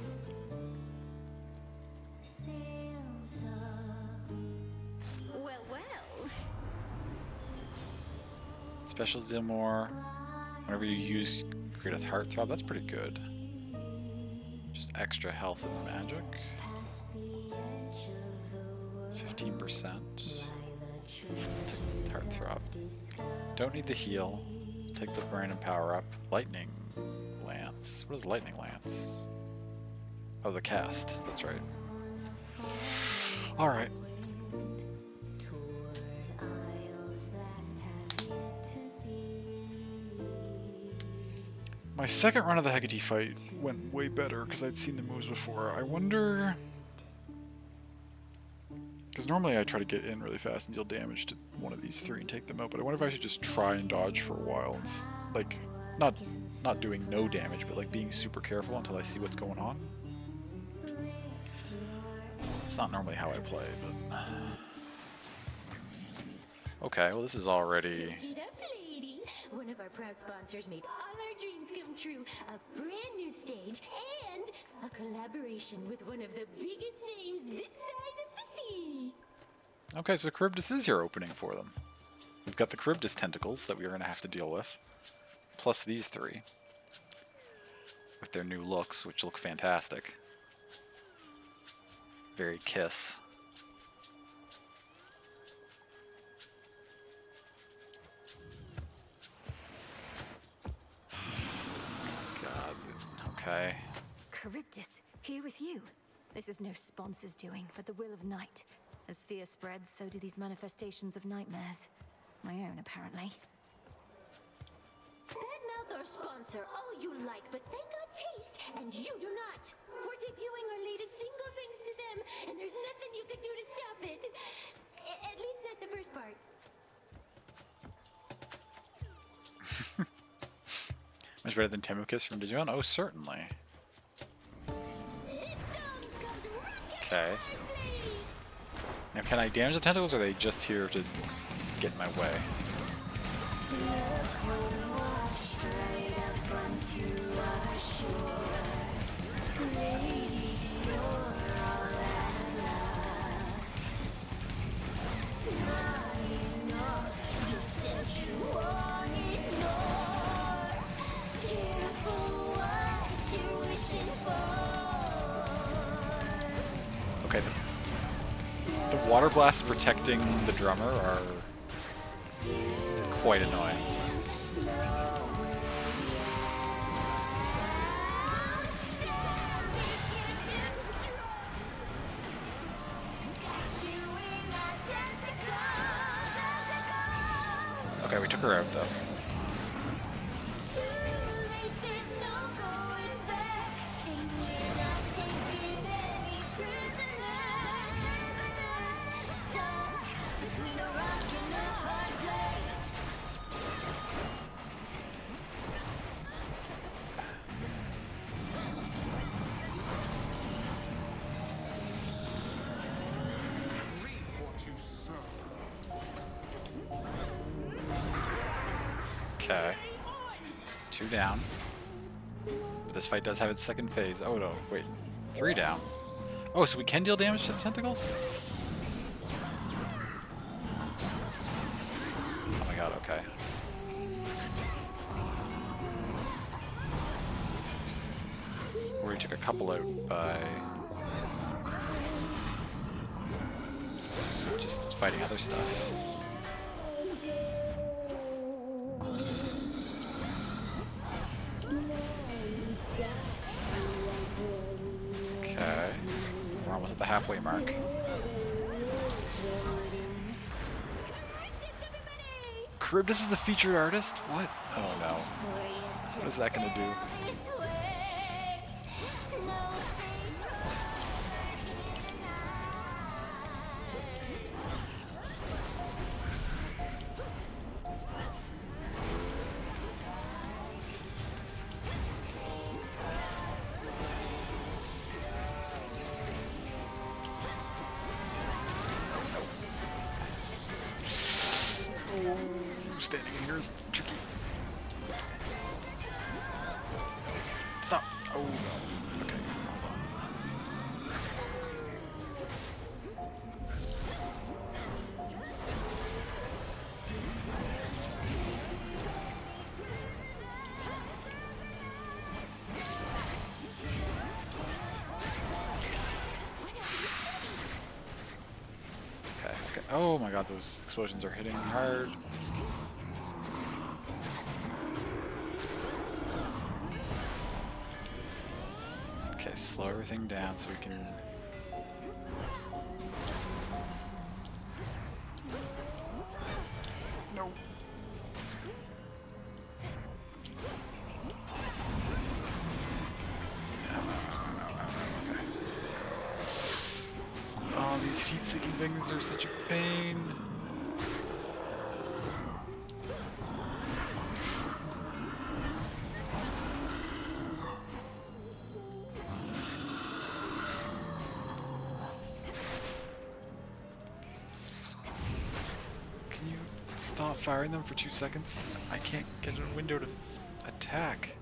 Well. Specials deal more. Whenever you use create a heartthrob, that's pretty good. Just extra health and magic. 15%. Take the heartthrob. Don't need the heal. Take the random power up. Lightning lance. What is lightning lance? Oh, the cast. That's right. All right. My second run of the Hecate fight went way better because I'd seen the moves before. I wonder... Because normally I try to get in really fast and deal damage to one of these three and take them out, but I wonder if I should just try and dodge for a while. And like, not doing no damage, but like being super careful until I see what's going on. It's not normally how I play, but... Okay, well this is already... Check it up, lady. One of our proud sponsors made all our dreams come true. A brand new stage and a collaboration with one of the biggest names this side of the sea. Okay, so Charybdis is here opening for them. We've got the Charybdis tentacles that we are going to have to deal with. Plus these three. With their new looks, which look fantastic. Very Kiss. God, okay. Charybdis, here with you. This is no sponsor's doing, but the will of night. As fear spreads, so do these manifestations of nightmares. My own, apparently. Badmouth our sponsor all you like, but they got taste, and you do not. We're debuting our latest single thanks to them, and there's nothing you can do to stop it. At least not the first part. Much better than Temucus from Digimon? Oh, certainly. Okay. Now, can I damage the tentacles, or are they just here to get in my way? Okay, the water blasts protecting the drummer are quite annoying. Okay, we took her out though. Okay. 2 down. But this fight does have its second phase. Oh no, wait. 3 down. Oh, so we can deal damage to the tentacles? Oh my god, okay. We took a couple out by just fighting other stuff. Okay. We're almost at the halfway mark. Charybdis is the featured artist? What? Oh no. What is that gonna do? standing in here is tricky. Stop. Oh. Okay. Hold on. Okay. Oh my god, those explosions are hitting hard. Okay, slow everything down so we can... No. Oh, these heat-seeking things are such a pain. Can you stop firing them for 2 seconds? I can't get a window to attack.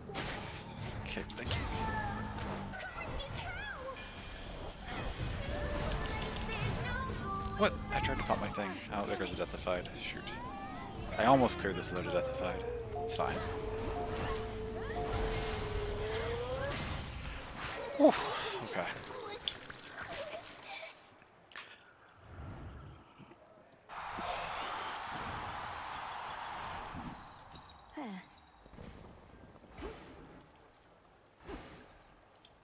Okay, thank you. What? I tried to pop my thing. Oh, there goes the Deathified. Shoot. I almost cleared this without a Deathified. It's fine. Whew. Okay.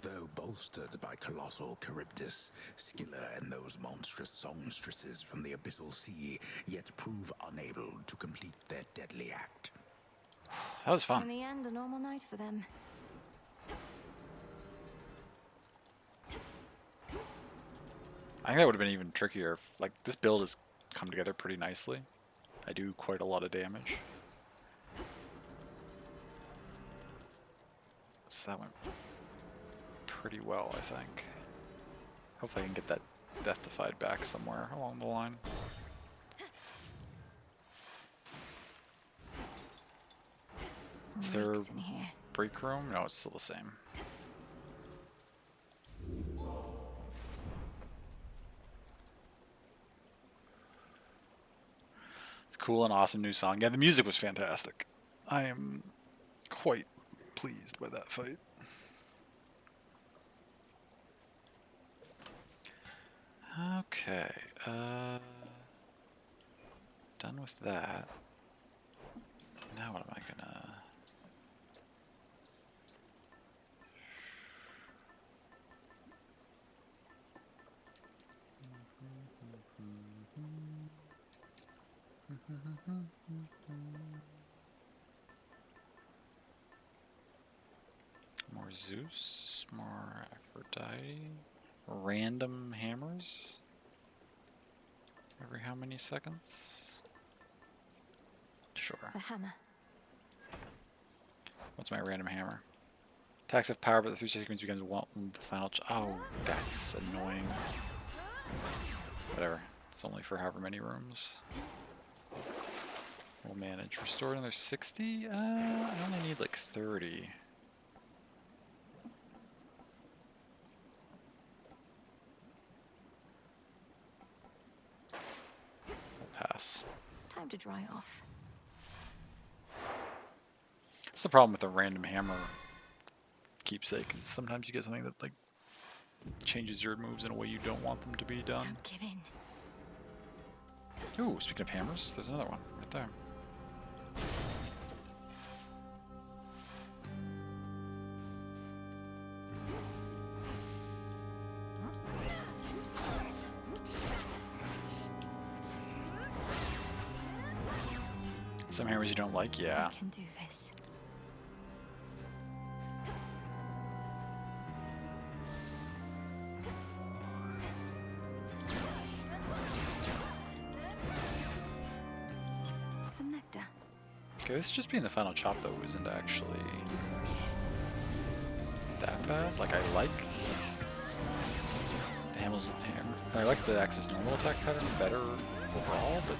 Though bolstered by colossal Charybdis, Scylla and those monstrous songstresses from the abyssal sea yet prove unable to complete their deadly act. That was fun. In the end, a normal night for them. I think that would have been even trickier. If, like, this build has come together pretty nicely. I do quite a lot of damage. So that went pretty well, I think. Hopefully I can get that Death-Defied back somewhere along the line. Is there a break room? No, it's still the same. It's cool and awesome new song. Yeah, the music was fantastic. I am quite pleased by that fight. Okay, done with that. Now what am I gonna... More Zeus, more Aphrodite, random hammers every how many seconds? Sure. The hammer. What's my random hammer? Attacks have power, but the 3 seconds becomes one the final. Oh, that's annoying. Whatever. It's only for however many rooms. We'll manage. Restore another 60? I only need like 30. We'll pass. Time to dry off. That's the problem with the random hammer keepsake, is sometimes you get something that like changes your moves in a way you don't want them to be done. Don't give in. Ooh, speaking of hammers, there's another one right there. Some hammers you don't like, yeah. I can do this. Some nectar. Okay, this just being the final chop though isn't actually that bad. Like I like the hammer. I like the Axis normal attack pattern better overall, but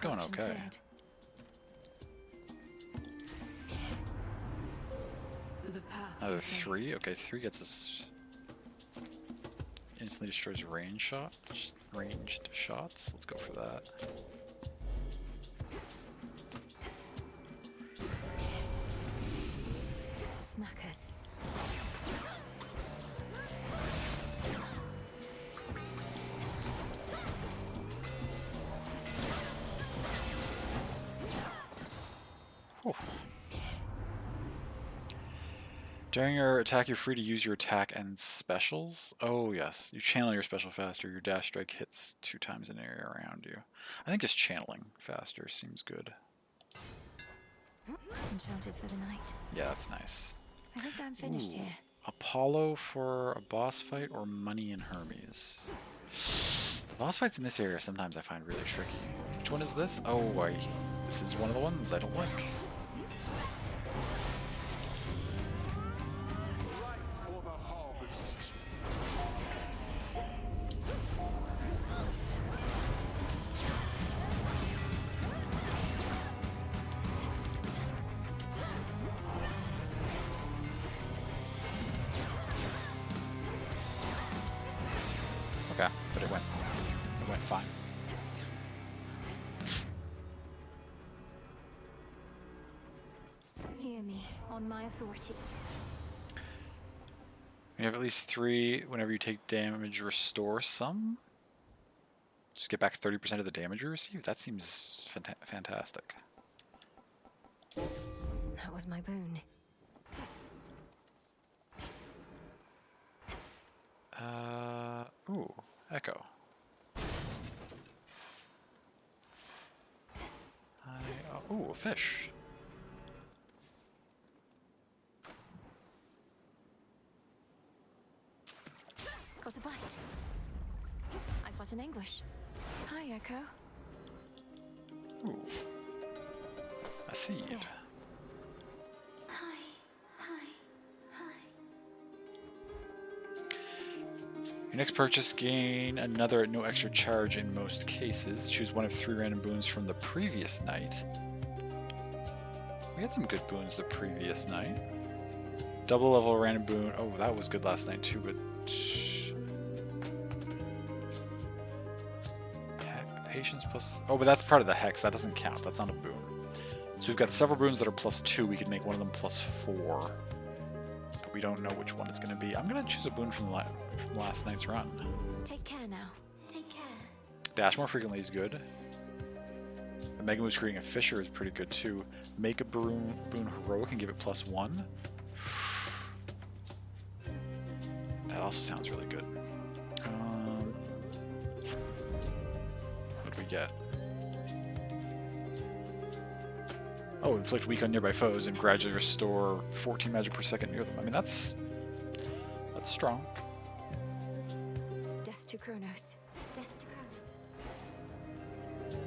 going Option okay. cleared. The path Another you face. 3. Okay, 3 gets us. Instantly destroys ranged shots. Let's go for that. Smackers. Oof. During your attack, you're free to use your attack and specials. Oh, yes. You channel your special faster. Your dash strike hits 2 times an area around you. I think just channeling faster seems good. Enchanted for the night. Yeah, that's nice. I think I'm finished Ooh. here. Apollo for a boss fight or money in Hermes? The boss fights in this area sometimes I find really tricky. Which one is this? Oh, this is one of the ones I don't like. Okay, but it went fine. Hear me, on my authority. You have at least 3. Whenever you take damage, restore some. Just get back 30% of the damage you receive. That seems fantastic. That was my boon. Ooh, Echo. Ooh, a fish. Got a bite. I've got an anguish. Hi, Echo. Ooh. A seed. There. Hi, hi, hi. Your next purchase, gain another at no extra charge in most cases. Choose one of 3 random boons from the previous night. We had some good boons the previous night. Double level random boon. Oh, that was good last night too, but... Patience plus... Oh, but that's part of the hex. That doesn't count. That's not a boon. So we've got several boons that are +2. We could make one of them +4. But we don't know which one it's going to be. I'm going to choose a boon from last night's run. Take care now. Take care. Dash more frequently is good. The Mega Move's creating a Fisher is pretty good too. Make a boon heroic and give it +1. That also sounds really good. What do we get? Oh, inflict weak on nearby foes and gradually restore 14 magic per second near them. I mean, that's strong. Death to Kronos. Death to Kronos.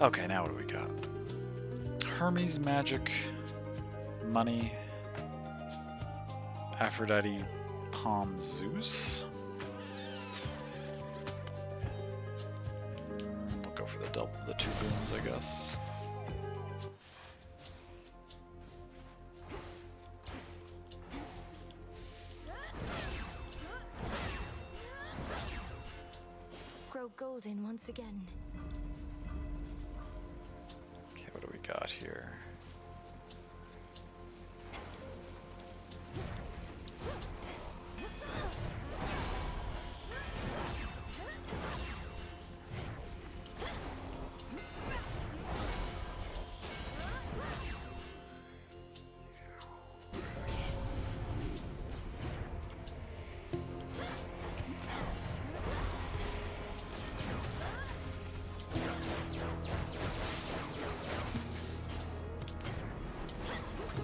Okay, now what do we got? Hermes magic, money, Aphrodite, Palm Zeus. We'll go for the 2 boons, I guess. Grow golden once again. Okay, what do we got here?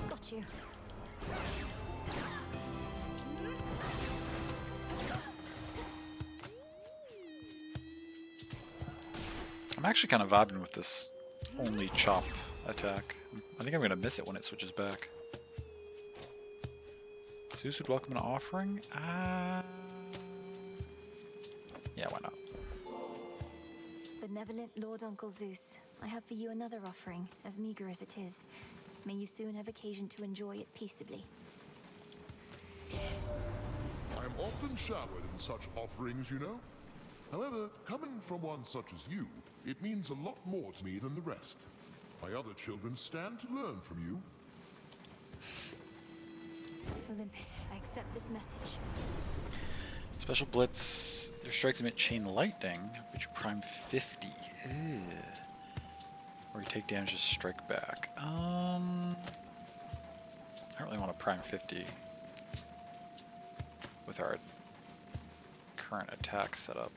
Got you. I'm actually kind of vibing with this only chop attack. I think I'm going to miss it when it switches back. Zeus would welcome an offering? Yeah, why not? Benevolent Lord Uncle Zeus, I have for you another offering, as meager as it is. May you soon have occasion to enjoy it peaceably. I'm often showered in such offerings, you know. However, coming from one such as you, it means a lot more to me than the rest. My other children stand to learn from you. Olympus, I accept this message. Special Blitz. Your strikes emit chain lightning, which you prime 50. Ew. Or you take damage to strike back. I don't really want to prime 50 with our current attack setup.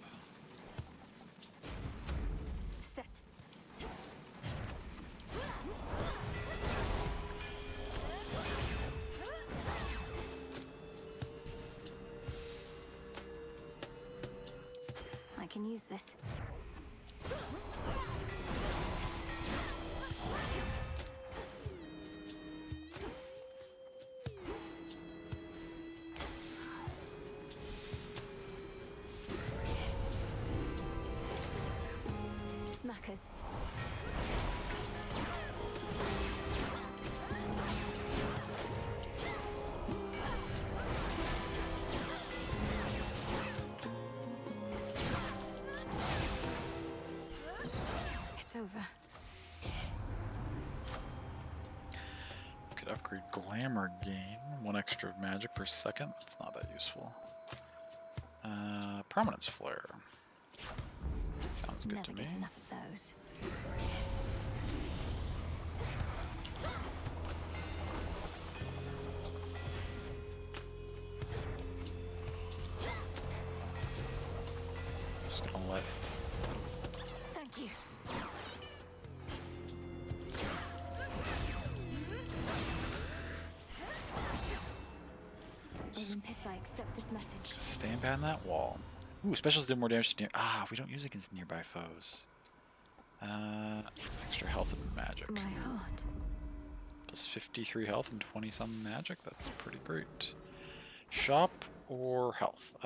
Set. I can use this. Smackers. It's over. Could upgrade Glamour Gain. 1 extra of magic per second. That's not that useful. Prominence Flare. Sounds good Never to me. get enough of those. Just gonna let. Thank you. Olympus, I accept this message. Stand behind that wall. Ooh, specials did more damage to near. We don't use it against nearby foes. Extra health and magic. My heart. Plus 53 health and 20 some magic. That's pretty great. Shop or health?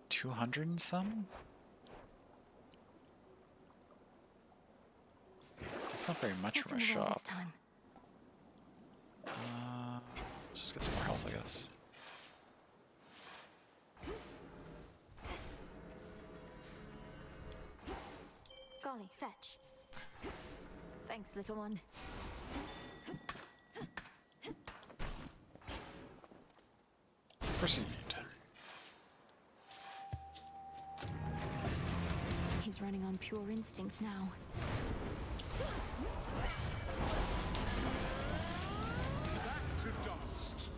200 and some? That's not very much from a shop. Let's just get some more health, I guess. Golly, fetch. Thanks, little one. Proceed. He's running on pure instinct now. Back to dust.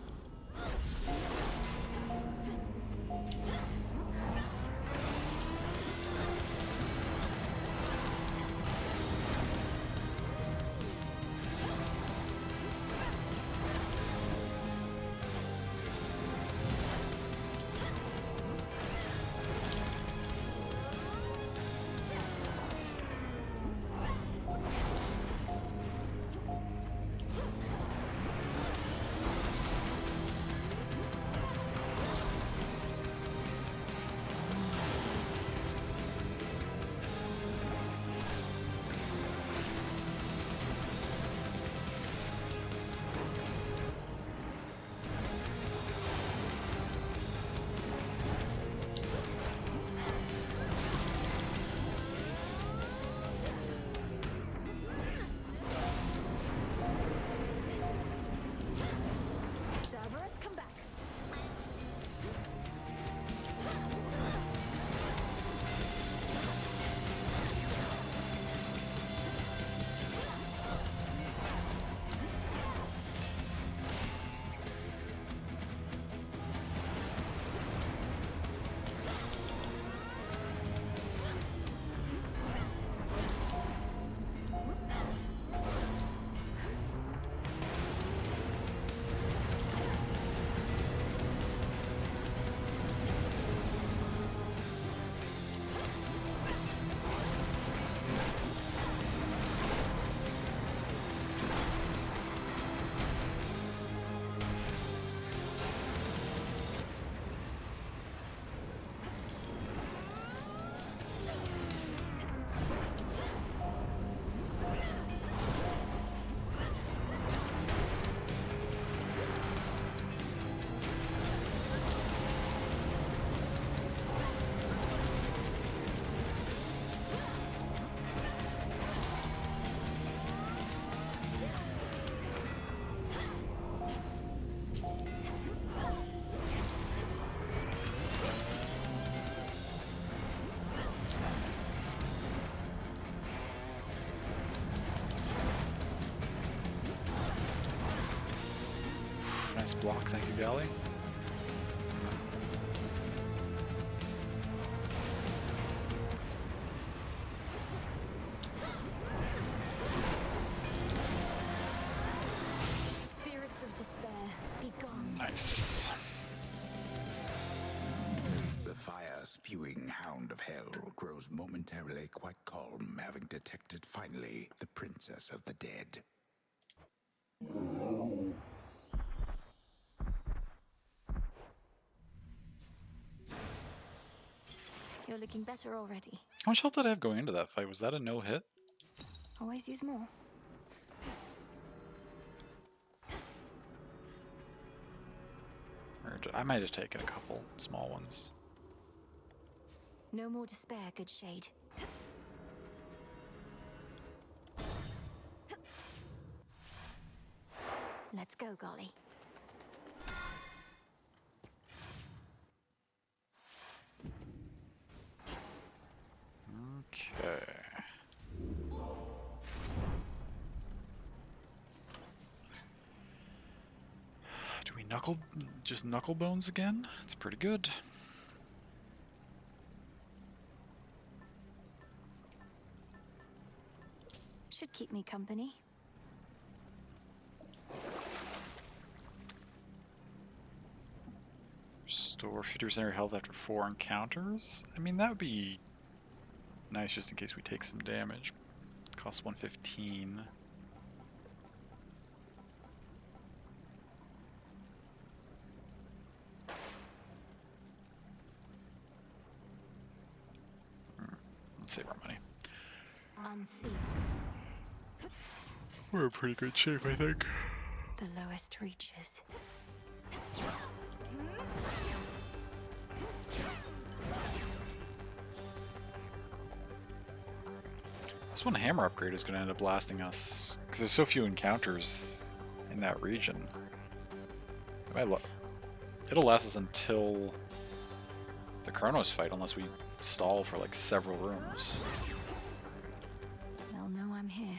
Nice block, thank you, Gally. Spirits of despair, be gone. Nice. The fire-spewing hound of hell grows momentarily quite calm, having detected finally the princess of the dead. You're looking better already. How much health did I have going into that fight? Was that a no-hit? Always use more. Or I might have taken a couple small ones. No more despair, good shade. Let's go, Golly. Okay. Do we just knuckle bones again? It's pretty good. Should keep me company. Restore 50% of your health after 4 encounters. I mean, that would be nice just in case we take some damage. Costs 115. Let's save our money. Unseen. We're in pretty good shape, I think. The lowest reaches. This one hammer upgrade is going to end up lasting us, because there's so few encounters in that region. It'll last us until the Kronos fight, unless we stall for like several rooms. They'll know I'm here.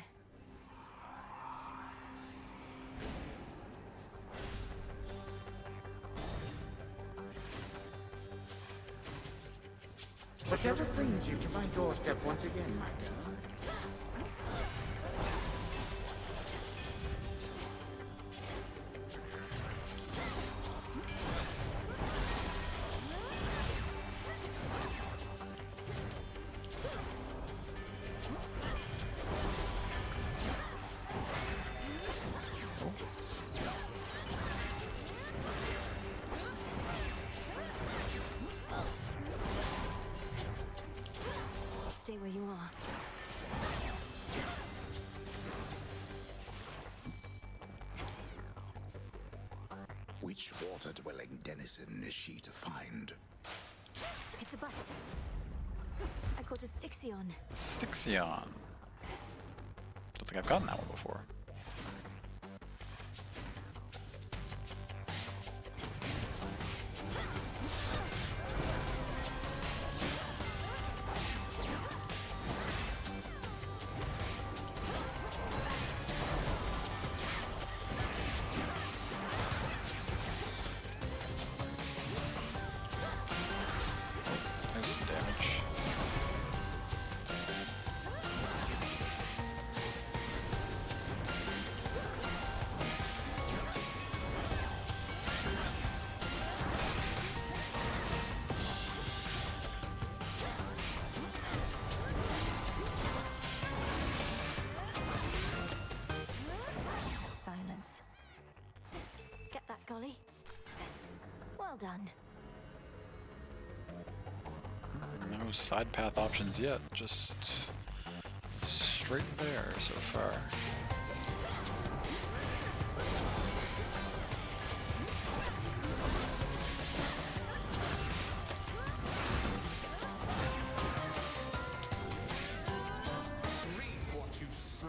Whatever brings you to my doorstep once again, my girl? Stay where you are. Which water-dwelling denizen is she to find? It's a bite. I caught a Styxion. Styxion. Don't think I've gotten that one before. There's some damage. Silence. Get that, Golly. Well done. No side path options yet, just straight there so far. Reap what you sow.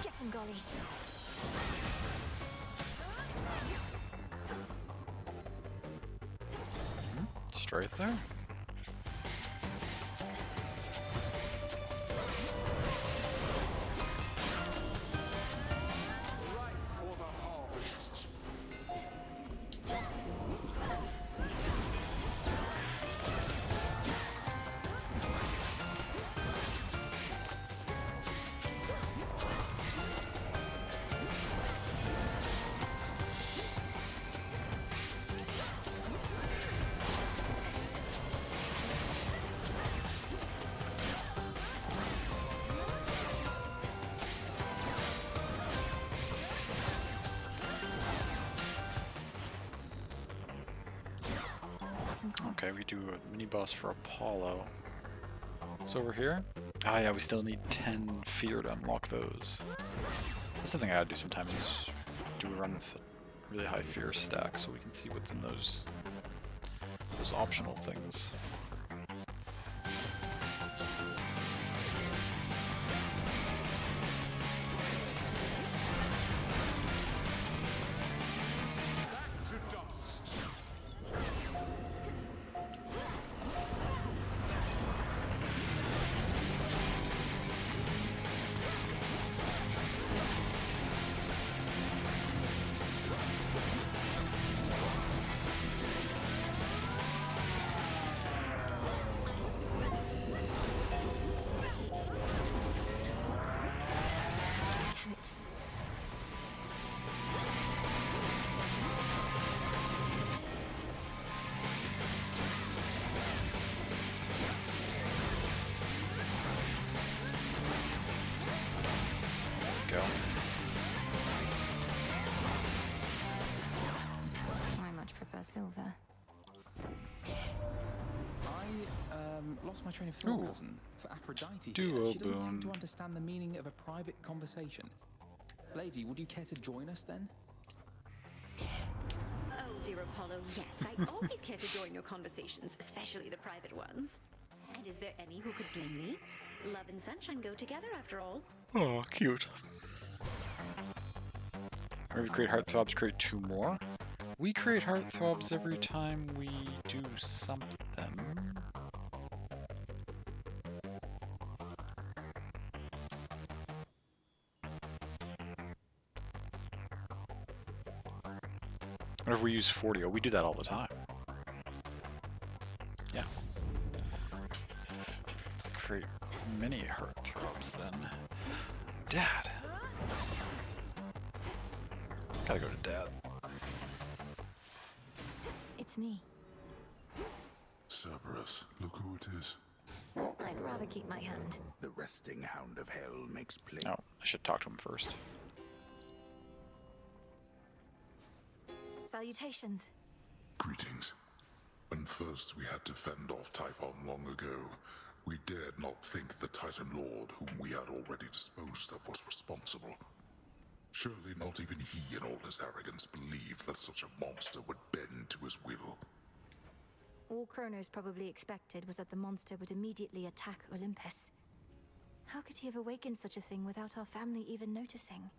Get him, Golly. Straight there. some coins. Okay, we do a mini boss for Apollo. It's over here. Ah, yeah, we still need 10 fear to unlock those. That's something I gotta do sometime, is do a run with a really high fear stack so we can see what's in those optional things. Damn it. Go. I much prefer silver. I lost my train of thought, Ooh. cousin. For Aphrodite Duo here, she doesn't seem to boon. understand the meaning of a private conversation. Lady, would you care to join us then? Oh, dear Apollo, yes, I always care to join your conversations, especially the private ones. And is there any who could blame me? Love and sunshine go together, after all. Oh, cute. Or we create heartthrobs, create 2 more. We create heartthrobs every time we do something. What if we use 40? Oh, we do that all the time. Yeah. Create many heartthrobs then. Dad! Gotta go to Dad. It's me. Cerberus, look who it is. I'd rather keep my hand. The resting hound of hell makes plain. No, I should talk to him first. Salutations. Greetings. When first we had to fend off Typhon long ago, we dared not think the Titan Lord, whom we had already disposed of, was responsible. Surely not even he, in all his arrogance, believed that such a monster would bend to his will. All Kronos probably expected was that the monster would immediately attack Olympus. How could he have awakened such a thing without our family even noticing?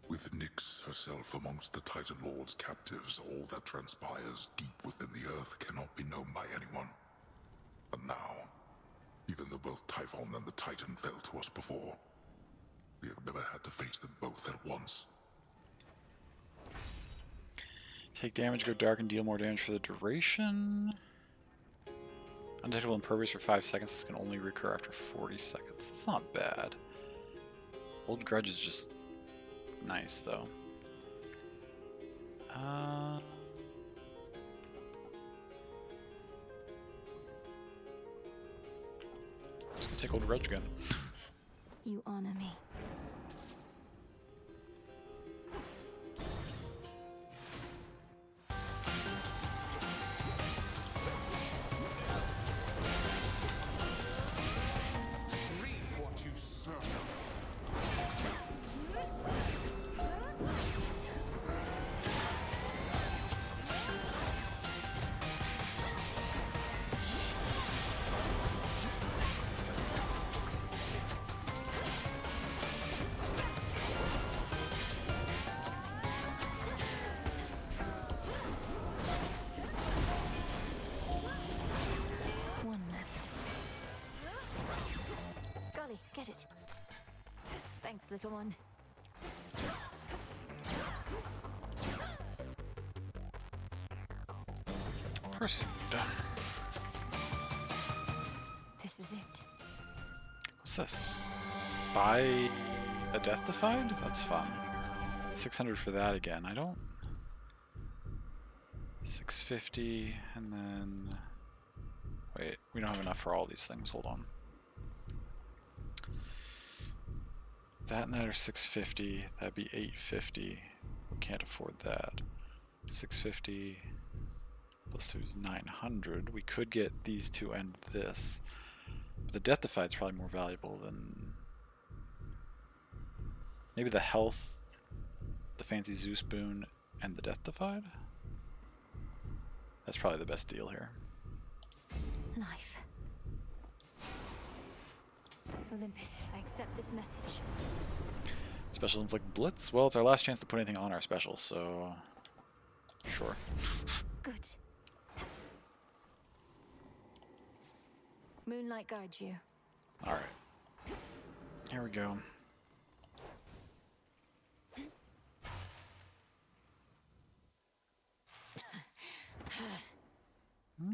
With Nyx herself amongst the Titan Lord's captives, all that transpires deep within the earth cannot be known by anyone. And now, even though both Typhon and the Titan fell to us before, we have never had to face them both at once. Take damage, go dark, and deal more damage for the duration. Undetectable impervious for 5 seconds. This can only recur after 40 seconds. That's not bad. Old Grudge is just nice, though. Just gonna take Old Grudge again. You honor me. Read what you sow. One left. Golly, get it. Thanks, little one. Proceed. This is it. What's this? Buy a Death Defied? That's fun. 600 for that again. I don't... 650, and then... Wait, we don't have enough for all these things. Hold on. That and that are 650. That'd be 850. Can't afford that. 650 plus regardless, who's 900. We could get these two and this. But the Death Defy is probably more valuable than... maybe the Health, the Fancy Zeus Boon, and the Death Defied? That's probably the best deal here. Life. Olympus, I accept this message. Special ones like Blitz? Well, it's our last chance to put anything on our special, so... sure. Good. Moonlight guides you. Alright. Here we go.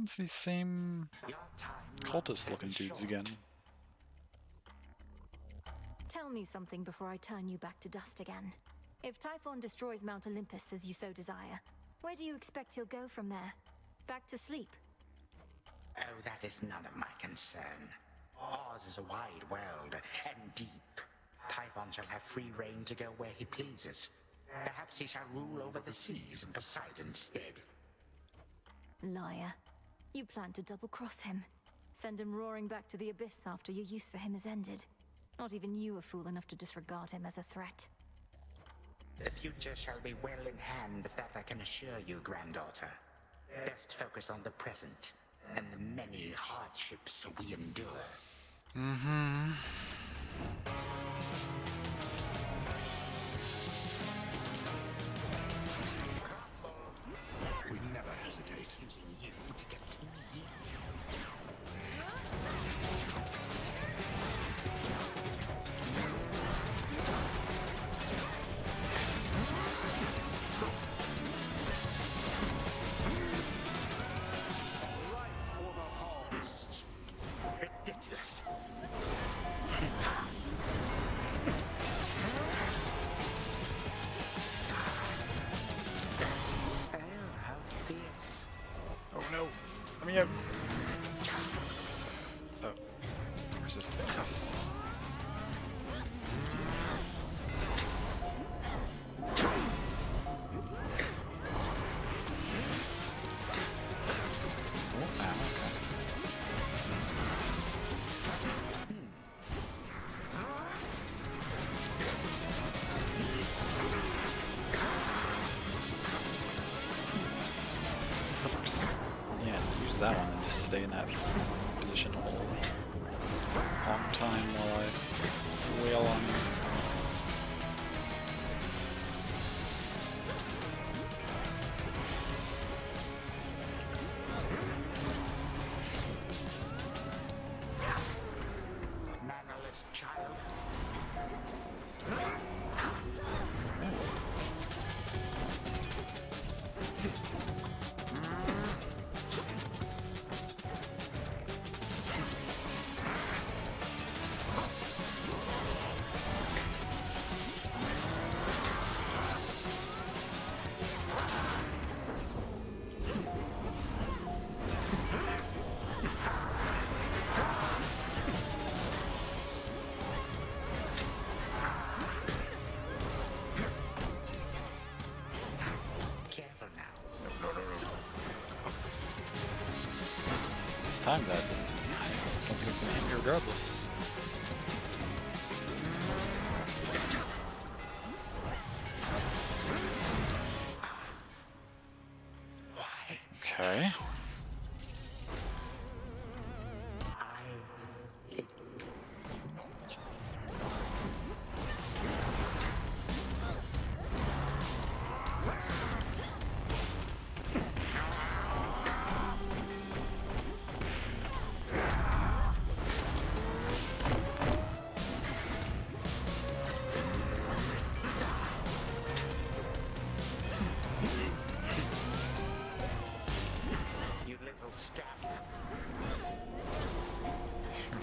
It's these same cultist-looking dudes again. Tell me something before I turn you back to dust again. If Typhon destroys Mount Olympus as you so desire, where do you expect he'll go from there? Back to sleep? Oh, that is none of my concern. Ours is a wide world, and deep. Typhon shall have free reign to go where he pleases. Perhaps he shall rule over the seas in Poseidon's stead. Liar. You plan to double-cross him. Send him roaring back to the abyss after your use for him is ended. Not even you are fool enough to disregard him as a threat. The future shall be well in hand, that I can assure you, granddaughter. Best focus on the present, and the many hardships we endure. Mm-hmm. We never hesitate. Using you to get to me. Ridiculous. Oh no! Let me out! Oh. Resist this. That one and just stay in that position a whole long time while I wail on you. Mannerless child. Time that I don't think it's going to hit me regardless. Okay.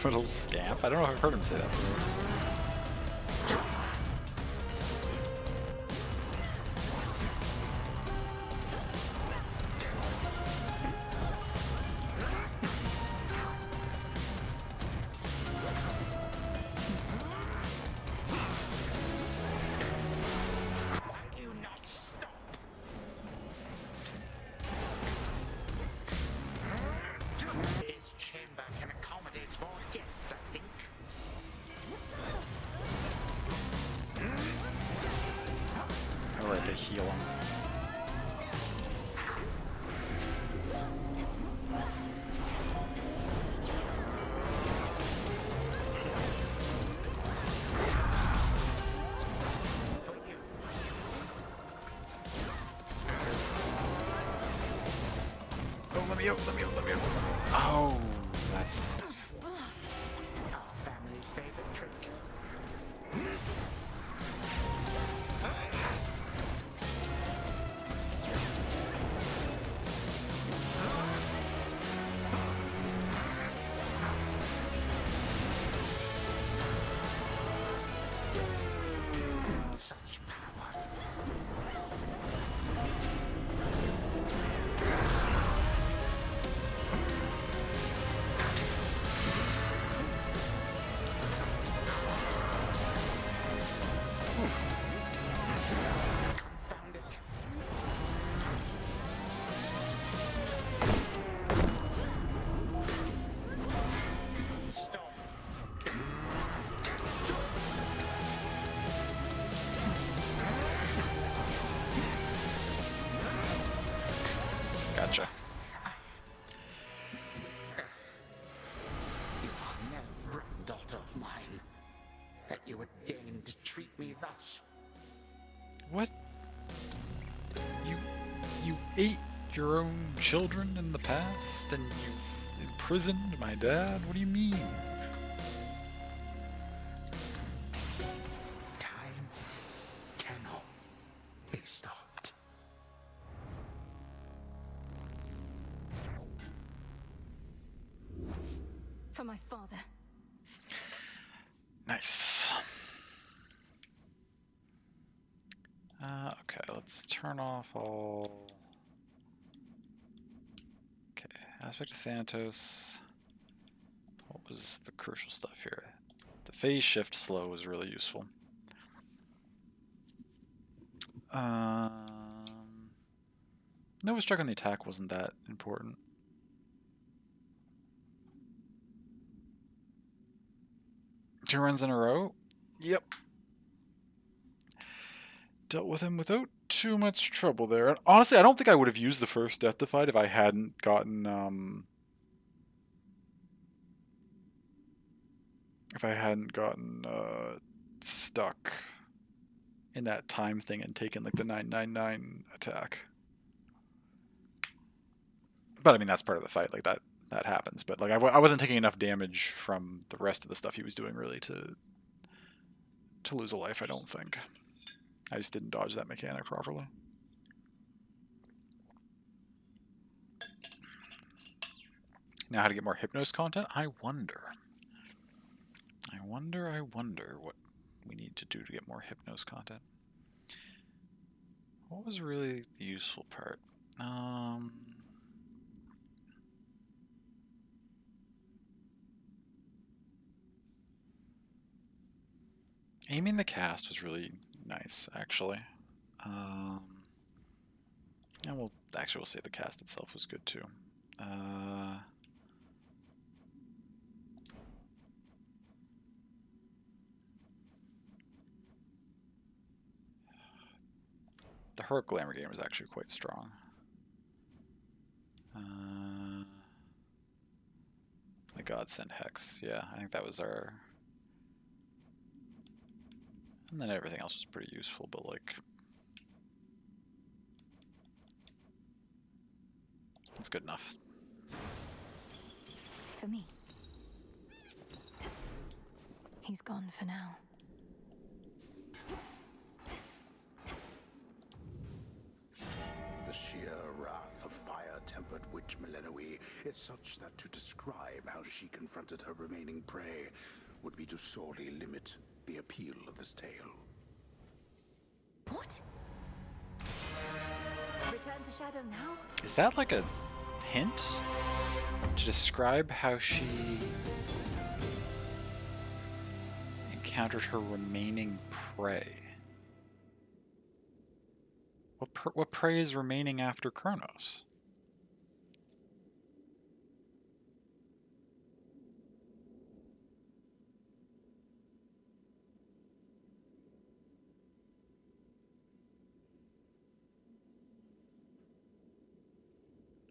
Little scamp? I don't know if I've heard him say that before. Let me. Oh, that's. Our family's favorite trick. Such power. Confound it. Stop. Gotcha. You are no granddaughter of mine, that you would deign to treat me thus. What? You ate your own children in the past, and you've imprisoned my dad? What do you mean? Time cannot be stopped. For my father. Nice. Okay, let's turn off all... Okay, aspect of Thanatos. What was the crucial stuff here? The phase shift slow was really useful. Nova Strike on the attack wasn't that important. 2 runs in a row? Yep. Dealt with him without too much trouble there. And honestly, I don't think I would have used the first Death Defied if I hadn't gotten stuck in that time thing and taken like the 999 attack. But I mean, that's part of the fight. Like that happens. But like I wasn't taking enough damage from the rest of the stuff he was doing really to lose a life, I don't think. I just didn't dodge that mechanic properly. Now how to get more Hypnos content? I wonder what we need to do to get more Hypnos content. What was really the useful part? Aiming the cast was really nice, actually. And we'll say the cast itself was good too. The Heroic Glamour game was actually quite strong. The Godsend Hex, yeah, I think that was our... And then everything else was pretty useful, but like... It's good enough. For me. He's gone for now. The sheer wrath of fire-tempered witch Melinoe is such that to describe how she confronted her remaining prey would be to sorely limit the appeal of this tale. What? Return to Shadow now? Is that like a hint to describe how she encountered her remaining prey? What prey is remaining after Kronos?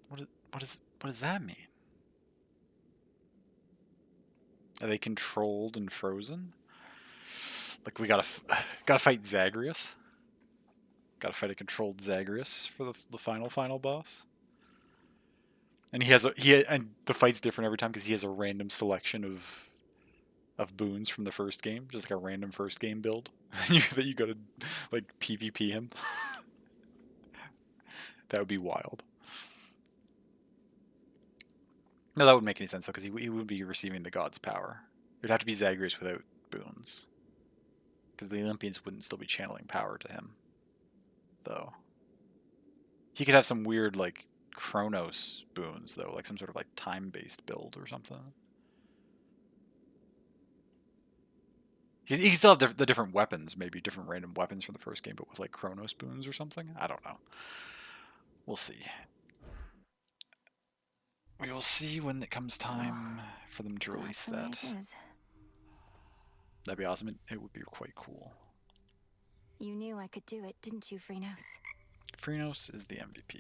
What does that mean? Are they controlled and frozen? Like we gotta fight Zagreus. Gotta fight a controlled Zagreus for the final boss. And and the fight's different every time because he has a random selection of boons from the first game, just like a random first game build that you got to like PvP him. That would be wild. No, that wouldn't make any sense though, because he would be receiving the god's power. It would have to be Zagreus without boons, because the Olympians wouldn't still be channeling power to him, though. He could have some weird like Chronos boons though, like some sort of like time-based build or something. He can still have the different weapons, maybe different random weapons from the first game, but with like Chronos boons or something. I don't know. We'll see. We will see when it comes time for them to release that. That'd be awesome. It would be quite cool. You knew I could do it, didn't you, Freenos? Freenos is the MVP.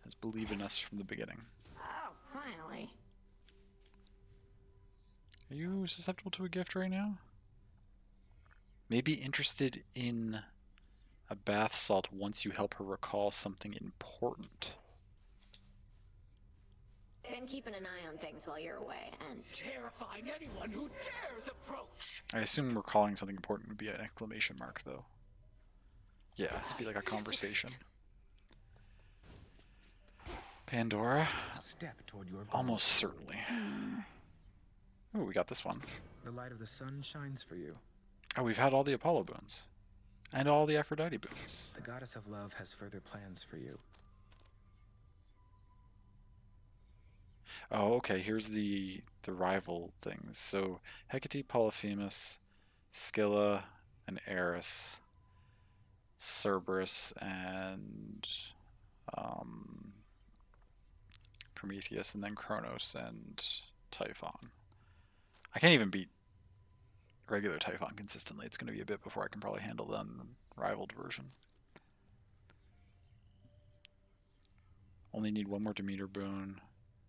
Has believed in us from the beginning. Oh, finally. Are you susceptible to a gift right now? Maybe interested in a bath salt once you help her recall something important. Been keeping an eye on things while you're away, and terrifying anyone who dares approach. I assume recalling something important would be an exclamation mark, though. Yeah, it'd be like a conversation. Pandora. A step toward your goal. Almost certainly. Oh, we got this one. The light of the sun shines for you. Oh, we've had all the Apollo boons. And all the Aphrodite boons. The goddess of love has further plans for you. Oh, okay, here's the rival things. So, Hecate, Polyphemus, Scylla, and Eris, Cerberus, and Prometheus, and then Kronos and Typhon. I can't even beat regular Typhon consistently. It's going to be a bit before I can probably handle the unrivaled version. Only need one more Demeter boon,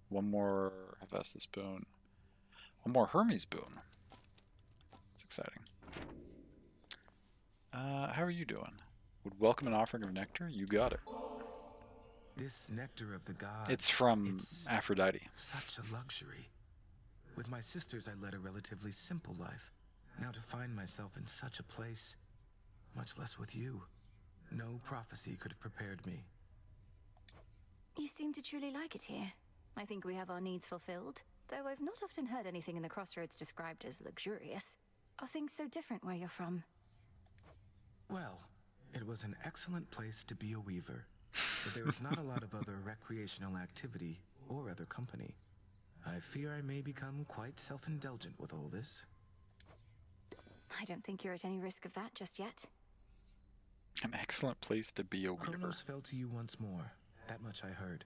one more Hephaestus boon, one more Hermes boon. It's exciting. How are you doing? Would welcome an offering of nectar? You got it. This nectar of the gods. It's from Aphrodite. Such a luxury. With my sisters, I led a relatively simple life. Now to find myself in such a place, much less with you, no prophecy could have prepared me. You seem to truly like it here. I think we have our needs fulfilled, though I've not often heard anything in the Crossroads described as luxurious. Are things so different where you're from? Well, it was an excellent place to be a weaver, but there is not a lot of other recreational activity or other company. I fear I may become quite self-indulgent with all this. I don't think you're at any risk of that just yet. An excellent place to be a weaver. Kronos fell to you once more. That much I heard.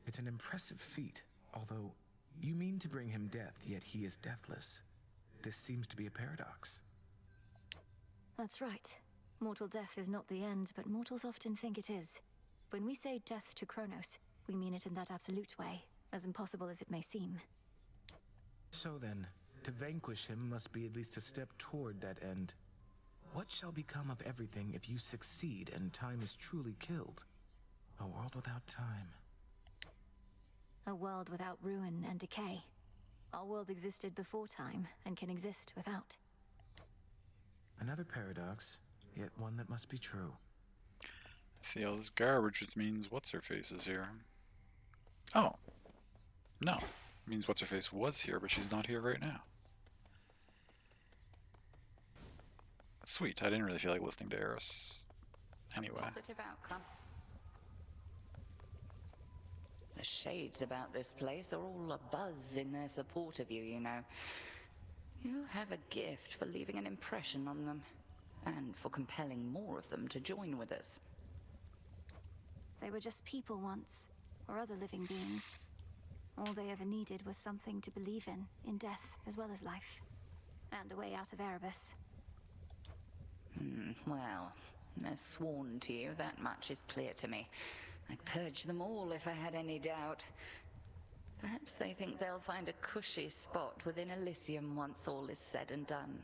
It's an impressive feat, although you mean to bring him death, yet he is deathless. This seems to be a paradox. That's right. Mortal death is not the end, but mortals often think it is. When we say death to Kronos, we mean it in that absolute way, as impossible as it may seem. So then, to vanquish him must be at least a step toward that end. What shall become of everything if you succeed and time is truly killed? A world without time. A world without ruin and decay. Our world existed before time and can exist without. Another paradox, yet one that must be true. I see all this garbage, which means what's-her-face is here. Oh. No. It means what's-her-face was here, but she's not here right now. Sweet. I didn't really feel like listening to Eris anyway. Positive outcome. The shades about this place are all abuzz in their support of you, you know. You have a gift for leaving an impression on them, and for compelling more of them to join with us. They were just people once, or other living beings. All they ever needed was something to believe in death as well as life. And a way out of Erebus. Well, they're sworn to you, that much is clear to me. I'd purge them all if I had any doubt. Perhaps they think they'll find a cushy spot within Elysium once all is said and done.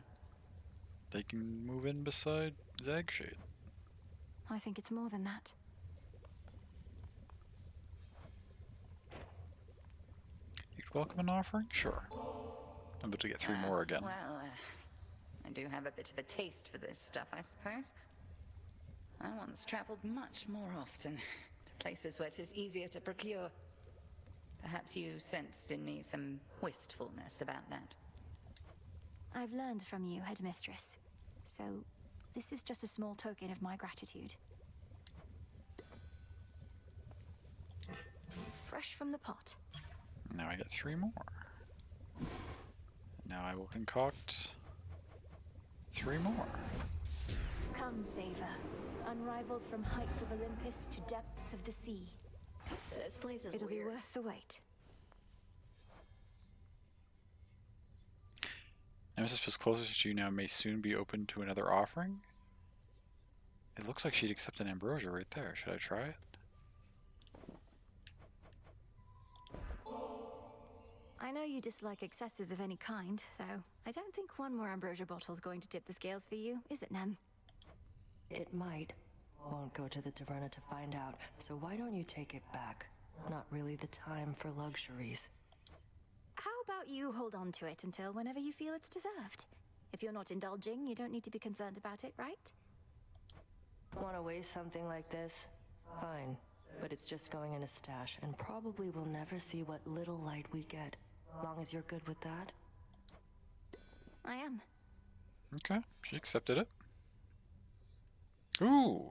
They can move in beside Zagshade. I think it's more than that. welcome an offering? Sure. I'm about to get 3 more again. Well, I do have a bit of a taste for this stuff, I suppose. I once traveled much more often to places where it is easier to procure. Perhaps you sensed in me some wistfulness about that. I've learned from you, Headmistress. So, this is just a small token of my gratitude. Fresh from the pot. Now I get 3 more. Now I will concoct 3 more. Come, Saver. Unrivaled from heights of Olympus to depths of the sea. This place is It'll weird. be worth the wait. Nemesis feels closer to you now, may soon be open to another offering. It looks like she'd accept an ambrosia right there. Should I try it? I know you dislike excesses of any kind, though. I don't think one more ambrosia bottle's going to tip the scales for you, is it, Nem? It might. Won't go to the taverna to find out, so why don't you take it back? Not really the time for luxuries. How about you hold on to it until whenever you feel it's deserved? If you're not indulging, you don't need to be concerned about it, right? Want to waste something like this? Fine. But it's just going in a stash, and probably we'll never see what little light we get. Long as you're good with that? I am. Okay, she accepted it. Ooh!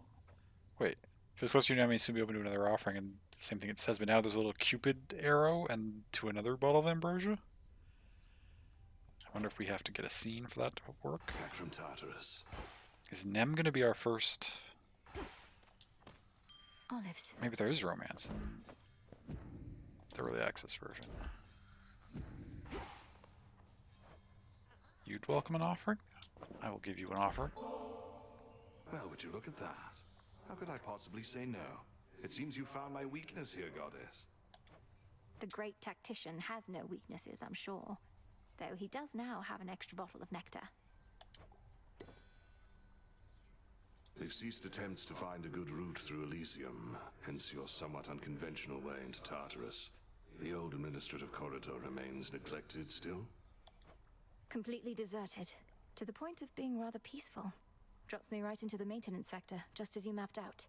Wait. Feels closer to you now, may soon be open to another offering, and the same thing it says, but now there's a little Cupid arrow and to another bottle of ambrosia? I wonder if we have to get a scene for that to work. Back from Tartarus. Is Nem going to be our first? Olives. Maybe there is romance in the early access version. You'd welcome an offering? I will give you an offer. Well, would you look at that? How could I possibly say no? It seems you found my weakness here, Goddess. The great tactician has no weaknesses, I'm sure. Though he does now have an extra bottle of nectar. They've ceased attempts to find a good route through Elysium, hence your somewhat unconventional way into Tartarus. The old administrative corridor remains neglected still? Completely deserted, to the point of being rather peaceful. Drops me right into the maintenance sector, just as you mapped out.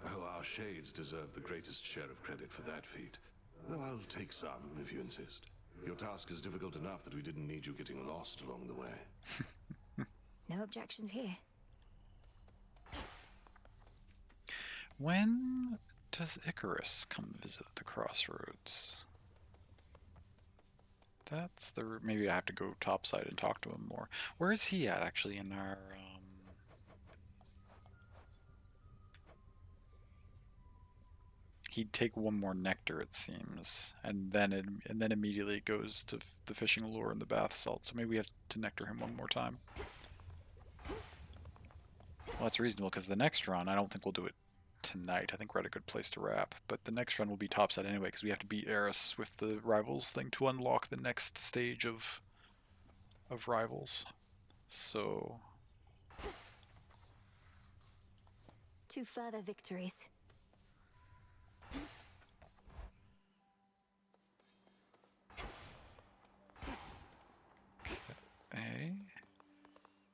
Oh, our shades deserve the greatest share of credit for that feat. Though I'll take some, if you insist. Your task is difficult enough that we didn't need you getting lost along the way. No objections here. When does Icarus come visit the crossroads? That's the... Maybe I have to go topside and talk to him more. Where is he at, actually, in our... He'd take 1 more nectar, it seems, and then immediately it goes to the fishing lure and the bath salt. So maybe we have to nectar him 1 more time. Well, that's reasonable, because the next run, I don't think we'll do it tonight. I think we're at a good place to wrap. But the next run will be topside anyway, because we have to beat Eris with the rivals thing to unlock the next stage of rivals. So 2 further victories. Okay.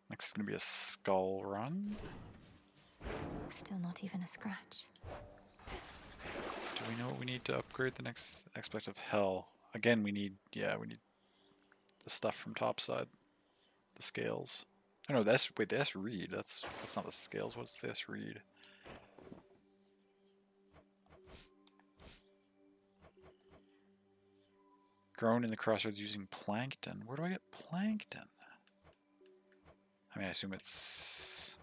Next is going to be a skull run. Still not even a scratch. Do we know what we need to upgrade the next aspect of hell? Again, we need the stuff from topside. The scales. Oh no, the S read. That's not the scales. What's the S read? Grown in the crossroads using plankton. Where do I get plankton? I mean, I assume it's...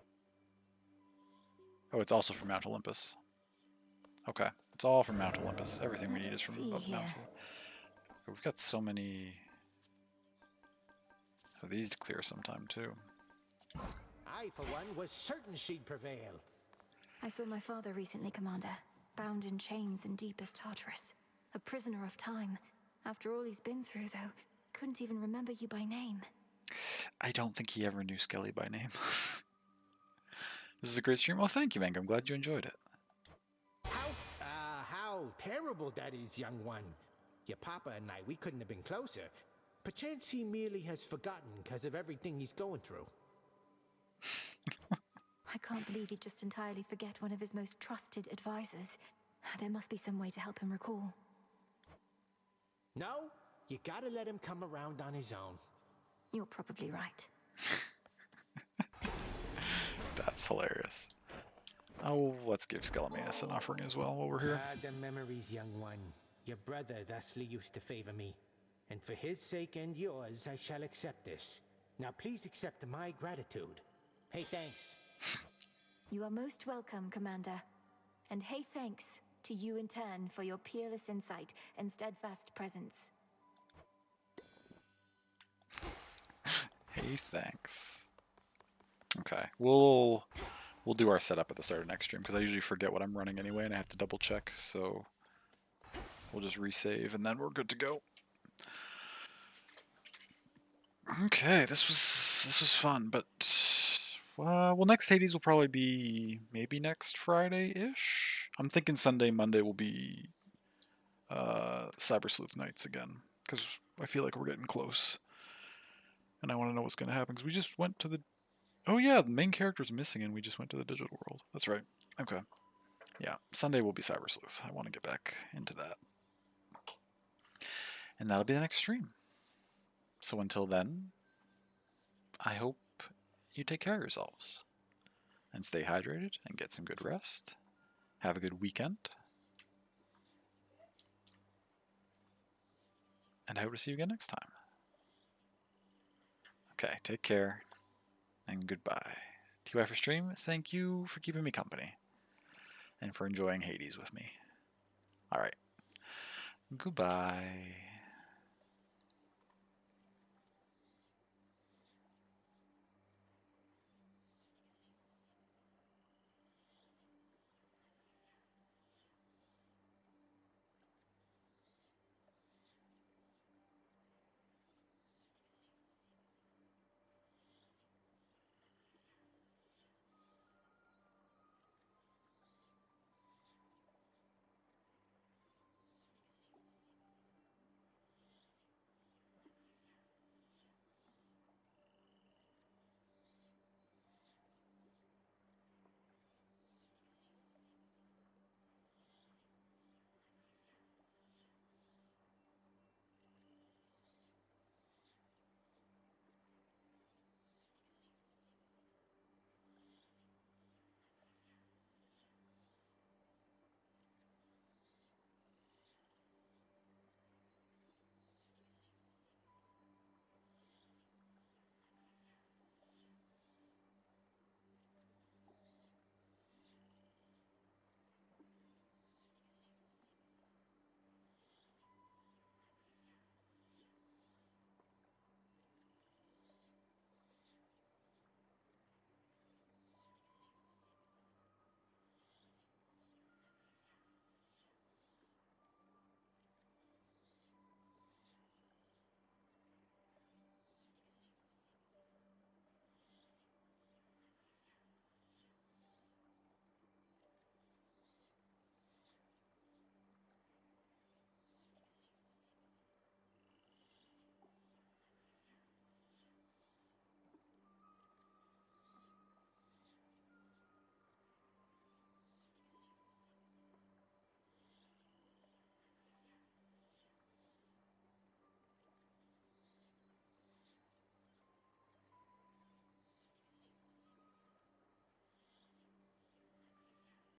Oh, it's also from Mount Olympus. Okay, it's all from Mount Olympus. Everything we need is from above Mount Olympus. We've got so many of these to clear sometime, too. I, for one, was certain she'd prevail. I saw my father recently, Commander. Bound in chains in deepest Tartarus. A prisoner of time. After all he's been through, though, couldn't even remember you by name. I don't think he ever knew Skelly by name. This is a great stream. Well, thank you, Mango. I'm glad you enjoyed it. How terrible that is, young one. Your papa and I, we couldn't have been closer. Perchance he merely has forgotten because of everything he's going through. I can't believe he'd just entirely forget one of his most trusted advisors. There must be some way to help him recall. No, you gotta let him come around on his own. You're probably right. That's hilarious. Oh, let's give Skellimanus an offering as well while we're here. Ah, the memories, young one. Your brother thusly used to favor me. And for his sake and yours, I shall accept this. Now please accept my gratitude. Hey, thanks. You are most welcome, Commander. And hey, thanks to you in turn for your peerless insight and steadfast presence. Hey, thanks. Okay, we'll do our setup at the start of next stream because I usually forget what I'm running anyway, and I have to double check. So we'll just resave, and then we're good to go. Okay, this was fun, but well, next Hades will probably be maybe next Friday-ish. I'm thinking Sunday, Monday will be Cyber Sleuth nights again because I feel like we're getting close, and I want to know what's going to happen because we just went to the. Oh yeah, the main character's missing, and we just went to the digital world. That's right. Okay. Yeah, Sunday will be Cyber Sleuth. I want to get back into that, and that'll be the next stream. So until then, I hope you take care of yourselves and stay hydrated and get some good rest. Have a good weekend. And I hope to see you again next time. Okay, take care and goodbye. TY for stream, thank you for keeping me company and for enjoying Hades with me. Alright. Goodbye.